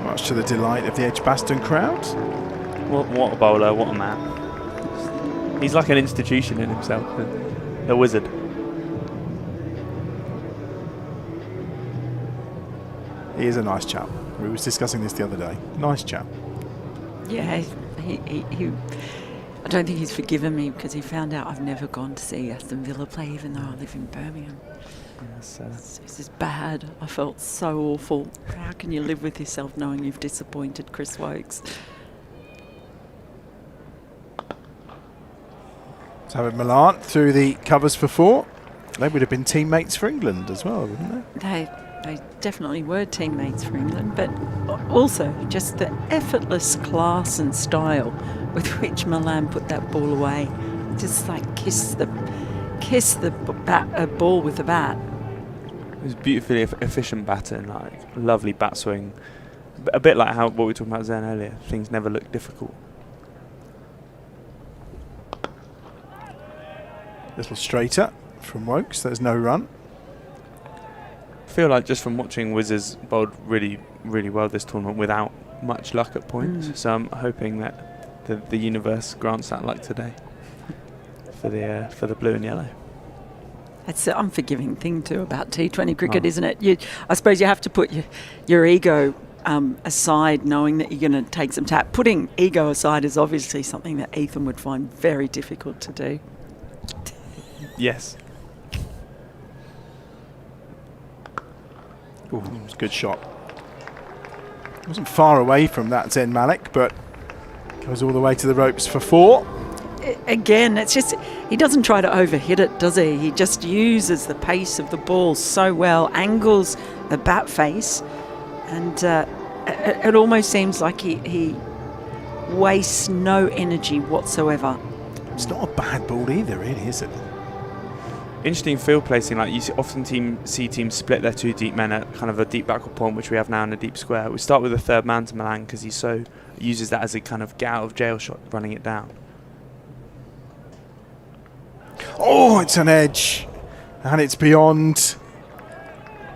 Much to the delight of the EdgBLASTon crowd.
What a bowler, what a man. He's like an institution in himself, a wizard.
He is a nice chap. We were discussing this the other day. Nice chap.
Yeah, he I don't think he's forgiven me because he found out I've never gone to see Aston Villa play, even though I live in Birmingham. This is bad. I felt so awful. How can you live with yourself knowing you've disappointed Chris Wokes?
So Milan through the covers for 4. They would have been teammates for England as well, wouldn't they?
They definitely were teammates for England, but also just the effortless class and style with which Milan put that ball away. Just like kiss the ball with the bat.
It was beautifully efficient batting, like lovely bat swing. A bit like what we were talking about Zen earlier. Things never look difficult.
Little straighter from Wokes. There's no run.
I feel like just from watching Wizards bowled really, really well this tournament without much luck at points. So I'm hoping that the universe grants that luck today for the blue and yellow.
It's an unforgiving thing too about T20 cricket, isn't it? I suppose you have to put your ego aside, knowing that you're going to take some tap. Putting ego aside is obviously something that Ethan would find very difficult to do.
Yes.
Ooh, it was a good shot. Wasn't far away from that Zen Malik, but goes all the way to the ropes for 4.
Again, it's just, he doesn't try to overhit it, does he? He just uses the pace of the ball so well, angles the bat face, and it almost seems like he wastes no energy whatsoever.
It's not a bad ball either, really, is it?
Interesting field placing. Like, you often see teams split their 2 deep men at kind of a deep backward point, which we have now in a deep square. We start with a third man to Milan because he uses that as a kind of get out of jail shot, running it down.
Oh, it's an edge, and it's beyond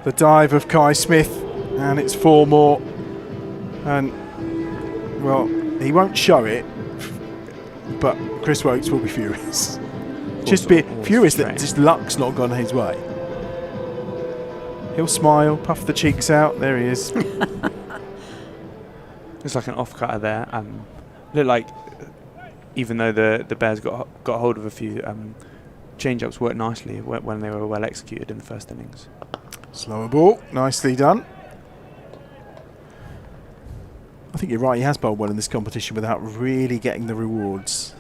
the dive of Kai Smith, and it's 4 more. And well, he won't show it, but Chris Wokes will be furious. Just be furious that just luck's not gone his way. He'll smile, puff the cheeks out. There he is.
It's like an off cutter there. Looked like, even though the Bears got hold of a few change-ups, worked nicely when they were well executed in the first innings.
Slower ball, nicely done. I think you're right, he has bowled well in this competition without really getting the rewards.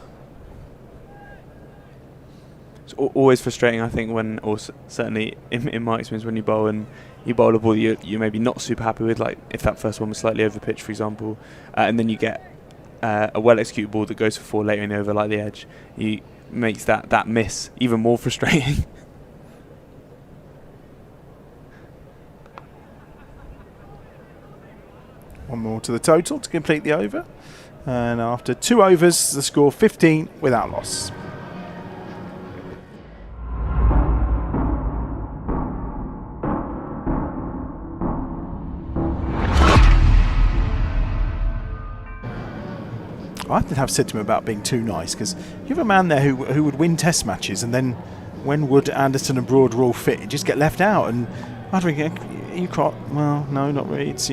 It's always frustrating, I think, when, or certainly in my experience, when you bowl and you bowl a ball you're maybe not super happy with, like if that first one was slightly over pitch, for example, and then you get a well-executed ball that goes for 4 later in the over, like the edge, makes that miss even more frustrating.
One more to the total to complete the over. And after 2 overs, the score 15 without loss. I did have said to him about being too nice, because you have a man there who would win test matches, and then when Wood, Anderson and Broad were all fit, he'd just get left out. And I think, you cry? Well, no, not really. It's,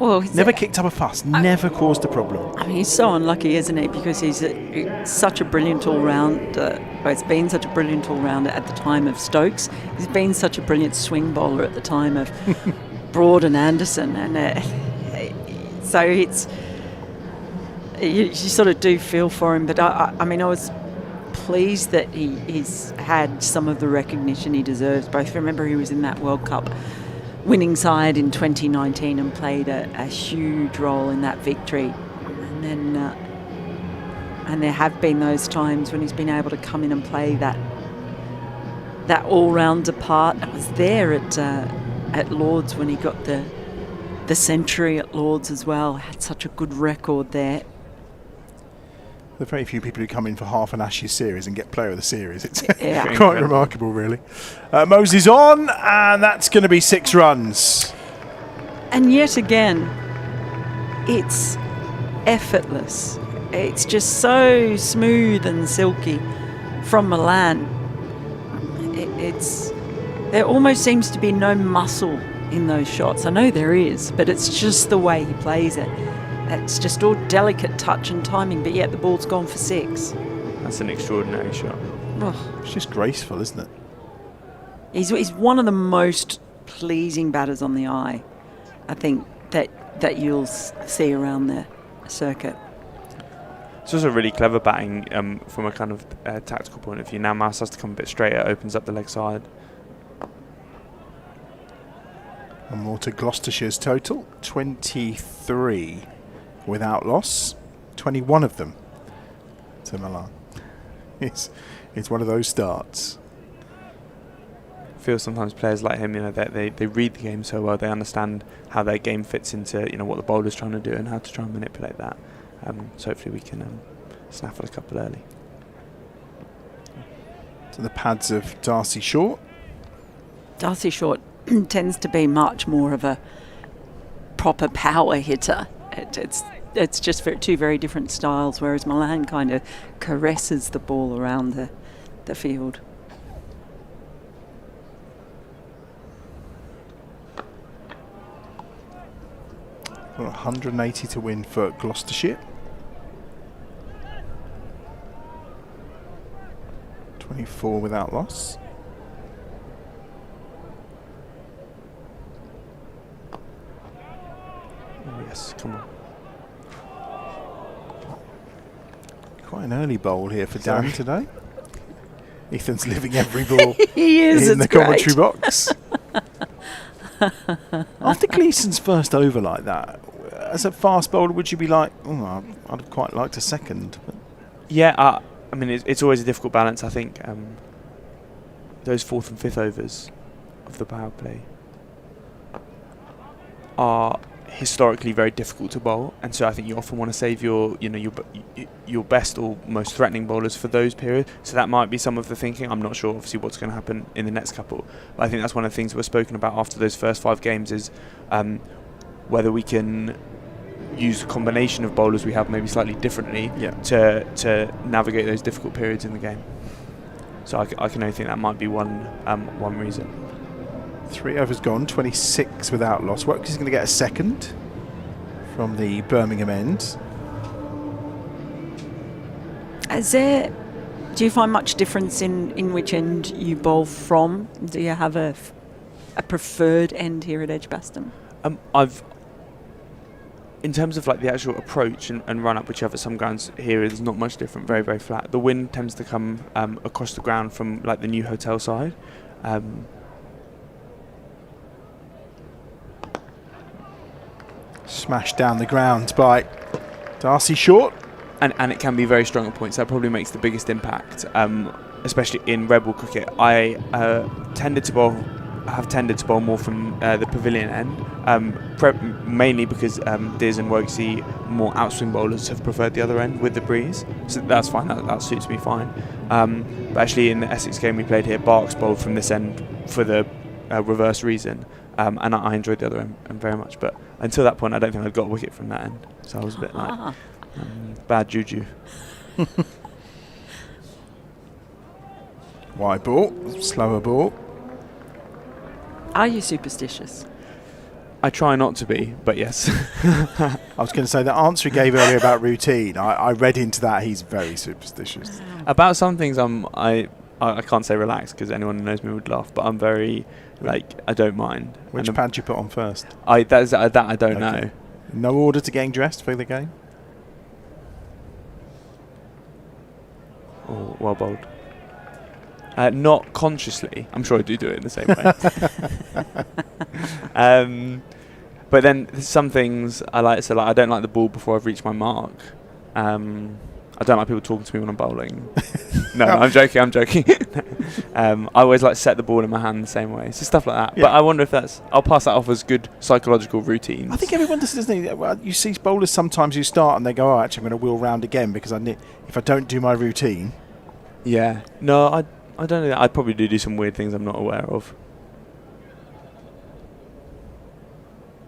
well,
never kicked up a fuss, never caused a problem.
I mean, he's so unlucky, isn't he? Because he's such a brilliant all-rounder. He's been such a brilliant all-rounder at the time of Stokes. He's been such a brilliant swing bowler at the time of Broad and Anderson. And so it's... You sort of do feel for him, but I mean, I was pleased that he's had some of the recognition he deserves. Both, remember, he was in that World Cup winning side in 2019 and played a huge role in that victory. And then, and there have been those times when he's been able to come in and play that all-rounder part. I was there at Lords when he got the century at Lords as well. Had such a good record there.
There are very few people who come in for half an Ashes series and get player of the series. It's
Yeah.
quite remarkable, really. Mosey's on, and that's going to be 6 runs.
And yet again, it's effortless. It's just so smooth and silky from Milan. There almost seems to be no muscle in those shots. I know there is, but it's just the way he plays it. It's just all delicate touch and timing, but yet the ball's gone for 6.
That's an extraordinary shot.
Oh.
It's just graceful, isn't it?
He's one of the most pleasing batters on the eye, I think, that you'll see around the circuit.
It's also really clever batting from a kind of tactical point of view. Now Mouse has to come a bit straighter, opens up the leg side.
One more to Gloucestershire's total, 23 without loss, 21 of them to Milan. It's one of those starts.
I feel sometimes players like him, they read the game so well, they understand how their game fits into what the bowler's trying to do and how to try and manipulate that. So hopefully we can snaffle a couple early.
To the pads of Darcy Short.
Darcy Short tends to be much more of a proper power hitter. It's just two very different styles, whereas Milan kind of caresses the ball around the field.
Well, 180 to win for Gloucestershire. 24 without loss.
yes, come on.
Quite an early bowl here for Dan today. Ethan's living every ball
He is.
in the
It's
commentary
great.
box. After Gleason's first over like that, as a fast bowler, would you be like, oh, I'd have quite liked a second? But
Yeah, I mean, it's always a difficult balance. I think those 4th and 5th overs of the power play are historically very difficult to bowl, and so I think you often want to save your best or most threatening bowlers for those periods. So that might be some of the thinking. I'm not sure, obviously, what's going to happen in the next couple, but I think that's one of the things that was spoken about after those first 5 games is whether we can use a combination of bowlers we have maybe slightly differently to navigate those difficult periods in the game. So I can only think that might be one reason.
3 overs gone, 26 without loss. Warwickshire is going to get a second from the Birmingham end.
Do you find much difference in which end you bowl from? Do you have a preferred end here at EdgBLASTon?
In terms of like the actual approach and run up, which you have at some grounds here, is not much different. Very, very flat. The wind tends to come across the ground from like the new hotel side.
Smashed down the ground by Darcy Short.
And it can be very strong at points. That probably makes the biggest impact, especially in red ball cricket. I have tended to bowl more from the pavilion end, mainly because Diz and Warwickshire, more outswing bowlers, have preferred the other end with the breeze. So that's fine. That suits me fine. But actually, in the Essex game we played here, Barks bowled from this end for the reverse reason, and I enjoyed the other end very much. But until that point, I don't think I'd got a wicket from that end. So I was a bit like bad juju.
Wide ball, slower ball.
Are you superstitious?
I try not to be, but yes.
I was going to say the answer he gave earlier about routine. I read into that he's very superstitious.
About some things, I can't say relaxed because anyone who knows me would laugh, but I'm very I don't mind.
Which pad do you put on first?
That I don't know.
No order to getting dressed for the game?
Oh, well bowled. Not consciously. I'm sure I do it in the same way. But then some things I like. So I don't like the ball before I've reached my mark. I don't like people talking to me when I'm bowling. No, I'm joking. I always like set the ball in my hand the same way. So stuff like that. Yeah. But I wonder if I'll pass that off as good psychological routines.
I think everyone does, doesn't he? Well, you see bowlers sometimes who start and they go, oh, actually I'm going to wheel round again because if I don't do my routine.
Yeah. No, I don't know that. I'd probably do some weird things I'm not aware of.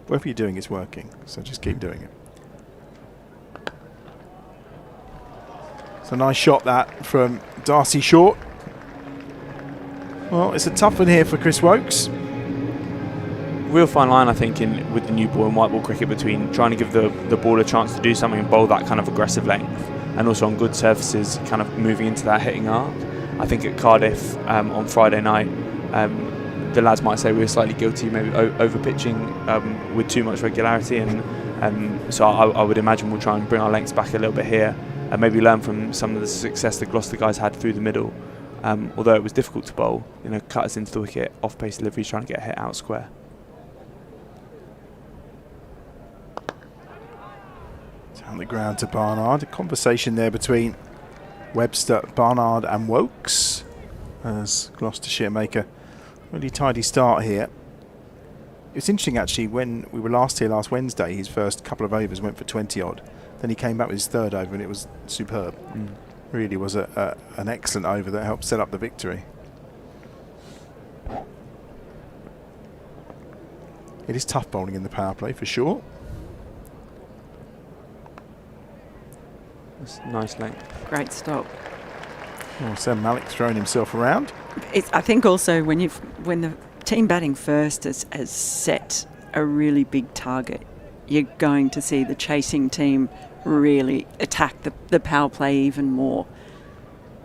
Whatever you're doing is working, so just keep doing it. It's a nice shot that from Darcy Short. Well, it's a tough one here for Chris Woakes.
Real fine line, I think, with the new ball and white ball cricket between trying to give the ball a chance to do something and bowl that kind of aggressive length, and also on good surfaces, kind of moving into that hitting arc. I think at Cardiff on Friday night, the lads might say we were slightly guilty, maybe over pitching with too much regularity, and so I would imagine we'll try and bring our lengths back a little bit here, and maybe learn from some of the success that Gloucester guys had through the middle. Although it was difficult to bowl, cut us into the wicket, off-pace delivery, trying to get a hit out square.
Down the ground to Barnard. A conversation there between Webster, Barnard and Woakes as Gloucestershire make a really tidy start here. It's interesting actually, when we were last here last Wednesday, his first couple of overs went for 20 odd. Then he came back with his third over and it was superb. Really was an excellent over that helped set up the victory. It is tough bowling in the power play for sure.
That's nice length.
Great stop.
Oh, Sam Malik's throwing himself around.
I think also when the team batting first has set a really big target, you're going to see the chasing team really attack the power play even more.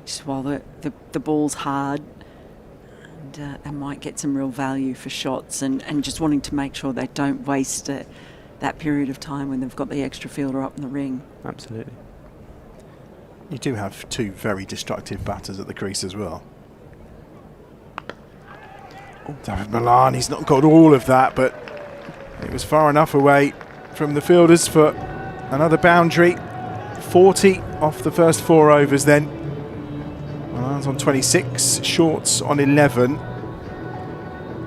Just while the ball's hard and might get some real value for shots and just wanting to make sure they don't waste that period of time when they've got the extra fielder up in the ring.
Absolutely.
You do have two very destructive batters at the crease as well. David Milan, he's not got all of that, but it was far enough away from the fielders for another boundary. 40 off the first 4 overs then. Milan's on 26, Short's on 11.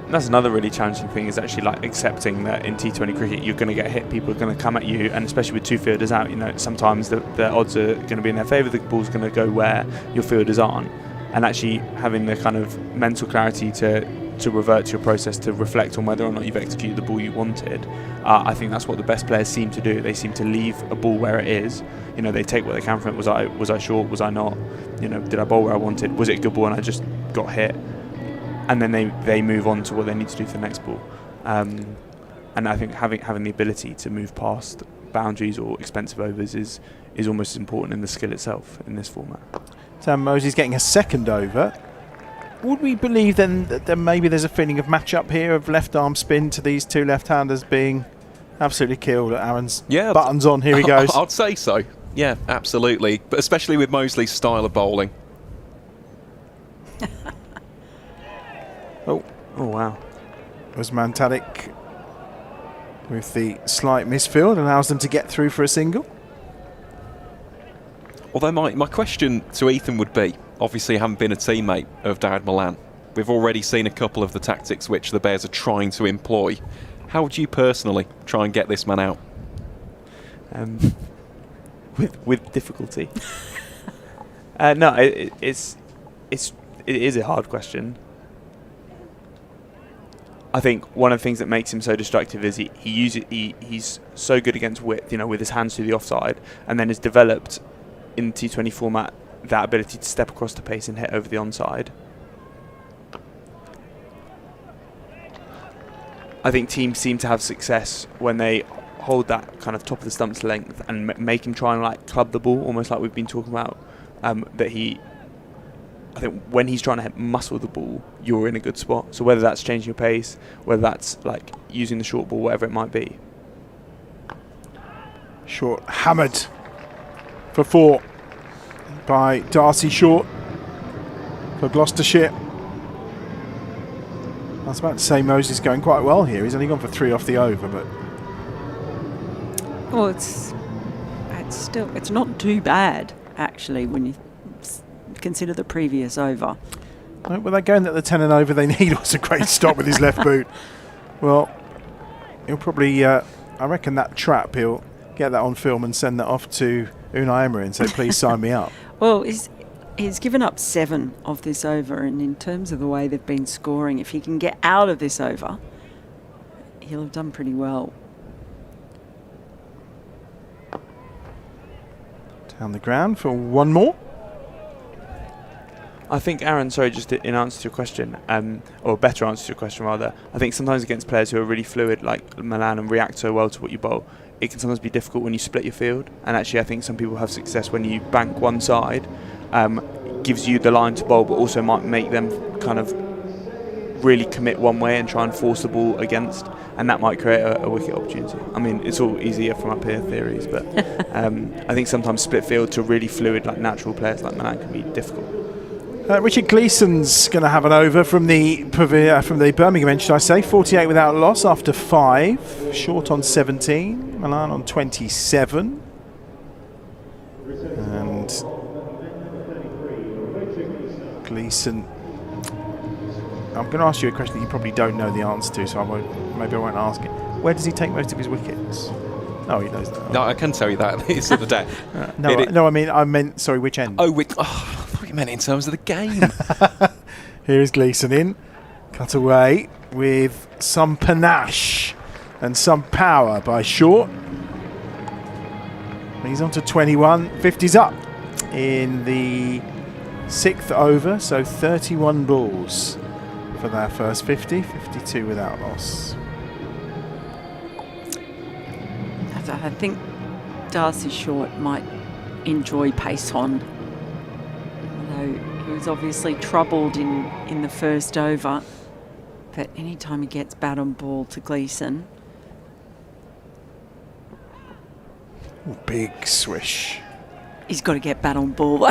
That's another really challenging thing, is actually like accepting that in T20 cricket you're going to get hit, people are going to come at you, and especially with 2 fielders out, you know, sometimes the odds are going to be in their favour, the ball's going to go where your fielders aren't, and actually having the kind of mental clarity to revert to your process, to reflect on whether or not you've executed the ball you wanted. I think that's what the best players seem to do. They seem to leave a ball where it is. You know, they take what they can from it. Was I short? Was I not? You know, did I bowl where I wanted? Was it a good ball and I just got hit? And then they move on to what they need to do for the next ball. And I think having the ability to move past boundaries or expensive overs is almost as important in the skill itself in this format.
Sam Mosey's getting a second over. Would we believe then that maybe there's a feeling of match-up here, of left-arm spin to these 2 left-handers being absolutely killed? Aaron's buttons on, here he goes.
I'd say so. Yeah, absolutely. But especially with Mosley's style of bowling.
Oh
wow.
Usman Tadic with the slight misfield allows them to get through for a single.
Although my question to Ethan would be, obviously having been a teammate of David Milan, we've already seen a couple of the tactics which the Bears are trying to employ. How would you personally try and get this man out?
With difficulty. No, it is a hard question. I think one of the things that makes him so destructive is he's so good against width, you know, with his hands to the offside, and then has developed in T20 format that ability to step across the pace and hit over the onside. I think teams seem to have success when they hold that kind of top of the stumps length and make him try and like club the ball, almost like we've been talking about. I think when he's trying to muscle the ball, you're in a good spot. So whether that's changing your pace, whether that's like using the short ball, whatever it might be.
Short hammered for 4 by Darcy Short for Gloucestershire. I was about to say Moses going quite well here. He's only gone for 3 off the over, but
well, it's not too bad actually when you consider the previous over.
Well, they're going at the 10 and over they need. Was a great stop with his left boot. Well, he'll probably, I reckon that trap, he'll get that on film and send that off to Unai Emery and say, please sign me up.
Well, he's given up 7 of this over, and in terms of the way they've been scoring, if he can get out of this over, he'll have done pretty well.
Down the ground for 1 more.
I think, Aaron, sorry, just in answer to your question, or a better answer to your question rather, I think sometimes against players who are really fluid like Milan and react so well to what you bowl, it can sometimes be difficult when you split your field. And actually I think some people have success when you bank one side, gives you the line to bowl, but also might make them kind of really commit one way and try and force the ball against, and that might create a wicket opportunity. I mean, it's all easier from up here theories, but I think sometimes split field to really fluid, like natural players like Milan can be difficult.
Richard Gleeson's going to have an over from the Birmingham end, should I say. 48 without loss after 5. Short on 17. Milan on 27. And Gleeson, I'm going to ask you a question that you probably don't know the answer to, so maybe I won't ask it. Where does he take most of his wickets? No, he knows that.
No, I can tell you that. It's at the deck.
I meant, sorry, which end?
Oh, I thought you meant in terms of the game.
Here is Gleeson in. Cut away with some panache and some power by Short. He's on to 21. 50's up in the 6th over, so 31 balls for their first 50. 52 without loss.
I think Darcy Short might enjoy pace on, although he was obviously troubled in the first over. But anytime he gets bat on ball to Gleeson,
Ooh, big swish.
He's got to get bat on ball though.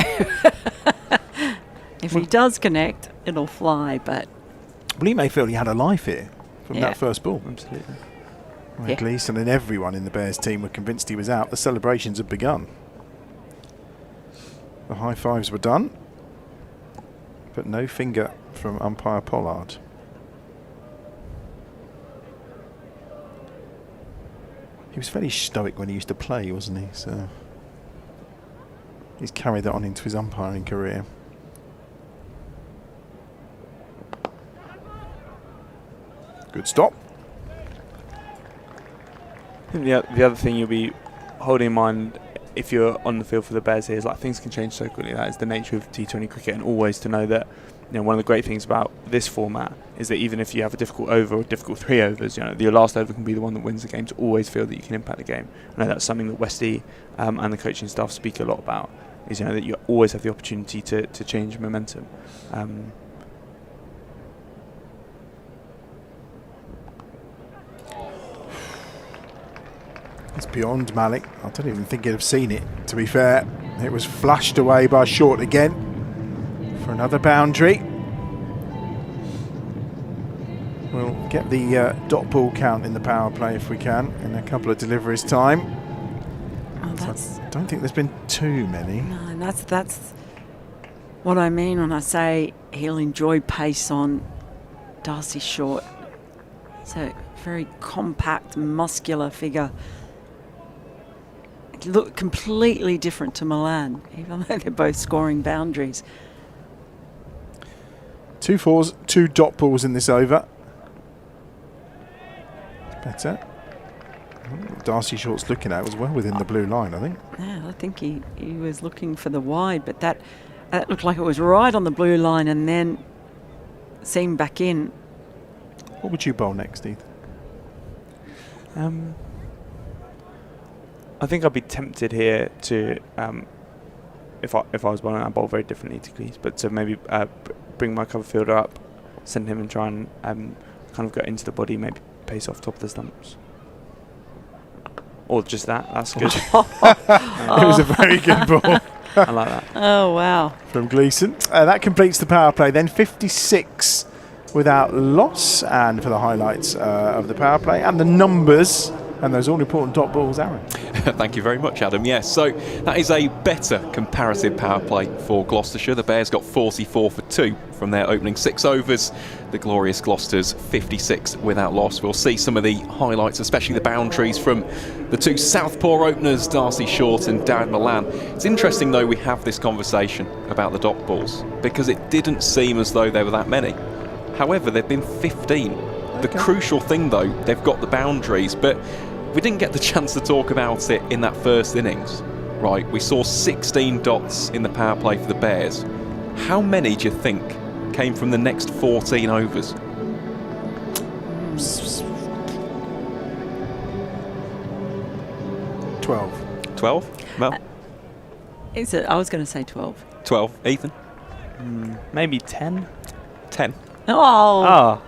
If he does connect, it'll fly, but...
Well, he may feel he had a life here from that first ball.
Absolutely.
Well, Gleeson and everyone in the Bears team were convinced he was out. The celebrations had begun. The high fives were done, but no finger from umpire Pollard. He was fairly stoic when he used to play, wasn't he? So he's carried that on into his umpiring career. Good stop.
I think the other thing you'll be holding in mind if you're on the field for the Bears here is like things can change so quickly. That is the nature of T20 cricket, and always to know that, you know, one of the great things about this format is that even if you have a difficult over or difficult 3 overs, you know, your last over can be the one that wins the game. To always feel that you can impact the game. I know that's something that Westy and the coaching staff speak a lot about. Is, you know, that you always have the opportunity to change momentum.
It's beyond Malik. I don't even think he'd have seen it, to be fair. It was flashed away by Short again for another boundary. We'll get the dot ball count in the power play if we can in a couple of deliveries time.
Oh,
I don't think there's been too many.
No, and that's what I mean when I say he'll enjoy pace on Darcy Short. He's a very compact, muscular figure. Look completely different to Milan, even though they're both scoring boundaries.
2 fours, 2 dot balls in this over. Better. What Darcy Short's looking at was well within the blue line, I think.
Yeah, I think he was looking for the wide, but that looked like it was right on the blue line and then seemed back in.
What would you bowl next, Ethan?
I think I'd be tempted here to, if I was bowling, I'd bowl very differently to Cleese, but to maybe bring my cover fielder up, send him and try and kind of go into the body, maybe pace off top of the stumps. Or just that. That's good.
It was a very good ball.
I like that.
Oh, wow.
From Gleeson. That completes the power play then. 56 without loss. And for the highlights of the power play and the numbers and those all-important dot balls, Aaron.
Thank you very much, Adam. Yes, so that is a better comparative power play for Gloucestershire. The Bears got 44 for 2 from their opening 6 overs. The glorious Gloucesters 56 without loss. We'll see some of the highlights, especially the boundaries from the 2 Southpaw openers, Darcy Short and Darren Milan. It's interesting, though, we have this conversation about the dot balls because it didn't seem as though there were that many. However, there have been 15. The crucial thing, though, they've got the boundaries, but we didn't get the chance to talk about it in that first innings. Right, we saw 16 dots in the power play for the Bears. How many do you think came from the next 14 overs?
12.
12? Well,
I was going to say 12.
12. Ethan?
Maybe 10?
10.
Oh.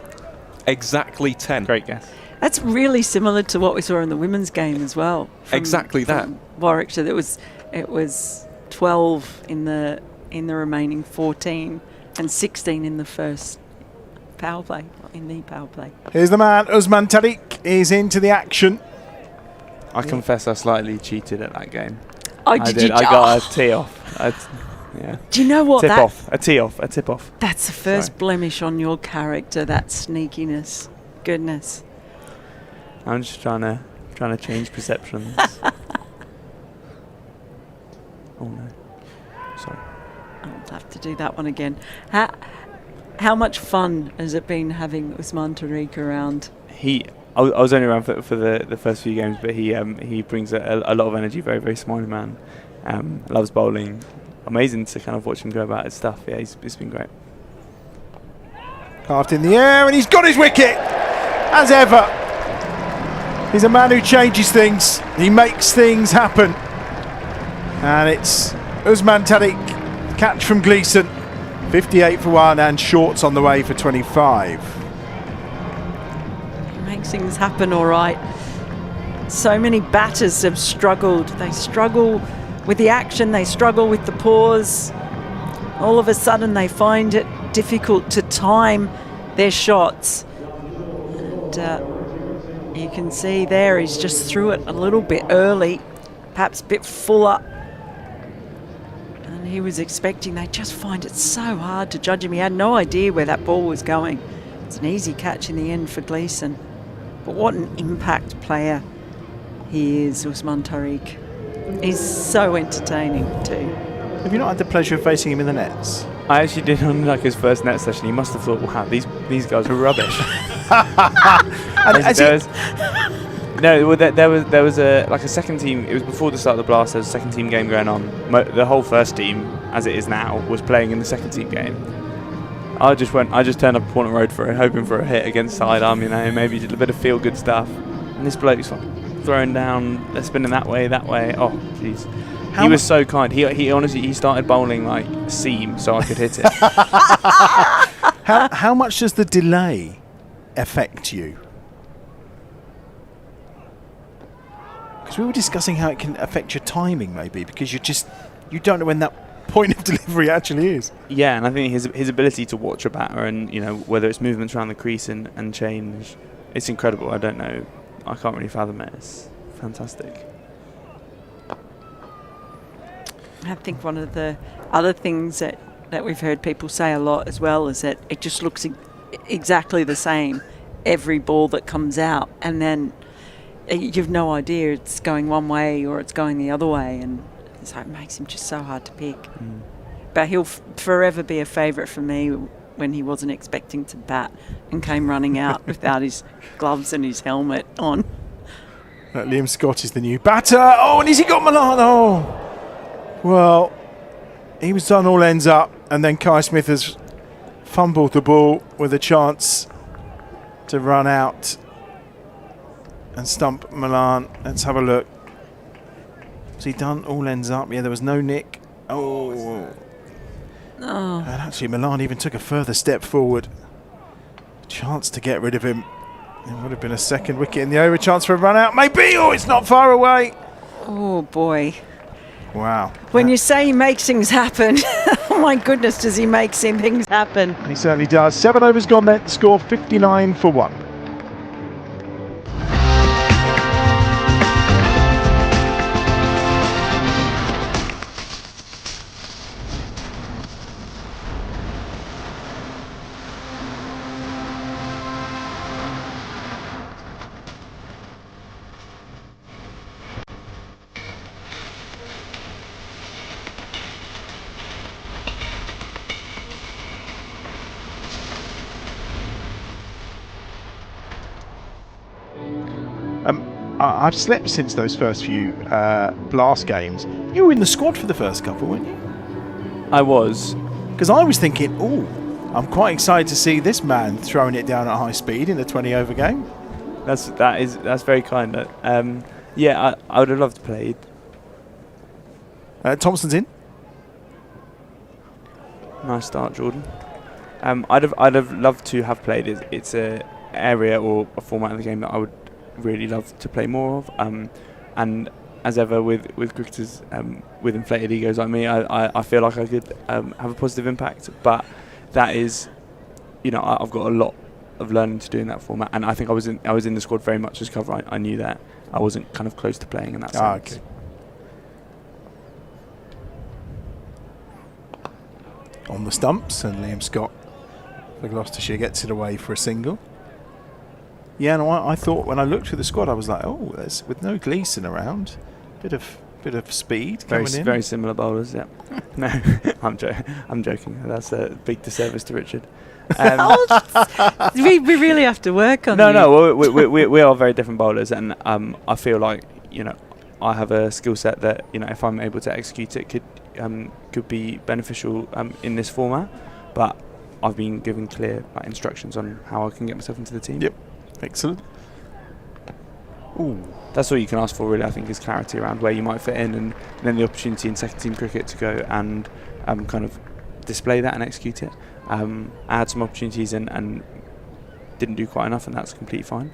Exactly 10.
Great guess.
That's really similar to what we saw in the women's game as well.
Exactly that.
Warwickshire, it was 12 in the remaining 14 and 16 in the first power play, in the power play.
Here's the man, Usman Tariq is into the action.
I confess I slightly cheated at that game.
Oh,
I
did you?
I got a tee off. Yeah.
Do you know what?
A tee off.
That's the first blemish on your character, that sneakiness. Goodness.
I'm just trying to change perceptions. Oh no. Sorry.
I'll have to do that one again. How much fun has it been having Usman Tariq around?
I was only around for the first few games, but he brings a lot of energy. Very, very smiley man. Loves bowling. Amazing to kind of watch him go about his stuff. Yeah, it's been great.
Carved in the air, and he's got his wicket, as ever. He's a man who changes things. He makes things happen. And it's Usman Tariq, catch from Gleeson. 58 for 1, and Short's on the way for 25.
He makes things happen all right. so many batters have struggled. They struggle with the action, they struggle with the pause. All of a sudden they find it difficult to time their shots. And you can see there he's just threw it a little bit early, perhaps a bit fuller. And he was expecting, they just find it so hard to judge him. He had no idea where that ball was going. It's an easy catch in the end for Gleeson. But what an impact player he is, Usman Tariq. He's so entertaining too.
Have you not had the pleasure of facing him in the nets?
I actually did on like his first net session. He must have thought, wow, these guys are rubbish. There was a second team. It was before the start of the Blast. There was a second team game going on. The whole first team, as it is now, was playing in the second team game. I just turned up Portland Road for it, hoping for a hit against sidearm, maybe just a bit of feel good stuff. And this bloke's like throwing down, they're spinning that way. Oh, jeez. He was so kind. He honestly started bowling like seam so I could hit it.
How much does the delay affect you? Because we were discussing how it can affect your timing, maybe, because you don't know when that point of delivery actually is.
Yeah, and I think his ability to watch a batter and whether it's movements around the crease and change, it's incredible. I don't know. I can't really fathom it. It's fantastic.
I think one of the other things that we've heard people say a lot as well is that it just looks exactly the same every ball that comes out, and then you've no idea it's going one way or it's going the other way, and so it makes him just so hard to pick. But he'll forever be a favourite for me when he wasn't expecting to bat and came running out without his gloves and his helmet on.
Liam Scott is the new batter. Oh, and has he got Milan? Oh, well, he was done all ends up, and then Kai Smith has fumbled the ball with a chance to run out and stump Milan. Let's have a look. Was he done all ends up? Yeah, there was no nick. Oh. And actually Milan even took a further step forward. Chance to get rid of him. It would have been a second wicket in the over. Chance for a run out. Maybe. Oh, it's not far away.
Oh, boy.
Wow.
When you say he makes things happen, oh my goodness, does he make things happen?
He certainly does. 7 overs gone then. Score 59 for 1. I've slept since those first few Blast games. You were in the squad for the first couple, weren't you?
I was.
Because I was thinking, oh, I'm quite excited to see this man throwing it down at high speed in a 20-over game.
That's very kind. Yeah, I would have loved to play.
Thompson's in.
Nice start, Jordan. I'd have loved to have played. It's a area or a format of the game that I would really love to play more of. And as ever with cricketers with inflated egos like me, I feel like I could have a positive impact. But that is, I've got a lot of learning to do in that format. And I think I was in the squad very much as cover. I knew that I wasn't kind of close to playing in that sense.
Okay. On the stumps, and Liam Scott for Gloucestershire gets it away for a single. Yeah, no, I thought when I looked through the squad, I was like, oh, there's with no Gleeson around, bit of speed coming in.
Very similar bowlers, yeah. No, I'm joking. That's a big disservice to Richard.
We really have to work on.
No, we are very different bowlers, and I feel like I have a skill set that if I'm able to execute it could be beneficial in this format, but I've been given clear instructions on how I can get myself into the team.
Yep, excellent. Ooh.
That's all you can ask for, really. I think is clarity around where you might fit in, and then the opportunity in second team cricket to go and kind of display that and execute it. I had some opportunities and didn't do quite enough, and that's completely fine.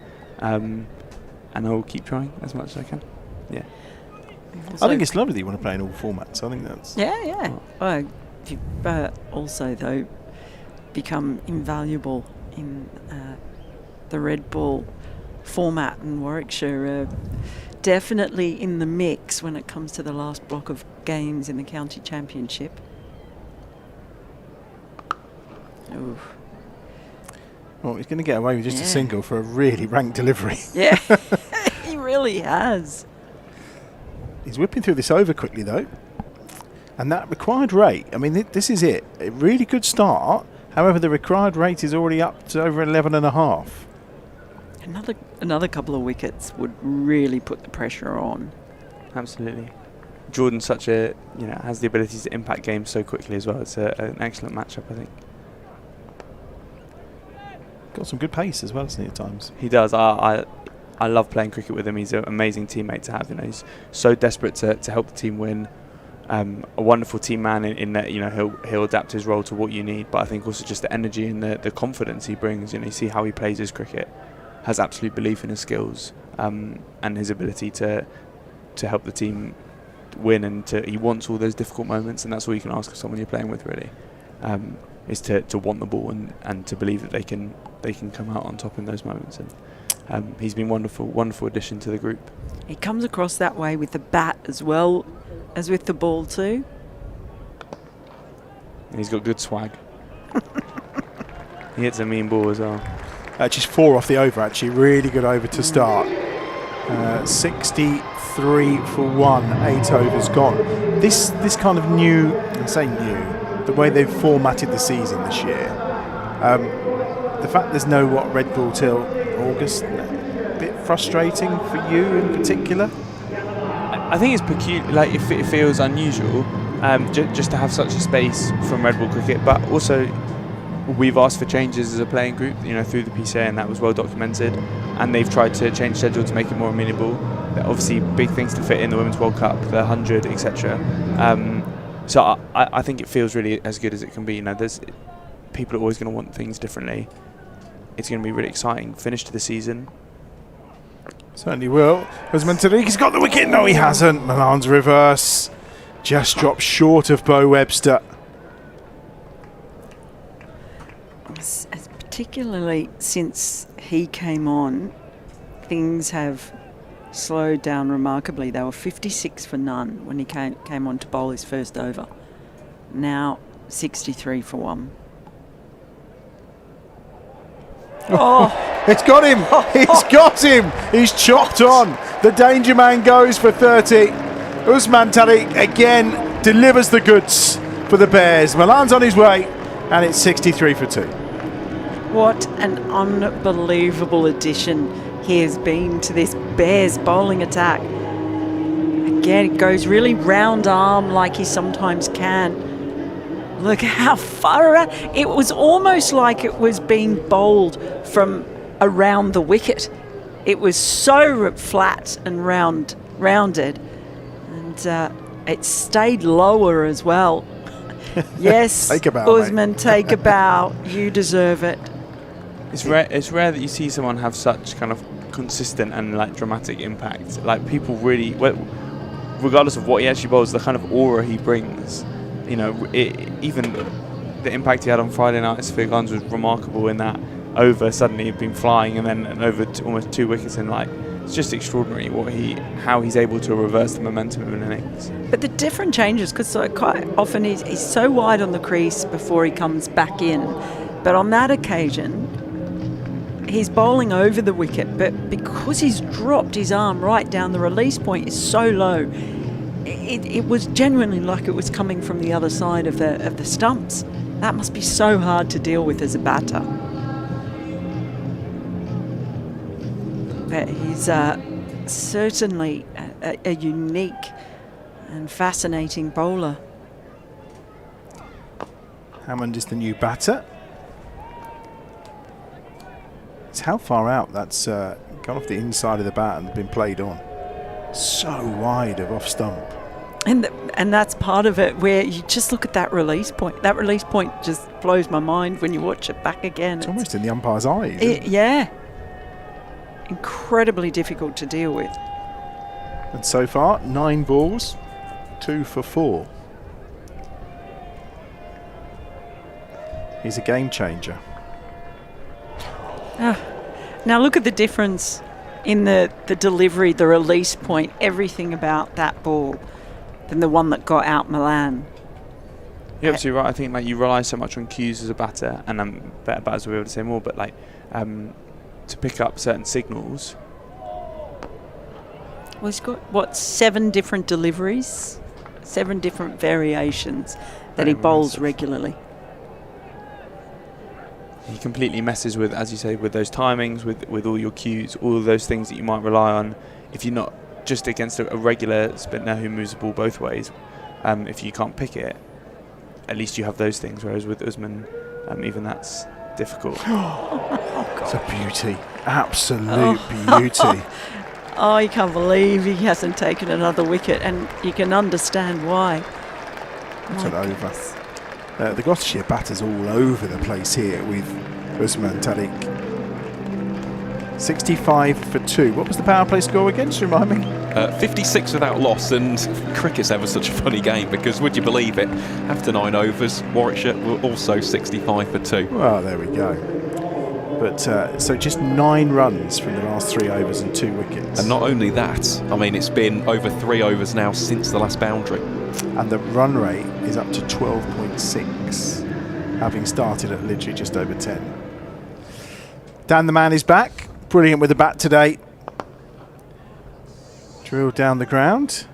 I'll keep trying as much as I can. Yeah.
I think it's lovely that you want to play in all formats. I think that's...
Yeah. Well, you've also, though, become invaluable in the Red Bull format, and Warwickshire definitely in the mix when it comes to the last block of games in the county championship. Ooh.
Well, he's going to get away with just a single for a really rank delivery.
Yeah, he really has.
He's whipping through this over quickly, though. And that required rate, I mean, this is it. A really good start. However, the required rate is already up to over 11.5.
Another couple of wickets would really put the pressure on.
Absolutely. Jordan's such a, has the ability to impact games so quickly as well. It's an excellent matchup, I think.
Got some good pace as well, hasn't he, at times?
He does. I love playing cricket with him. He's an amazing teammate to have. He's so desperate to help the team win. A wonderful team man in that he'll adapt his role to what you need. But I think also just the energy and the confidence he brings. You see how he plays his cricket. Has absolute belief in his skills and his ability to help the team win, and he wants all those difficult moments, and that's all you can ask of someone you're playing with, really, is to want the ball and to believe that they can come out on top in those moments. And he's been wonderful addition to the group.
He comes across that way with the bat as well as with the ball too.
And he's got good swag. He hits a mean ball as well.
Just 4 off the over, actually. Really good over to start. 63 for 1, 8 overs gone. This kind of new, I say new, the way they've formatted the season this year. The fact there's no Red Bull till August, a bit frustrating for you in particular?
I think it's peculiar, like it feels unusual just to have such a space from Red Bull cricket, but also we've asked for changes as a playing group, through the PCA, and that was well documented. And they've tried to change schedule to make it more amenable. Obviously, big things to fit in the Women's World Cup, the 100, etc. So I think it feels really as good as it can be. There's people are always going to want things differently. It's going to be really exciting finish to the season.
Certainly will. Usman Tariq's got the wicket. No, he hasn't. Milan's reverse just dropped short of Bo Webster.
Particularly since he came on, things have slowed down remarkably. They were 56 for none when he came on to bowl his first over. Now 63 for 1. Oh,
it's got him! He's got him! He's chopped on. The danger man goes for 30. Usman Tariq again delivers the goods for the Bears. Milan's on his way, and it's 63 for 2.
What an unbelievable addition he has been to this Bears bowling attack. Again, it goes really round arm like he sometimes can. Look how far around. It was almost like it was being bowled from around the wicket. It was so flat and rounded. And it stayed lower as well. Yes,
take a bow,
Usman, take a bow. You deserve it.
It's rare that you see someone have such kind of consistent and dramatic impact. Like, people really, regardless of what he actually bowls, the kind of aura he brings, even the impact he had on Friday night for guns was remarkable. In that over, suddenly he'd been flying, and then over almost 2 wickets in. It's just extraordinary how he's able to reverse the momentum of an innings.
But the different changes, because quite often he's so wide on the crease before he comes back in. But on that occasion, he's bowling over the wicket, but because he's dropped his arm right down, the release point is so low. It was genuinely like it was coming from the other side of the stumps. That must be so hard to deal with as a batter. But he's certainly a unique and fascinating bowler.
Hammond is the new batter. It's how far out that's gone off the inside of the bat and been played on. So wide of off stump.
And that's part of it, where you just look at that release point. That release point just blows my mind when you watch it back again.
It's almost in the umpire's eyes.
Yeah. incredibly difficult to deal with.
And so far, 9 balls, 2 for 4. He's a game changer.
Now look at the difference in the delivery, the release point, everything about that ball than the one that got out Milan.
You're absolutely right. I think like you rely so much on cues as a batter, and better batters will be able to say more, but like to pick up certain signals.
Well, he's got, 7 different deliveries? 7 different variations that he bowls regularly.
He completely messes with, as you say, with those timings, with all your cues, all of those things that you might rely on. If you're not just against a regular spinner who moves the ball both ways, if you can't pick it, at least you have those things. Whereas with Usman, even that's difficult.
It's a beauty, absolute beauty.
Oh, you can't believe he hasn't taken another wicket, and you can understand why.
It's an over. The Gloucestershire batters all over the place here with Usman Tariq. 65 for 2. What was the power play score again? Just remind me.
56 without loss, and cricket's ever such a funny game because, would you believe it, after 9 overs, Warwickshire were also 65 for 2.
Well, there we go. But so just 9 runs from the last 3 overs and 2 wickets.
And not only that, I mean, it's been over 3 overs now since the last boundary.
And the run rate is up to 12.6, having started at literally just over 10. Dan the man is back. Brilliant with the bat today. Drilled down the ground.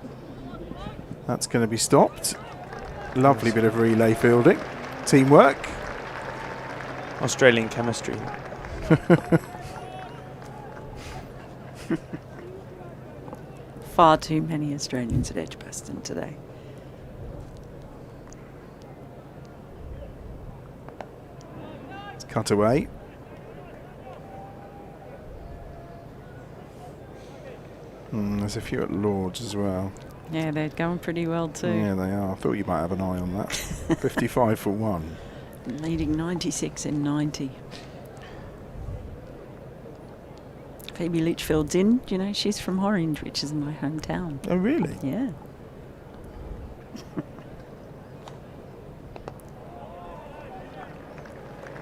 That's going to be stopped. Lovely bit of relay fielding. Teamwork.
Australian chemistry.
Far too many Australians at EdgBLASTon today.
It's cut away. There's a few at Lords as well.
Yeah, they're going pretty well too.
Yeah, they are. I thought you might have an eye on that. 55 for 1.
Leading 96 in 90. Phoebe Litchfield's in, you know, she's from Orange, which is my hometown.
Oh, really?
Yeah.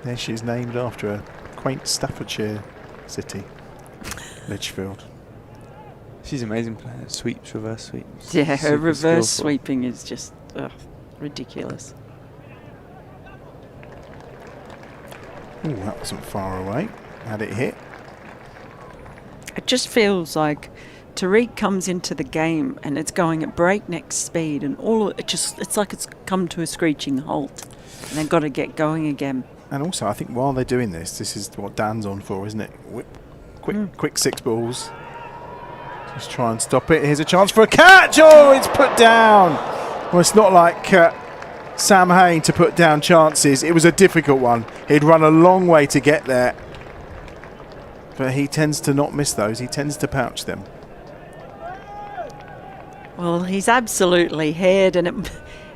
There she's named after a quaint Staffordshire city, Litchfield.
She's an amazing player. Sweeps, reverse sweeps.
Yeah, her
Super
reverse
skillful.
sweeping is just ridiculous.
Oh, that wasn't far away. Had it hit.
It just feels like Tariq comes into the game and it's going at breakneck speed, and it's like it's come to a screeching halt. And they've got to get going again.
And also, I think while they're doing this is what Dan's on for, isn't it? Quick 6 balls. Just try and stop it. Here's a chance for a catch. Oh, it's put down. Well, it's not like Sam Hain to put down chances. It was a difficult one. He'd run a long way to get there. But he tends to not miss those. He tends to pouch them.
Well, he's absolutely haired, and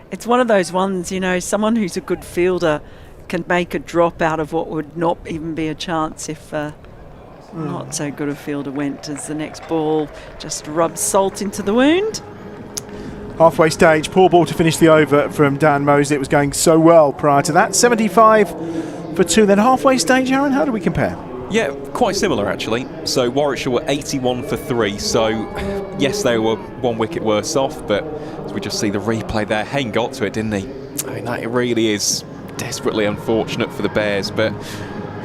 it's one of those ones, you know, someone who's a good fielder can make a drop out of what would not even be a chance if not so good a fielder went, as the next ball just rubs salt into the wound.
Halfway stage, poor ball to finish the over from Dan Mosley. It was going so well prior to that. 75 for 2. Then halfway stage, Aaron, how do we compare?
Yeah, quite similar actually. So Warwickshire were 81 for 3, so yes, they were 1 wicket worse off, but as we just see the replay there, Hain got to it, didn't he? I mean, that really is desperately unfortunate for the Bears, but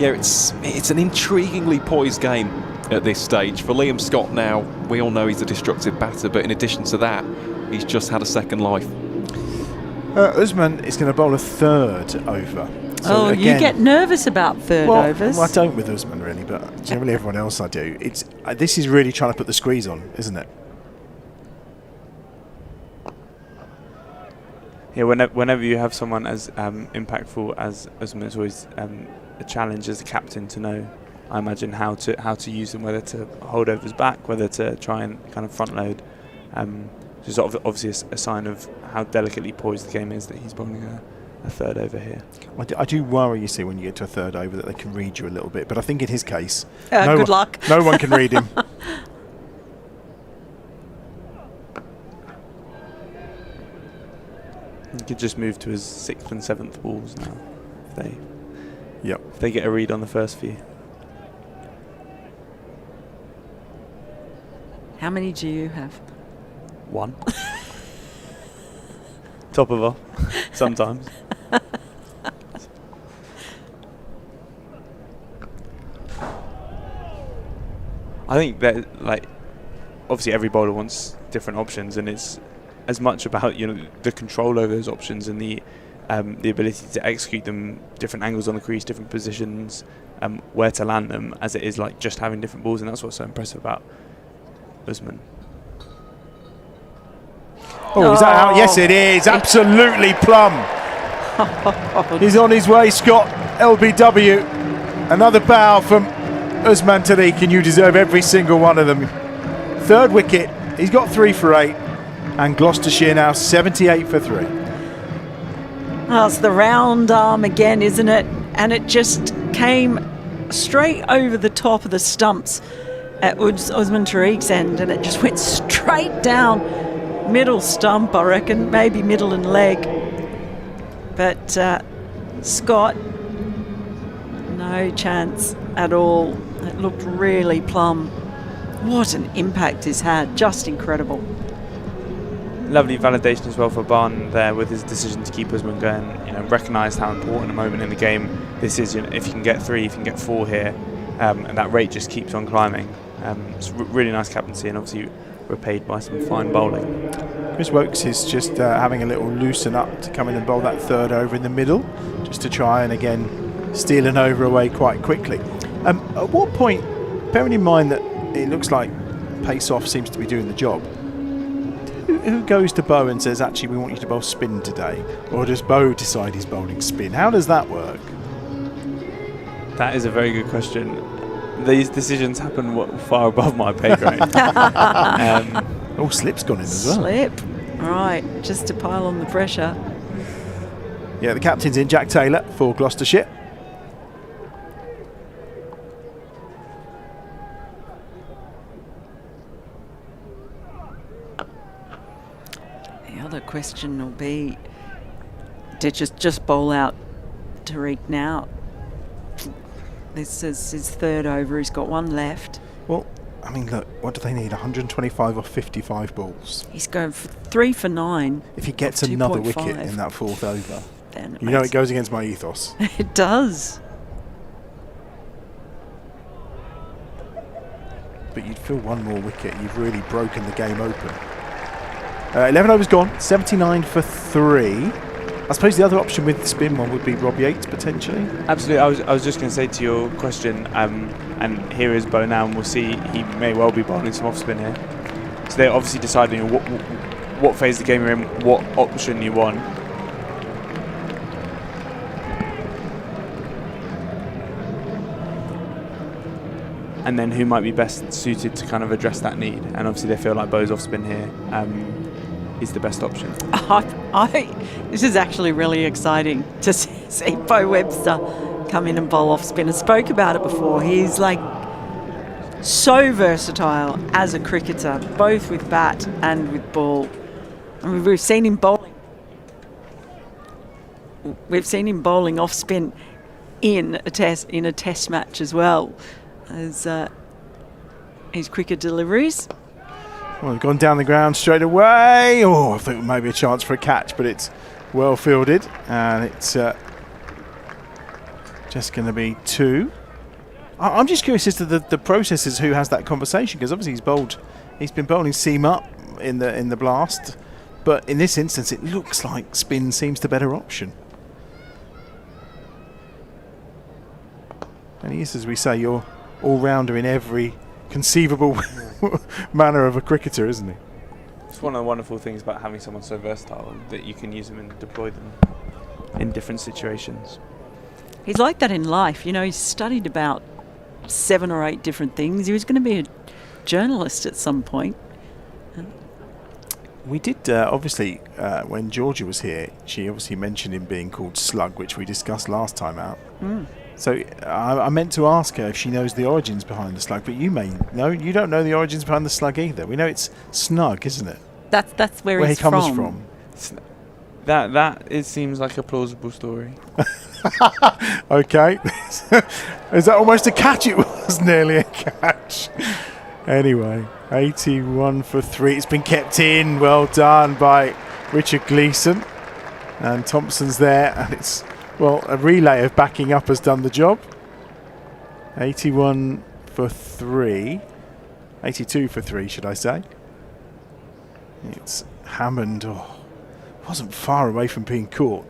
yeah, it's an intriguingly poised game at this stage. For Liam Scott now, we all know he's a destructive batter, but in addition to that, he's just had a second life.
Usman is going to bowl a 3rd over. So
again, you get nervous about third overs.
Well, I don't with Usman really, but generally everyone else I do. This is really trying to put the squeeze on, isn't it?
Yeah, whenever you have someone as impactful as Usman, it's always a challenge as a captain to know, I imagine, how to use them, whether to hold over his back, whether to try and kind of front load. Which is obviously a sign of how delicately poised the game is that he's bowling a third over here.
I do worry, you see, when you get to a third over that they can read you a little bit. But I think in his case,
good luck.
No one can read him.
He could just move to his 6th and 7th balls now.
Yep.
If they get a read on the first few.
How many do you have?
1. Top of off. Sometimes. I think that, like, obviously every bowler wants different options, and it's as much about, you know, the control over those options and the ability to execute them, different angles on the crease, different positions, where to land them, as it is like just having different balls, and that's what's so impressive about Usman.
Oh, is that out? Yes, it is. Absolutely plumb. He's on his way, Scott. LBW. Another bow from Usman Tariq, and you deserve every single one of them. Third wicket. He's got 3 for 8. And Gloucestershire now 78 for 3.
Oh, it's the round arm again, isn't it? And it just came straight over the top of the stumps at Usman Tariq's end, and it just went straight down middle stump, I reckon, maybe middle and leg. But Scott, no chance at all. It looked really plumb. What an impact he's had, just incredible.
Lovely validation as well for Barn there with his decision to keep Usman going. You know, recognised how important a moment in the game this is. You know, if you can get 3, if you can get 4 here, and that rate just keeps on climbing. It's really nice captaincy, and obviously repaid by some fine bowling.
Chris Wokes is just having a little loosen up to come in and bowl that third over in the middle, just to try and again steal an over away quite quickly. At what point, bearing in mind that it looks like pace off seems to be doing the job, who goes to Bo and says, actually, we want you to bowl spin today? Or does Bo decide he's bowling spin? How does that work?
That is a very good question. These decisions happen far above my pay grade.
Oh, slip's gone in as well.
Slip. Right, just to pile on the pressure.
Yeah, the captain's in, Jack Taylor for Gloucestershire.
The other question will be, to just bowl out Tariq now. This is his third over. He's got 1 left.
Well, I mean, look, what do they need? 125 off 55 balls.
He's going for 3 for 9.
If he gets another wicket in that 4th over,
then
you know it goes against my ethos.
It does.
But you'd feel 1 more wicket, you've really broken the game open. 11 overs gone, 79 for 3. I suppose the other option with the spin one would be Rob Yates potentially.
Absolutely. I was just going to say to your question, and here is Bo now, and we'll see he may well be bowling some off spin here. So they're obviously deciding what phase of the game you're in, what option you want. And then who might be best suited to kind of address that need. And obviously they feel like Bo's off spin here is the best option.
This is actually really exciting to see Bo Webster come in and bowl off spin. I spoke about it before. He's like so versatile as a cricketer, both with bat and with ball. I mean, we've seen him bowling. We've seen him bowling off spin in a test match as well as his cricket deliveries.
Well, they've gone down the ground straight away. Oh, I thought maybe a chance for a catch, but it's well fielded, and it's just going to be 2. I'm just curious as to the processes who has that conversation, because obviously he's been bowling seam up in the blast, but in this instance it looks like spin seems the better option. And he is, as we say, your all-rounder in every conceivable manner of a cricketer, isn't he?
It's one of the wonderful things about having someone so versatile that you can use them and deploy them in different situations.
He's like that in life. You know, he's studied about 7 or 8 different things. He was going to be a journalist at some point.
We did, obviously, when Georgia was here, she obviously mentioned him being called Slug, which we discussed last time out. So I meant to ask her if she knows the origins behind the Slug, but you don't know the origins behind the Slug either. We know it's Snug, isn't it?
That's where
he
he's
comes from.
It seems like a plausible story.
Okay. Is that almost a catch? It was nearly a catch. Anyway, 81 for 3. It's been kept in. Well done by Richard Gleeson. And Thompson's there. And it's, well, a relay of backing up has done the job. 81 for 3. 82 for 3, should I say. It's Hammond. Oh, wasn't far away from being caught.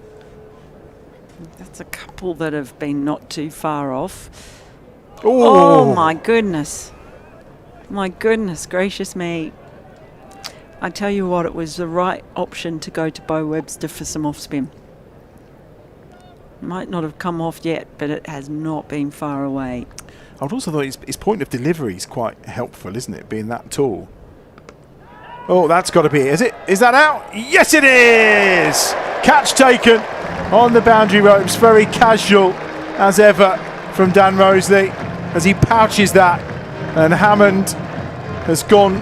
That's a couple that have been not too far off.
Oh,
Oh my goodness. My goodness gracious me. I tell you what, it was the right option to go to Bo Webster for some off spin. Might not have come off yet, but it has not been far away.
I would also thought his point of delivery is quite helpful, isn't it, being that tall? Oh, that's got to be it, is it? Is that out? Yes, it is! Catch taken on the boundary ropes. Very casual, as ever, from Dan Roseley, as he pouches that. And Hammond has gone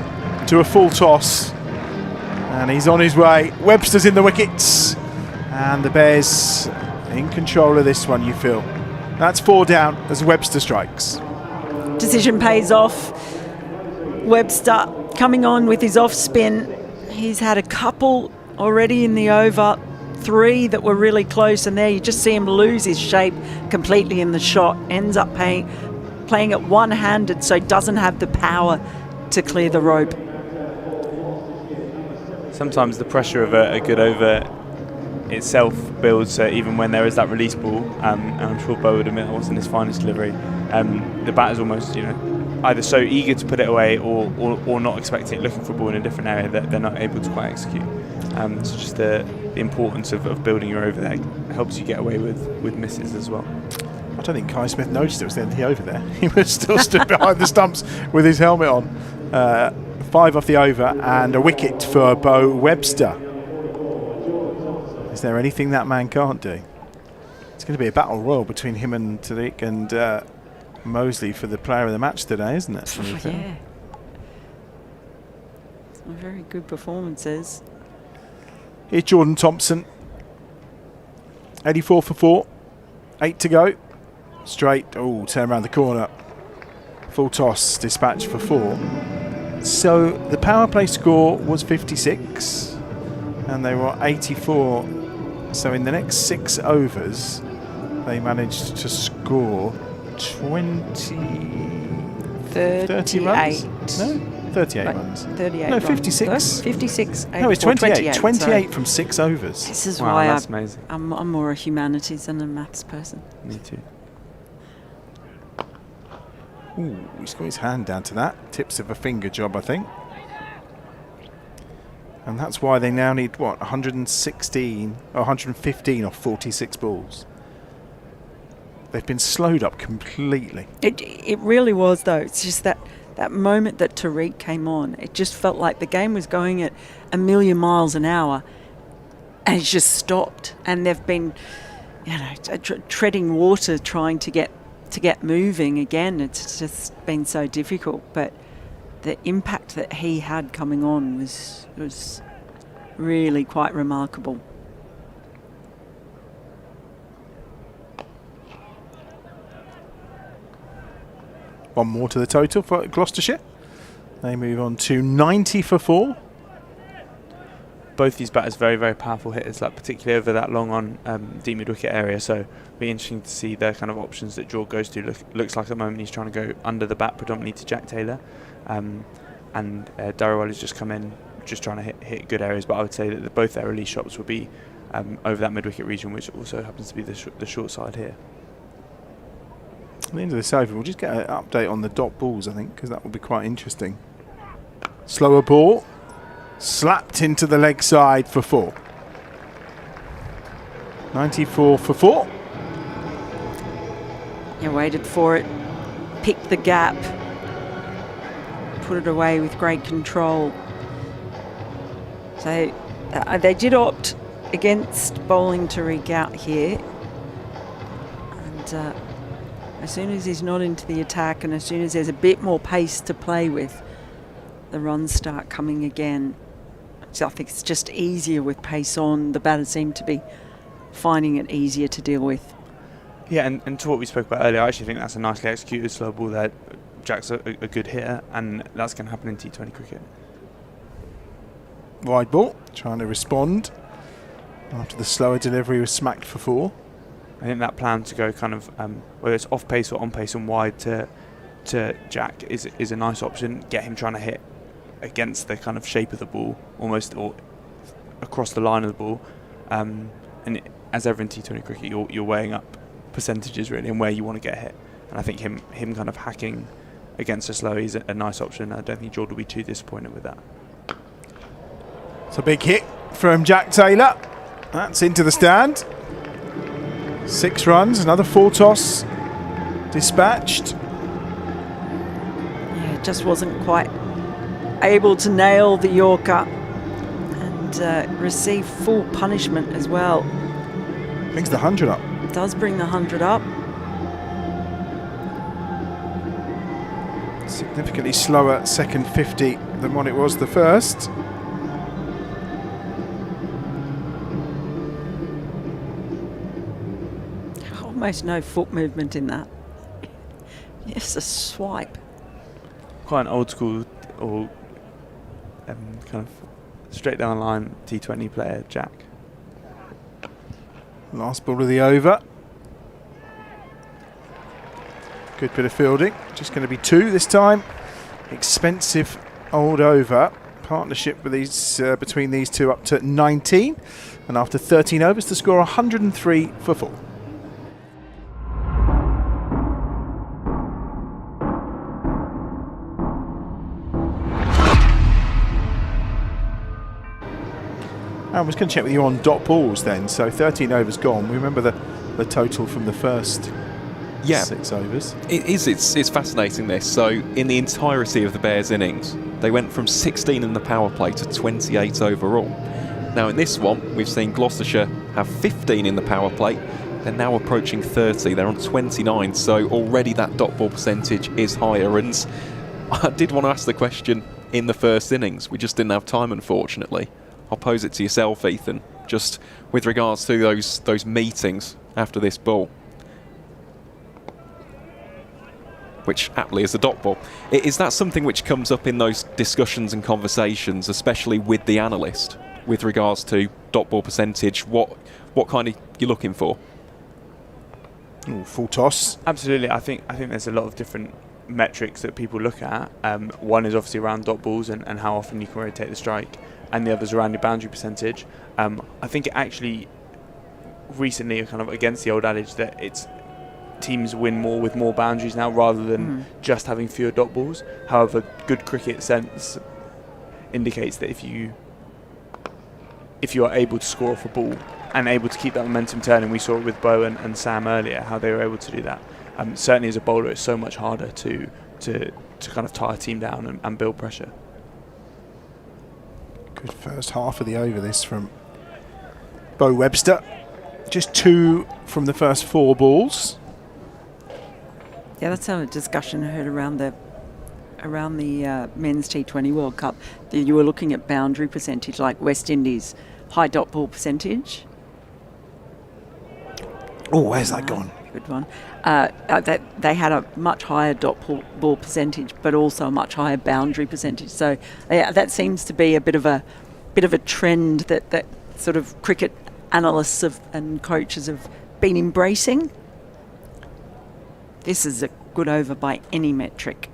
to a full toss. And he's on his way. Webster's in the wickets. And the Bears in control of this one, you feel. That's 4 down as Webster strikes.
Decision pays off. Webster coming on with his off spin. He's had a couple already in the over, 3 that were really close, and there you just see him lose his shape completely in the shot. Ends up playing it one-handed, so doesn't have the power to clear the rope.
Sometimes the pressure of a good over itself builds, even when there is that release ball, and I'm sure Bo would admit that wasn't his finest delivery. The batter's almost, either so eager to put it away or not expecting it, looking for a ball in a different area that they're not able to quite execute. So just the importance of building your over there helps you get away with misses as well.
I don't think Kai Smith noticed it was the end of the over there. He was still stood behind the stumps with his helmet on. 5 off the over and a wicket for Bo Webster. Is there anything that man can't do? It's going to be a battle royal between him and Tariq and Mosley for the player of the match today, isn't it?
Yeah. Some very good performances.
Here's Jordan Thompson. 84 for 4. 8 to go. Straight. Oh, turn around the corner. Full toss. Dispatch for 4. So the power play score was 56. And they were 84. So in the next 6 overs, they managed to score 30 runs? No, 38 runs.
38
no,
runs.
56.
56.
No, it's 28. 28
sorry.
from 6 overs.
This is
Wow,
why
that's amazing.
I'm more a humanities than a maths person.
Me too.
Ooh, he's got his hand down to that. Tips of a finger job, I think. And that's why they now need, 116 or 115 off 46 balls. They've been slowed up completely.
It really was, though. It's just that moment that Tariq came on, it just felt like the game was going at 1,000,000 miles an hour, and it's just stopped. And they've been, treading water, trying to get moving again. It's just been so difficult. But the impact that he had coming on was really quite remarkable.
One more to the total for Gloucestershire. They move on to 90 for 4.
Both these batters very, very powerful hitters, particularly over that long on deep mid-wicket area. So it'll be interesting to see the kind of options that George goes to. Looks like at the moment he's trying to go under the bat predominantly to Jack Taylor. And Darawali's just come in, just trying to hit good areas. But I would say that both their release shots will be over that mid-wicket region, which also happens to be the short side here.
At the end of this over, we'll just get an update on the dot balls, I think, because that will be quite interesting. Slower ball. Slapped into the leg side for 4. 94 for 4.
You waited for it, picked the gap, put it away with great control. So they did opt against bowling to Tariq out here. And as soon as he's not into the attack and as soon as there's a bit more pace to play with, the runs start coming again. So I think it's just easier with pace on. The batters seem to be finding it easier to deal with.
Yeah, and to what we spoke about earlier, I actually think that's a nicely executed slow ball there. Jack's a good hitter, and that's going to happen in T20 cricket.
Wide ball, trying to respond after the slower delivery was smacked for 4.
I think that plan to go kind of, whether it's off pace or on pace and wide to Jack is a nice option. Get him trying to hit against the kind of shape of the ball, almost, or across the line of the ball. And as ever in T20 cricket, you're weighing up percentages really and where you want to get hit. And I think him kind of hacking against a slow is a nice option. I don't think George will be too disappointed with that.
It's a big hit from Jack Taylor. That's into the stand. 6 runs, another 4 toss dispatched.
Yeah, just wasn't quite able to nail the Yorker and receive full punishment as well.
Brings the 100 up.
Does bring the 100 up.
Significantly slower second 50 than what it was the first.
Almost no foot movement in that. Yes, a swipe.
Quite an old school or kind of straight down the line T20 player, Jack.
Last ball of the over. Good bit of fielding. Just going to be 2 this time. Expensive old over. Partnership with these between these two up to 19. And after 13 overs, the score 103 for 4. I was going to check with you on dot balls then. So 13 overs gone. We remember the total from the first 6 overs.
It's fascinating this. So in the entirety of the Bears innings, they went from 16 in the power play to 28 overall. Now in this one, we've seen Gloucestershire have 15 in the power play. They're now approaching 30. They're on 29. So already that dot ball percentage is higher. And I did want to ask the question in the first innings. We just didn't have time, unfortunately. I'll pose it to yourself, Ethan, just with regards to those meetings after this ball, which aptly is a dot ball. Is that something which comes up in those discussions and conversations, especially with the analyst, with regards to dot ball percentage? What kind of you're looking for?
Ooh, full toss.
Absolutely. I think there's a lot of different metrics that people look at. One is obviously around dot balls and how often you can rotate the strike, and the other's around your boundary percentage. I think it actually recently are kind of against the old adage that it's teams win more with more boundaries now rather than just having fewer dot balls. However, good cricket sense indicates that if you are able to score off a ball and able to keep that momentum turning, we saw it with Bo and Sam earlier, how they were able to do that. Certainly as a bowler, it's so much harder to kind of tie a team down and build pressure.
Good first half of the over this from Bo Webster. Just 2 from the first 4 balls.
Yeah, that's a discussion I heard around the men's T20 World Cup. You were looking at boundary percentage, like West Indies, high dot ball percentage.
Oh, where's that gone?
Good one. That they had a much higher dot ball percentage, but also a much higher boundary percentage. So yeah, that seems to be a bit of a trend that sort of cricket analysts and coaches have been embracing. This is a good over by any metric.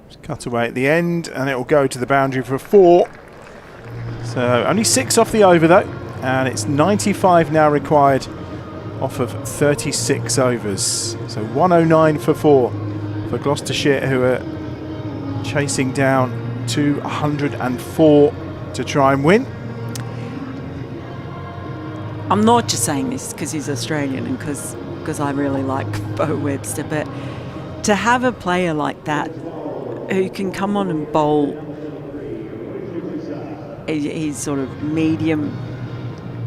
Just cut away at the end, and it will go to the boundary for 4. So only 6 off the over though, and it's 95 now required off of 36 overs. So 109 for 4 for Gloucestershire, who are chasing down 204 to try and win.
I'm not just saying this because he's Australian and because I really like Bo Webster, but to have a player like that who can come on and bowl he's sort of medium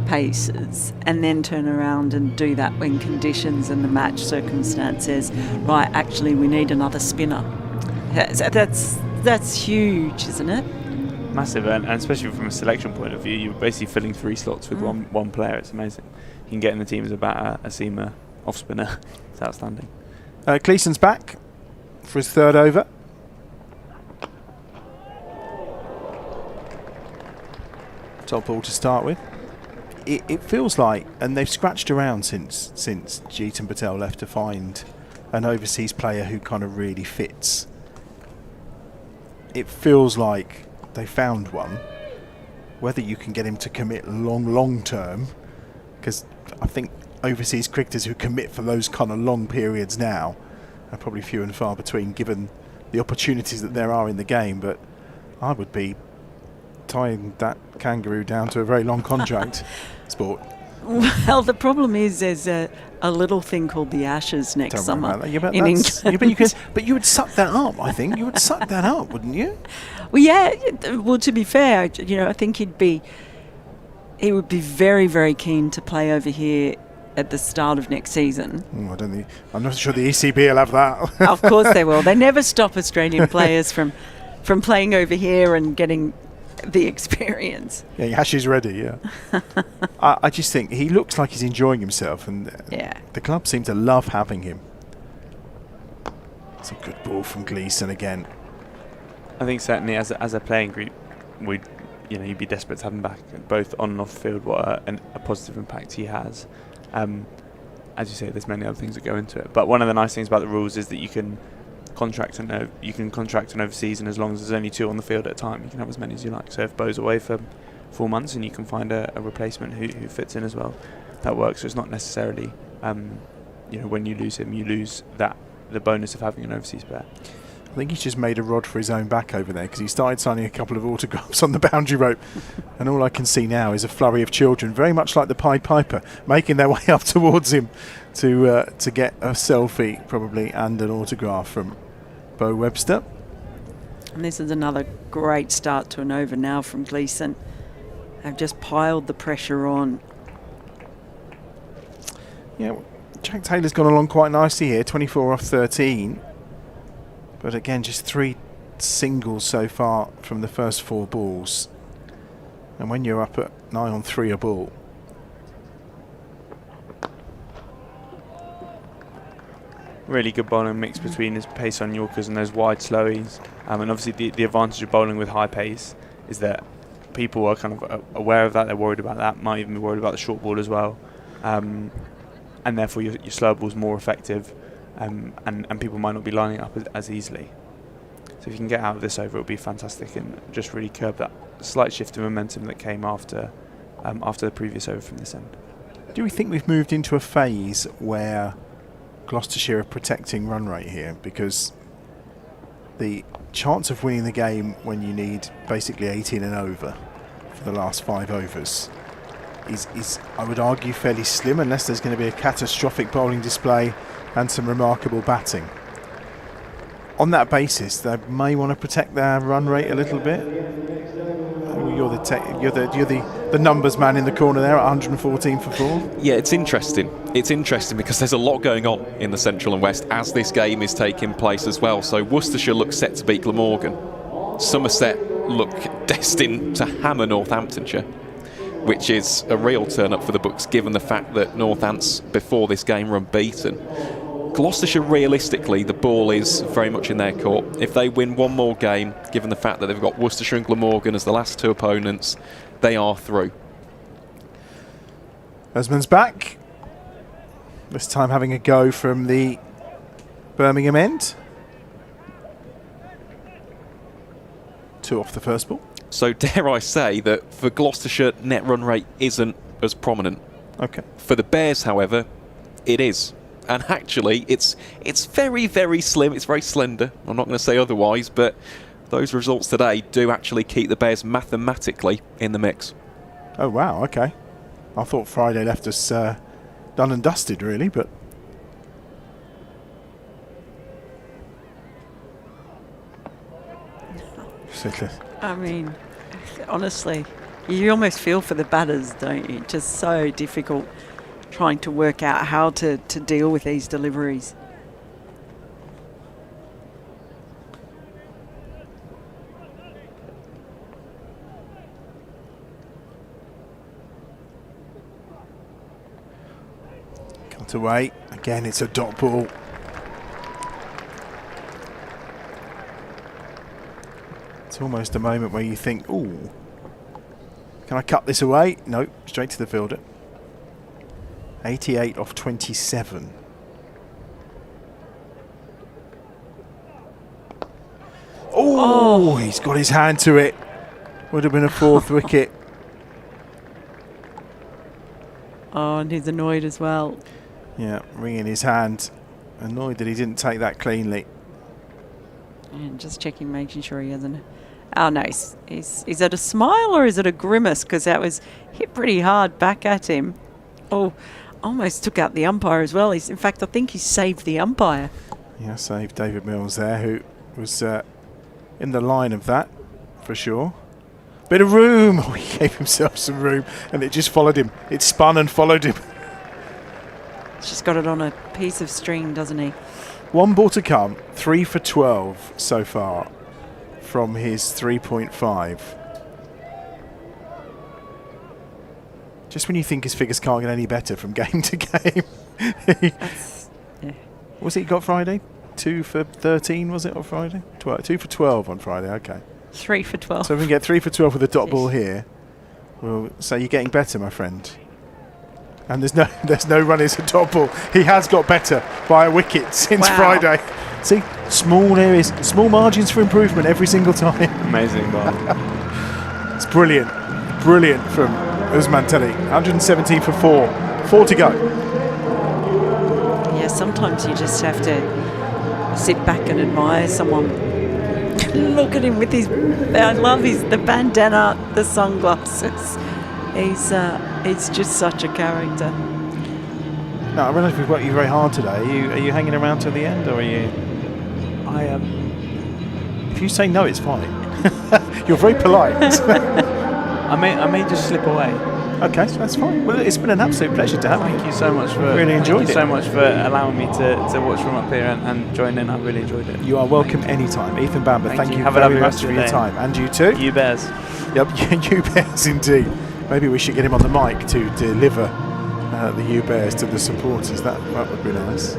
paces, and then turn around and do that when conditions and the match circumstances, right, actually we need another spinner. That's huge, isn't it?
Massive, and especially from a selection point of view, you're basically filling 3 slots with one player. It's amazing. You can get in the team as a batter, a seamer, off spinner. It's outstanding.
Gleason's back for his 3rd over. Top ball to start with. It feels like, and they've scratched around since Jeetan Patel left to find an overseas player who kind of really fits. It feels like they found one. Whether you can get him to commit long term, because I think overseas cricketers who commit for those kind of long periods now are probably few and far between, given the opportunities that there are in the game. But I would be tying that kangaroo down to a very long contract. Sport.
Well, the problem is there's a little thing called the Ashes next summer in England.
But you would suck that up, I think. You would suck that up, wouldn't you?
Well, yeah. Well, to be fair, I think he would be very, very keen to play over here at the start of next season.
I'm not sure the ECB will have that.
Of course they will. They never stop Australian players from playing over here and getting the experience.
Yeah, Yashi's ready, yeah. I just think he looks like he's enjoying himself, and the club seem to love having him. It's a good ball from Gleason again.
I think certainly as a playing group, you'd be desperate to have him back, both on and off the field. What a positive impact he has. As you say, there's many other things that go into it. But one of the nice things about the rules is that you can contract an overseas, and as long as there's only 2 on the field at a time, you can have as many as you like. So if Bo's away for 4 months and you can find a replacement who fits in as well, that works. So it's not necessarily, when you lose him, you lose the bonus of having an overseas player.
I think he's just made a rod for his own back over there, because he started signing a couple of autographs on the boundary rope, and all I can see now is a flurry of children, very much like the Pied Piper, making their way up towards him to get a selfie probably and an autograph from Bo Webster.
And this is another great start to an over now from Gleason. They've just piled the pressure on.
Yeah, Jack Taylor's gone along quite nicely here, 24 off 13. But again, just 3 singles so far from the first 4 balls. And when you're up at 9 on 3 a ball.
Really good bowling mix between his pace on Yorkers and those wide slowies. And obviously the advantage of bowling with high pace is that people are kind of aware of that, they're worried about that, might even be worried about the short ball as well. And therefore your slow ball's more effective. And people might not be lining up as easily. So if you can get out of this over, it'll be fantastic and just really curb that slight shift in momentum that came after the previous over from this end.
Do we think we've moved into a phase where Gloucestershire are protecting run rate here? Because the chance of winning the game when you need basically 18 and over for the last 5 overs is I would argue, fairly slim, unless there's going to be a catastrophic bowling display and some remarkable batting. On that basis, they may want to protect their run rate a little bit. You're the numbers man in the corner there at 114 for 4.
Yeah, it's interesting. It's interesting because there's a lot going on in the Central and West as this game is taking place as well. So Worcestershire looks set to beat Glamorgan. Somerset look destined to hammer Northamptonshire, which is a real turn-up for the books, given the fact that Northants before this game were unbeaten. Gloucestershire, realistically, the ball is very much in their court. If they win one more game, given the fact that they've got Worcestershire and Glamorgan as the last 2 opponents, they are through.
Esmond's back. This time having a go from the Birmingham end. 2 off the first ball.
So dare I say that for Gloucestershire, net run rate isn't as prominent.
Okay.
For the Bears, however, it is. And actually, it's very, very slim. It's very slender. I'm not going to say otherwise, but those results today do actually keep the Bears mathematically in the mix.
Oh, wow, okay. I thought Friday left us done and dusted, really, but...
I mean... honestly, you almost feel for the batters, don't you? Just so difficult trying to work out how to deal with these deliveries.
Cut away. Again, it's a dot ball. It's almost a moment where you think, ooh, can I cut this away? No, straight to the fielder. 88 off 27. Oh, he's got his hand to it. Would have been a fourth wicket.
Oh, and he's annoyed as well.
Yeah, wringing his hand. Annoyed that he didn't take that cleanly.
And just checking, making sure he hasn't. Oh no, is it a smile or is it a grimace? Because that was hit pretty hard back at him. Oh, almost took out the umpire as well. In fact, I think he saved the umpire.
Yeah, saved David Mills there, who was in the line of that, for sure. Bit of room. Oh, he gave himself some room, and it just followed him. It spun and followed him.
He's just got it on a piece of string, doesn't he?
One ball to come. 3 for 12 so far from his 3.5. Just when you think his figures can't get any better from game to game.
Yeah.
What was it he got Friday? 2 for 13, was it, on Friday? 2 for 12 on Friday, okay.
3 for 12.
So if we can get 3 for 12 with a dot ball here, we'll say you're getting better, my friend. And there's no run as a dot ball. He has got better by a wicket since Friday. See, small areas, small margins for improvement every single time.
Amazing ball.
It's brilliant. Brilliant from Usman Telly. 117 for 4. 4 to go.
Yeah, sometimes you just have to sit back and admire someone. Look at him with his, I love the bandana, the sunglasses. He's just such a character.
No, I realise we've worked you very hard today. Are you hanging around till the end, or are you?
I am.
If you say no, it's fine. You're very polite.
I may just slip away.
Okay, so that's fine. Well, it's been an absolute pleasure to have you.
Thank you so much for
really enjoyed it.
Thank you so much for allowing me to watch from up here and join in. I really enjoyed it.
You are welcome anytime. Ethan Bamber, thank you
Have a
very
lovely
much
rest
for
of
your
the day.
time. And you too.
You bears.
Yep, you bears indeed. Maybe we should get him on the mic to deliver the U Bears to the supporters. That would be nice.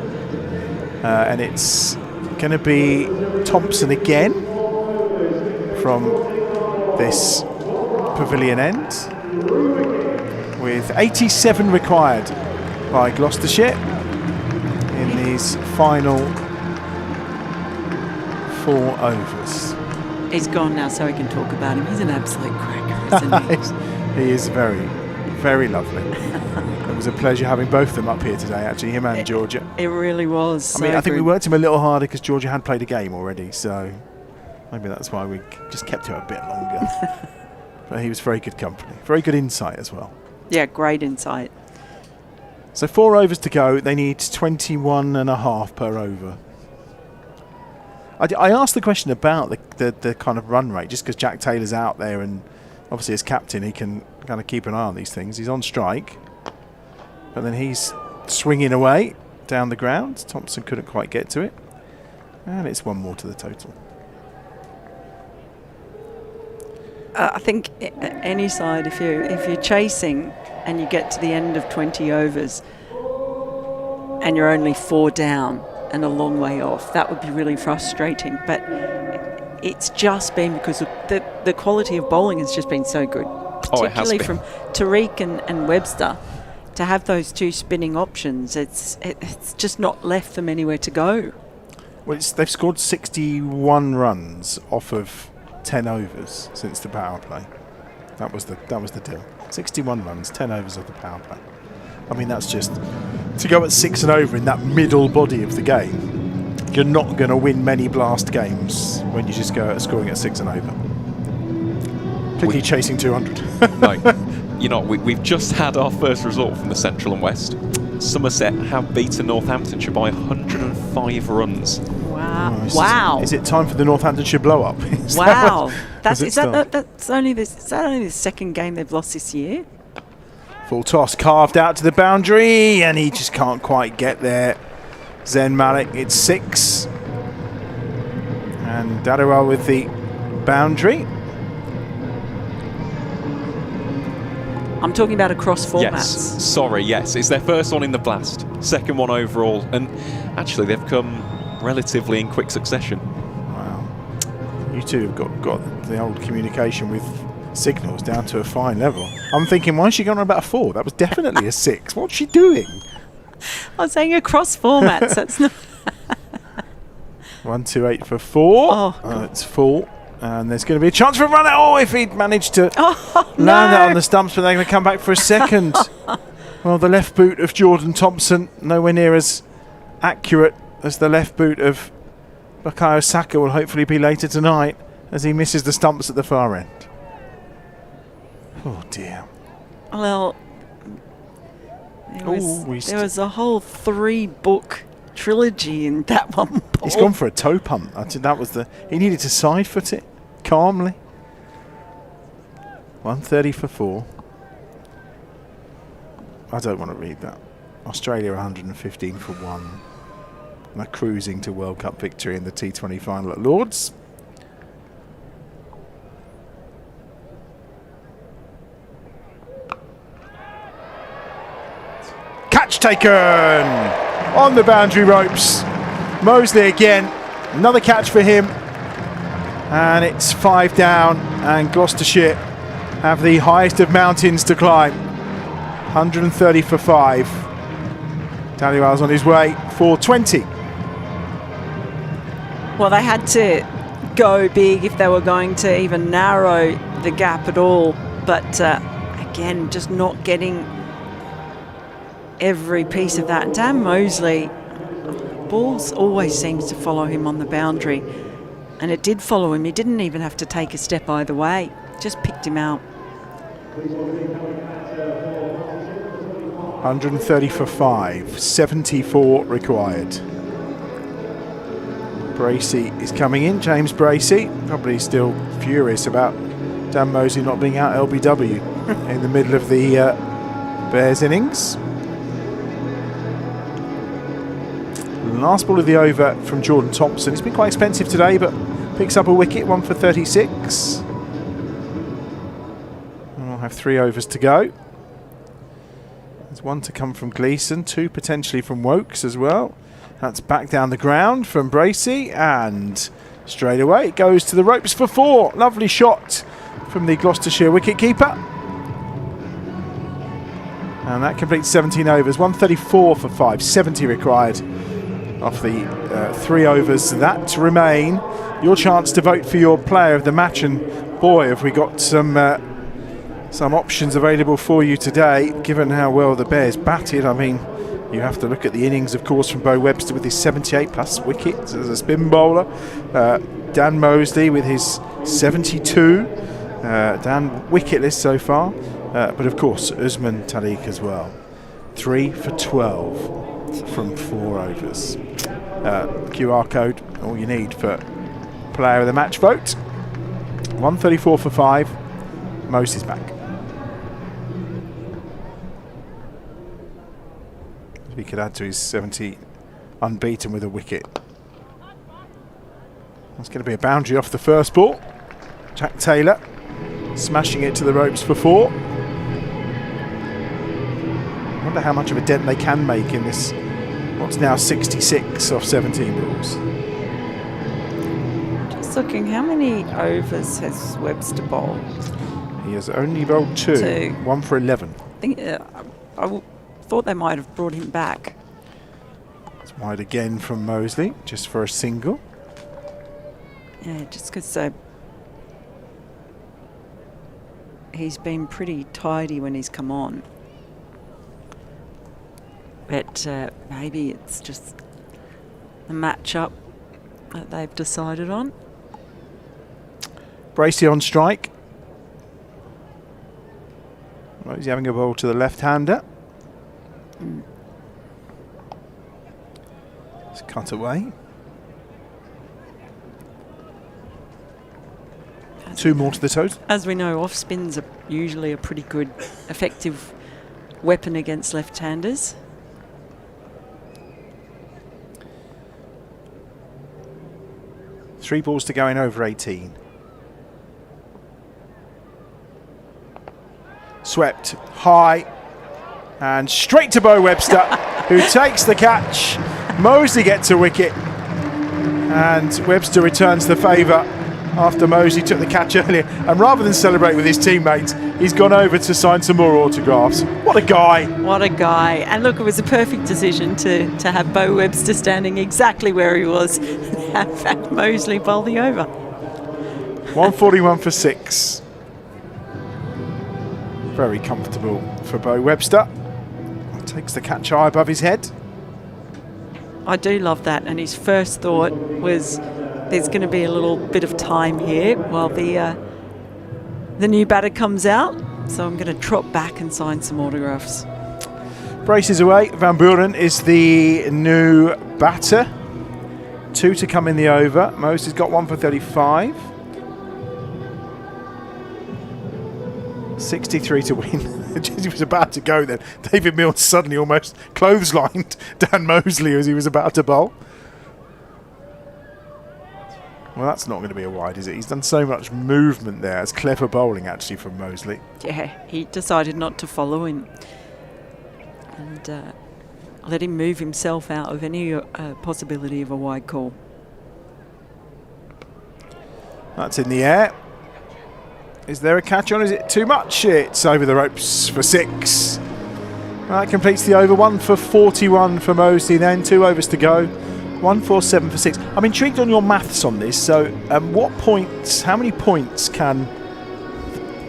And it's going to be Thompson again from this pavilion end, with 87 required by Gloucestershire in these final 4 overs.
He's gone now, so we can talk about him. He's an absolute cracker, isn't he?
He is very, very lovely. It was a pleasure having both of them up here today, actually, him and Georgia.
It really was.
I mean, I think we worked him a little harder because Georgia had played a game already, so maybe that's why we just kept him a bit longer. But he was very good company. Very good insight as well.
Yeah, great insight.
So 4 overs to go. They need 21.5 per over. I asked the question about the kind of run rate, just because Jack Taylor's out there, and obviously as captain he can kind of keep an eye on these things. He's on strike, but then he's swinging away down the ground. Thompson couldn't quite get to it, and it's 1 more to the total.
I think any side, if you're chasing and you get to the end of 20 overs and you're only 4 down and a long way off, that would be really frustrating. But it's just been because of the quality of bowling has just been so good, particularly from Tariq and Webster. To have those 2 spinning options, it's just not left them anywhere to go.
Well, they've scored 61 runs off of 10 overs since the power play. That was the deal. 61 runs, 10 overs of the power play. I mean, that's just to go at 6 and over in that middle body of the game. You're not going to win many blast games when you just go at scoring at 6 and over. Particularly chasing 200.
No, you know, we've just had our first result from the Central and West. Somerset have beaten Northamptonshire by 105 runs.
Wow!
Is it time for the Northamptonshire blow up?
Wow! Is that only the second game they've lost this year?
Full toss carved out to the boundary, and he just can't quite get there. Zen Malik, it's 6. And Dadawal with the boundary.
I'm talking about across formats.
Yes, sorry, yes. It's their first one in the Blast, second one overall, and actually they've come relatively in quick succession.
Wow. You two have got the old communication with signals down to a fine level. I'm thinking, why is she going on about a 4? That was definitely a 6. What's she doing?
I was saying across formats. That's not
1, 2, 8 for 4.
Oh,
it's full. And there's going to be a chance for a run out. Oh, if he'd managed to land that on the stumps, but they're going to come back for a second. Well, the left boot of Jordan Thompson, nowhere near as accurate as the left boot of Bukayo Saka will hopefully be later tonight as he misses the stumps at the far end. Oh, dear.
well, there was a whole 3-book trilogy in that one, Paul.
He's gone for a toe pump. I think that was he needed to side foot it calmly. 130 for 4. I don't want to read that. Australia 115 for 1. They're cruising to World Cup victory in the T20 final at Lords. Catch taken on the boundary ropes. Mosley again, another catch for him, and it's 5 down, and Gloucestershire have the highest of mountains to climb. 130 for 5. Taliwal's on his way for 20.
Well, they had to go big if they were going to even narrow the gap at all, but again, just not getting every piece of that. Dan Mosley, balls always seems to follow him on the boundary, and it did follow him. He didn't even have to take a step either way, just picked him out.
130 for 5, 74 required. Bracey is coming in, James Bracey, probably still furious about Dan Mosley not being out LBW in the middle of the Bears innings. Last ball of the over from Jordan Thompson. It's been quite expensive today, but picks up a wicket, 1 for 36. And we'll have 3 overs to go. There's 1 to come from Gleeson, 2 potentially from Wokes as well. That's back down the ground from Bracey, and straight away it goes to the ropes for 4. Lovely shot from the Gloucestershire wicketkeeper. And that completes 17 overs, 134 for 5, 70 required off the 3 overs that remain. Your chance to vote for your player of the match, and boy, have we got some options available for you today, given how well the Bears batted. I mean, you have to look at the innings, of course, from Beau Webster with his 78 plus wickets as a spin bowler. Dan Mosley with his 72. Dan wicketless so far. But of course, Usman Tariq as well. 3 for 12 from 4 overs. QR code, all you need for player of the match vote. 134 for 5. Most is back. He could add to his 70 unbeaten with a wicket. That's going to be a boundary off the first ball. Jack Taylor smashing it to the ropes for 4. I wonder how much of a dent they can make in this, what's now 66 off 17 balls.
Just looking, how many overs has Webster bowled?
He has only bowled 2. 1 for 11.
I think I thought they might have brought him back.
It's wide again from Mosley, just for a single.
Yeah, just because he's been pretty tidy when he's come on. But maybe it's just the match-up that they've decided on.
Bracey on strike. Well, he's having a ball to the left-hander. It's cut away. 2 more to the total.
As we know, off spins are usually a pretty good, effective weapon against left-handers.
Three balls to go in over 18. Swept high and straight to Bo Webster, who takes the catch. Mosley gets a wicket, and Webster returns the favour after Mosley took the catch earlier. And rather than celebrate with his teammates, he's gone over to sign some more autographs. What a guy!
What a guy. And look, it was a perfect decision to have Bo Webster standing exactly where he was and have Mosley bowl the over.
141 for 6. Very comfortable for Bo Webster. Takes the catch high above his head.
I do love that. And his first thought was there's going to be a little bit of time here while the new batter comes out. So I'm going to trot back and sign some autographs.
Braces away. Van Buren is the new batter. 2 to come in the over. Most has got 1 for 35. 63 to win. He was about to go then. David Mills suddenly almost clotheslined Dan Mosley as he was about to bowl. Well, that's not going to be a wide, is it? He's done so much movement there. It's clever bowling, actually, from Mosley.
Yeah, he decided not to follow him and let him move himself out of any possibility of a wide call.
That's in the air. Is there a catch on? Is it too much? It's over the ropes for 6. That completes the over. 1 for 41 for Mosley then. 2 overs to go. 147 for 6. I'm intrigued on your maths on this. So what points, how many points can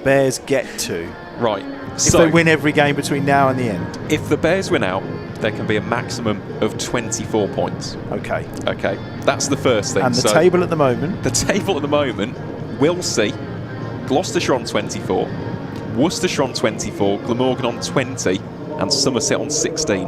Bears get to?
Right.
If they win every game between now and the end?
If the Bears win out, there can be a maximum of 24 points.
Okay.
Okay. That's the first thing.
And the table at the moment?
The table at the moment, we'll see Gloucestershire on 24, Worcestershire on 24, Glamorgan on 20, and Somerset on 16.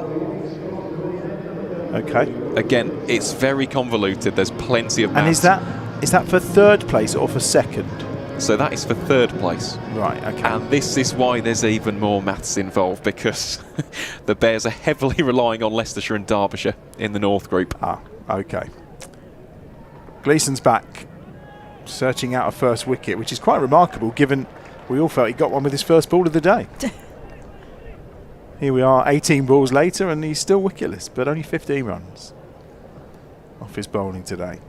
Okay.
Again, it's very convoluted. There's plenty of maths.
And is that for third place or for second?
So that is for third place.
Right, okay.
And this is why there's even more maths involved, because the Bears are heavily relying on Leicestershire and Derbyshire in the North Group.
Ah, okay. Gleason's back, searching out a first wicket, which is quite remarkable given we all felt he got one with his first ball of the day. Here we are 18 balls later and he's still wicketless, but only 15 runs off his bowling today.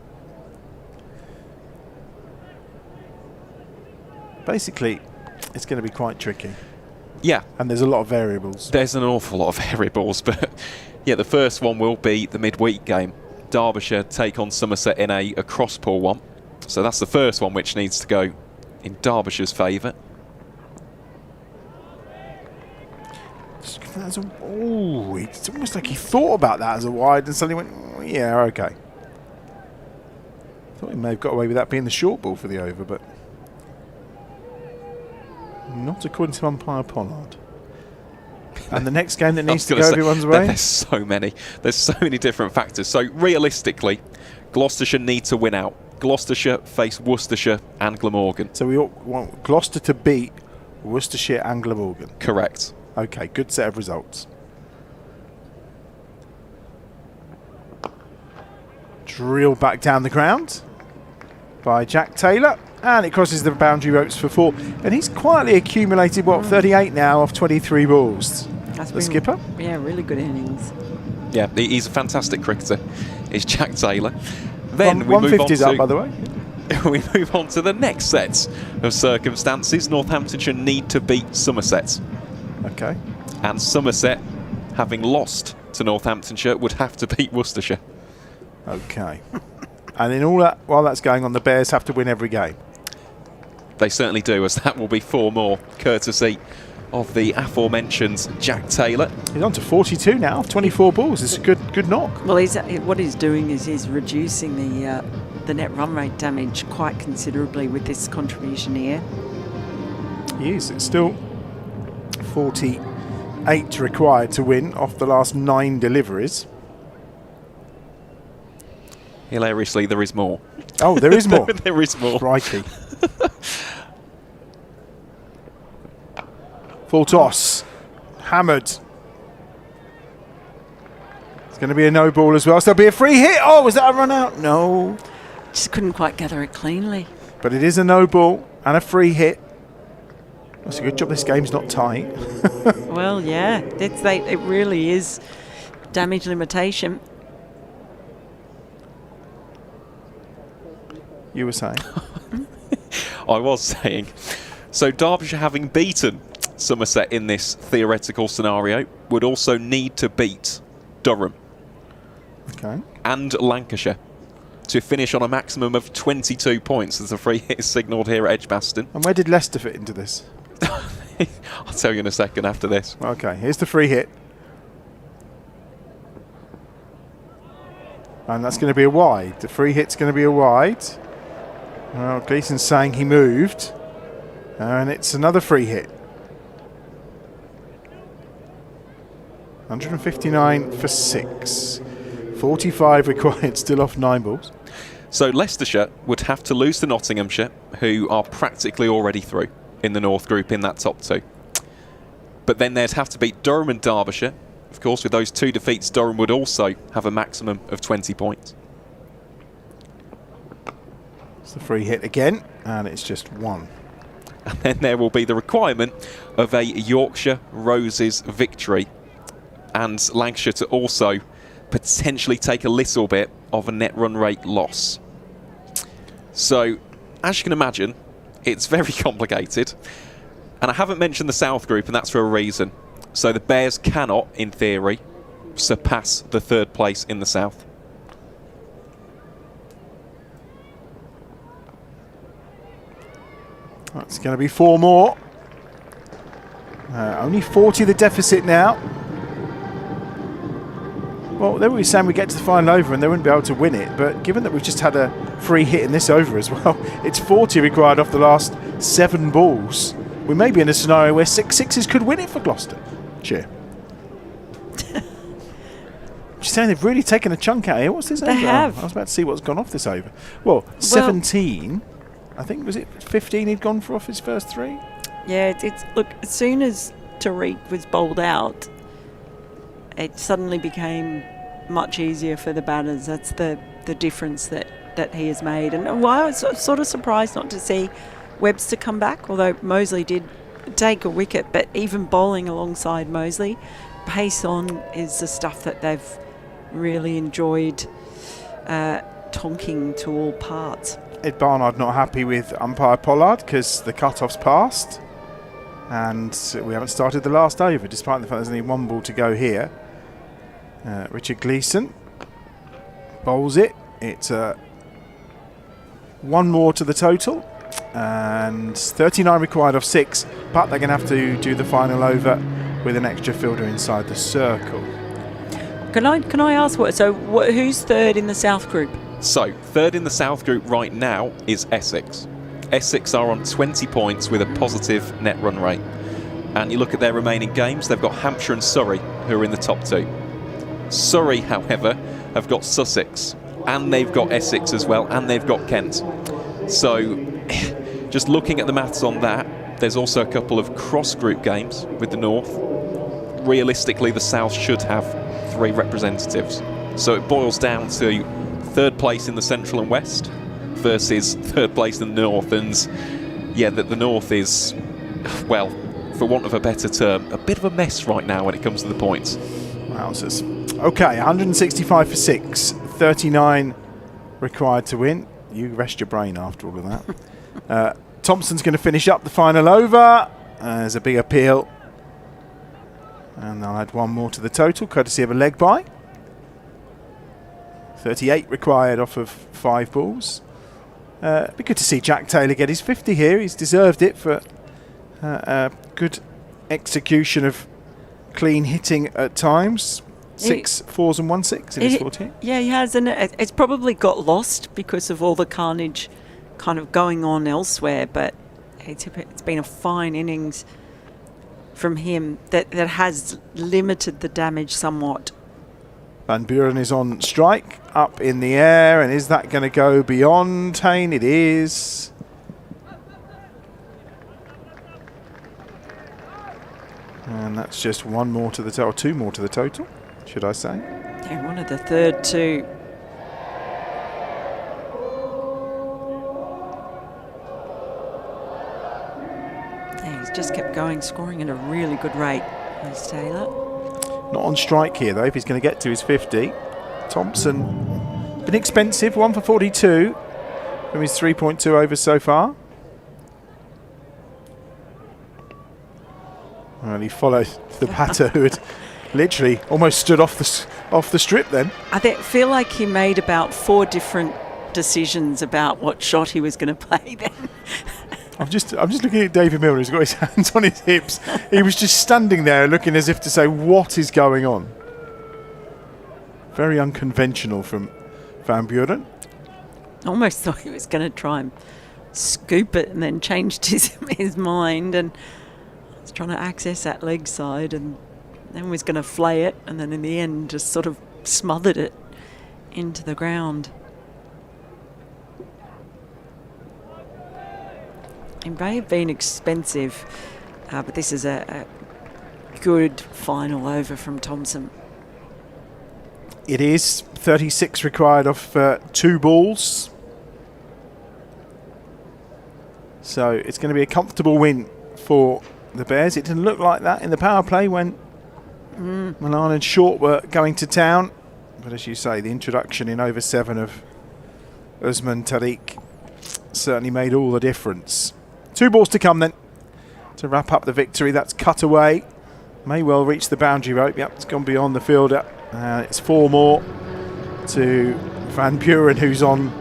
Basically, it's going to be quite tricky.
Yeah.
And there's a lot of variables.
There's an awful lot of variables, but yeah, the first one will be the midweek game. Derbyshire take on Somerset in a cross-pool one. So that's the first one which needs to go in Derbyshire's favour.
Oh, it's almost like he thought about that as a wide and suddenly went, oh, yeah, okay. Thought he may have got away with that being the short ball for the over, but not according to umpire Pollard. And the next game that needs to go everyone's way?
There's so many. There's so many different factors. So realistically, Gloucestershire need to win out. Gloucestershire face Worcestershire and Glamorgan.
So we want Gloucester to beat Worcestershire and Glamorgan?
Correct.
Okay, good set of results. Drilled back down the ground by Jack Taylor. And it crosses the boundary ropes for 4. And he's quietly accumulated, what, 38 now off 23 balls.
That's
the skipper?
Yeah, really good innings.
Yeah, he's a fantastic cricketer. It's Jack Taylor. Then we move on
150's up, by the way.
We move on to the next set of circumstances. Northamptonshire need to beat Somerset.
Okay.
And Somerset, having lost to Northamptonshire, would have to beat Worcestershire.
Okay. And in all that, while that's going on, the Bears have to win every game.
They certainly do, as that will be 4 more, courtesy of the aforementioned Jack Taylor.
He's on to 42 now, 24 balls. It's a good knock.
Well, what he's doing is he's reducing the net run rate damage quite considerably with this contribution here.
He is. It's still 48 required to win off the last 9 deliveries.
Hilariously, there is more.
Oh, there is more.
There is more.
Crikey. Full toss. Hammered. It's going to be a no ball as well. So there'll be a free hit. Oh, was that a run out? No.
Just couldn't quite gather it cleanly.
But it is a no ball and a free hit. That's a good job this game's not tight.
Well, yeah, it really is damage limitation.
You were saying?
I was saying. So Derbyshire, having beaten Somerset in this theoretical scenario, would also need to beat Durham and Lancashire to finish on a maximum of 22 points as the free hit is signalled here at EdgBLASTon.
And where did Leicester fit into this?
I'll tell you in a second after this.
Okay, here's the free hit. And that's going to be a wide. The free hit's going to be a wide. Well, Gleason's saying he moved. And it's another free hit. 159 for 6. 45 required, still off 9 balls.
So Leicestershire would have to lose to Nottinghamshire, who are practically already through in the North Group in that top 2. But then they'd have to beat Durham and Derbyshire. Of course, with those 2 defeats, Durham would also have a maximum of 20 points.
It's the free hit again, and it's just 1.
And then there will be the requirement of a Yorkshire Roses victory, and Lancashire to also potentially take a little bit of a net run rate loss. So, as you can imagine, it's very complicated. And I haven't mentioned the South Group, and that's for a reason. So the Bears cannot, in theory, surpass the 3rd place in the South.
That's going to be 4 more. Only 40 the deficit now. Well, they were saying we get to the final over and they wouldn't be able to win it, but given that we've just had a free hit in this over as well, it's 40 required off the last 7 balls. We may be in a scenario where 6 sixes could win it for Gloucestershire. She's saying they've really taken a chunk out here. What's this over?
They have.
I was about to see what's gone off this over. Well, 17. I think, was it 15 he'd gone for off his first 3?
Yeah, it's look, as soon as Tariq was bowled out, it suddenly became much easier for the batters. That's the difference that he has made. And why I was sort of surprised not to see Webster come back, although Mosley did take a wicket, but even bowling alongside Mosley, pace on is the stuff that they've really enjoyed tonking to all parts.
Ed Barnard not happy with umpire Pollard because the cut-off's passed and we haven't started the last over despite the fact there's only 1 ball to go here. Richard Gleason bowls it. It's 1 more to the total and 39 required off 6, but they're going to have to do the final over with an extra fielder inside the circle.
Can I ask who's 3rd in the South Group?
So, 3rd in the South Group right now is Essex. Essex are on 20 points with a positive net run rate. And you look at their remaining games, they've got Hampshire and Surrey, who are in the top 2. Surrey, however, have got Sussex, and they've got Essex as well, and they've got Kent. So, just looking at the maths on that, there's also a couple of cross-group games with the North. Realistically, the South should have 3 representatives. So it boils down to 3rd place in the Central and West versus 3rd place in the North. And yeah, the North is, well, for want of a better term, a bit of a mess right now when it comes to the points.
Wowzers. Okay, 165 for 6, 39 required to win. You rest your brain after all of that. Thompson's going to finish up the final over. There's a big appeal. And they'll add 1 more to the total, courtesy of a leg bye. 38 required off of 5 balls. Be good to see Jack Taylor get his 50 here. He's deserved it for good execution of clean hitting at times. 6 4s and 1 6 in his 40.
Yeah, he has, and it's probably got lost because of all the carnage kind of going on elsewhere. But it's been a fine innings from him that has limited the damage somewhat.
Van Buren is on strike, up in the air, and is that going to go beyond Hayne? It is. And that's just one more to the total, two more to the total, should I say.
Yeah, one of the third two. Yeah, he's just kept going, scoring at a really good rate, as Taylor.
Not on strike here, though, if he's going to get to his 50. Thompson, been expensive, 1 for 42 from his 3.2 overs so far. Well, he followed the batter who had literally almost stood off the strip then.
I feel like he made about 4 different decisions about what shot he was going to play then.
I'm just looking at David Milner, who's got his hands on his hips. He was just standing there looking as if to say, what is going on? Very unconventional from Van Buren.
Almost thought he was going to try and scoop it and then changed his mind and was trying to access that leg side and then was going to flay it and then in the end just sort of smothered it into the ground. It may have been expensive, but this is a good final over from Thompson.
It is 36 required off 2 balls. So it's going to be a comfortable win for the Bears. It didn't look like that in the power play when Milan and Short were going to town. But as you say, the introduction in over 7 of Usman Tariq certainly made all the difference. 2 balls to come then to wrap up the victory. That's cut away. May well reach the boundary rope. Yep, it's gone beyond the fielder. It's 4 more to Van Buren, who's on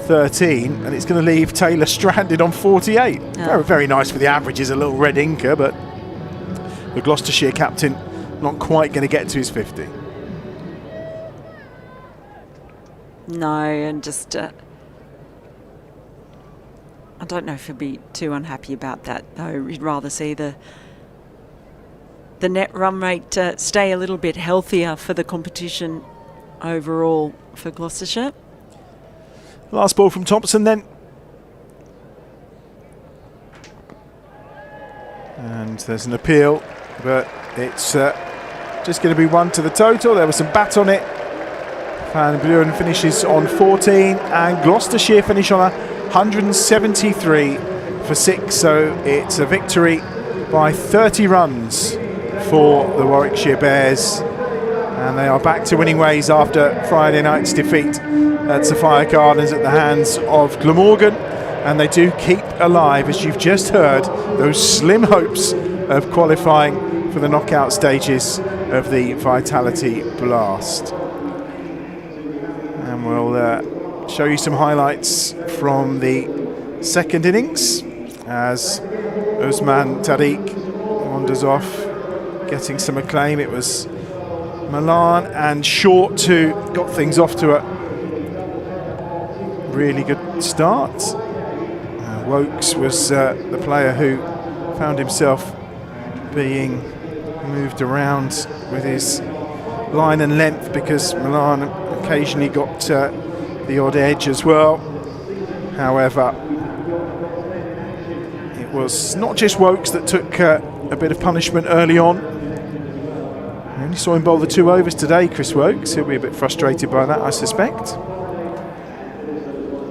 13, and it's going to leave Taylor stranded on 48.
Oh.
Very, very nice for the averages, a little red inker, but the Gloucestershire captain not quite going to get to his 50.
No, and just I don't know if he'll be too unhappy about that, though. He'd rather see the net run rate stay a little bit healthier for the competition overall for Gloucestershire.
Last ball from Thompson then. And there's an appeal, but it's just going to be 1 to the total. There was some bat on it. Van Buren finishes on 14 and Gloucestershire finish on 173 for 6. So it's a victory by 30 runs for the Warwickshire Bears. And they are back to winning ways after Friday night's defeat at Sophia Gardens at the hands of Glamorgan. And they do keep alive, as you've just heard, those slim hopes of qualifying for the knockout stages of the Vitality Blast. And we'll show you some highlights from the second innings as Usman Tariq wanders off, getting some acclaim. It was Milan and Short who got things off to a really good start. Wokes was the player who found himself being moved around with his line and length because Milan occasionally got the odd edge as well. However, it was not just Wokes that took a bit of punishment early on. I only saw him bowl the 2 overs today, Chris Wokes. He'll be a bit frustrated by that, I suspect.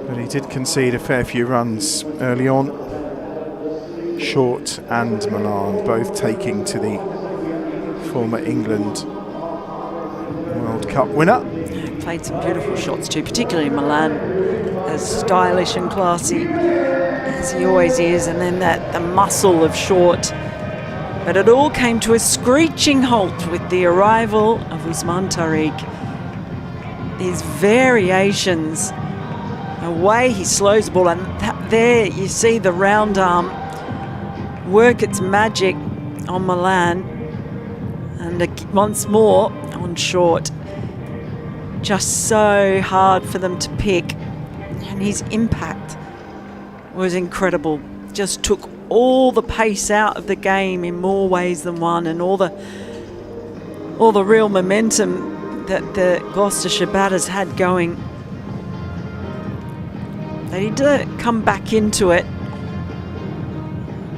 But he did concede a fair few runs early on. Short and Milan both taking to the former England World Cup winner.
Played some beautiful shots too, particularly Milan, as stylish and classy as he always is, and then the muscle of Short. But it all came to a screeching halt with the arrival of Usman Tariq. These variations, the way he slows the ball, and there you see the round arm work its magic on Milan, and once more on Short. Just so hard for them to pick, and his impact was incredible. Just took all the pace out of the game in more ways than one, and all the real momentum that the Gloucestershire batters had going. They need to come back into it,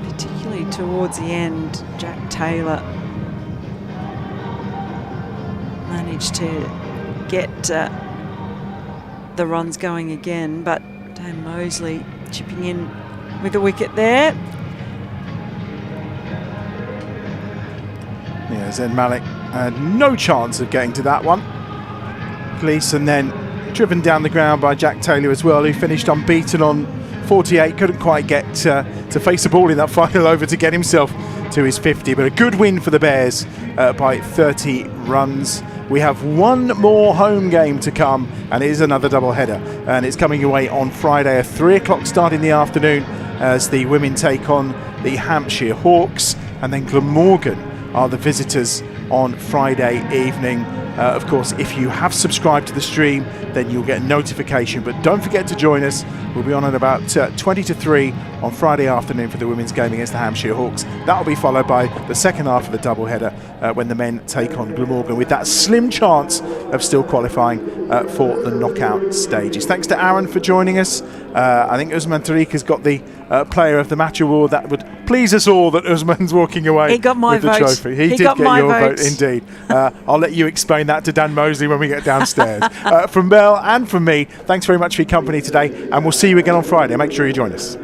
particularly towards the end, Jack Taylor managed to get the runs going again, but Dan Mosley chipping in with a wicket there.
Yeah, Zen Malik had no chance of getting to that one. Gleeson then driven down the ground by Jack Taylor as well, who finished unbeaten on 48. Couldn't quite get to face the ball in that final over to get himself to his 50, but a good win for the Bears by 30 runs. We have one more home game to come, and it is another double-header, and it's coming away on Friday, a 3 o'clock start in the afternoon as the women take on the Hampshire Hawks, and then Glamorgan are the visitors on Friday evening. Of course, if you have subscribed to the stream, then you'll get a notification, but don't forget to join us. We'll be on at about 20 to 3 on Friday afternoon for the women's game against the Hampshire Hawks. That'll be followed by the second half of the doubleheader when the men take on Glamorgan, with that slim chance of still qualifying for the knockout stages. Thanks to Aaron for joining us. I think Usman Tariq has got the Player of the Match award. That would please us all that Usman's walking away
he got my
with the
vote.
trophy. He did
got
get
my
your
vote.
vote, indeed. I'll let you explain that to Dan Mosley when we get downstairs. From Mel and from me, thanks very much for your company today, and we'll see you again on Friday. Make sure you join us.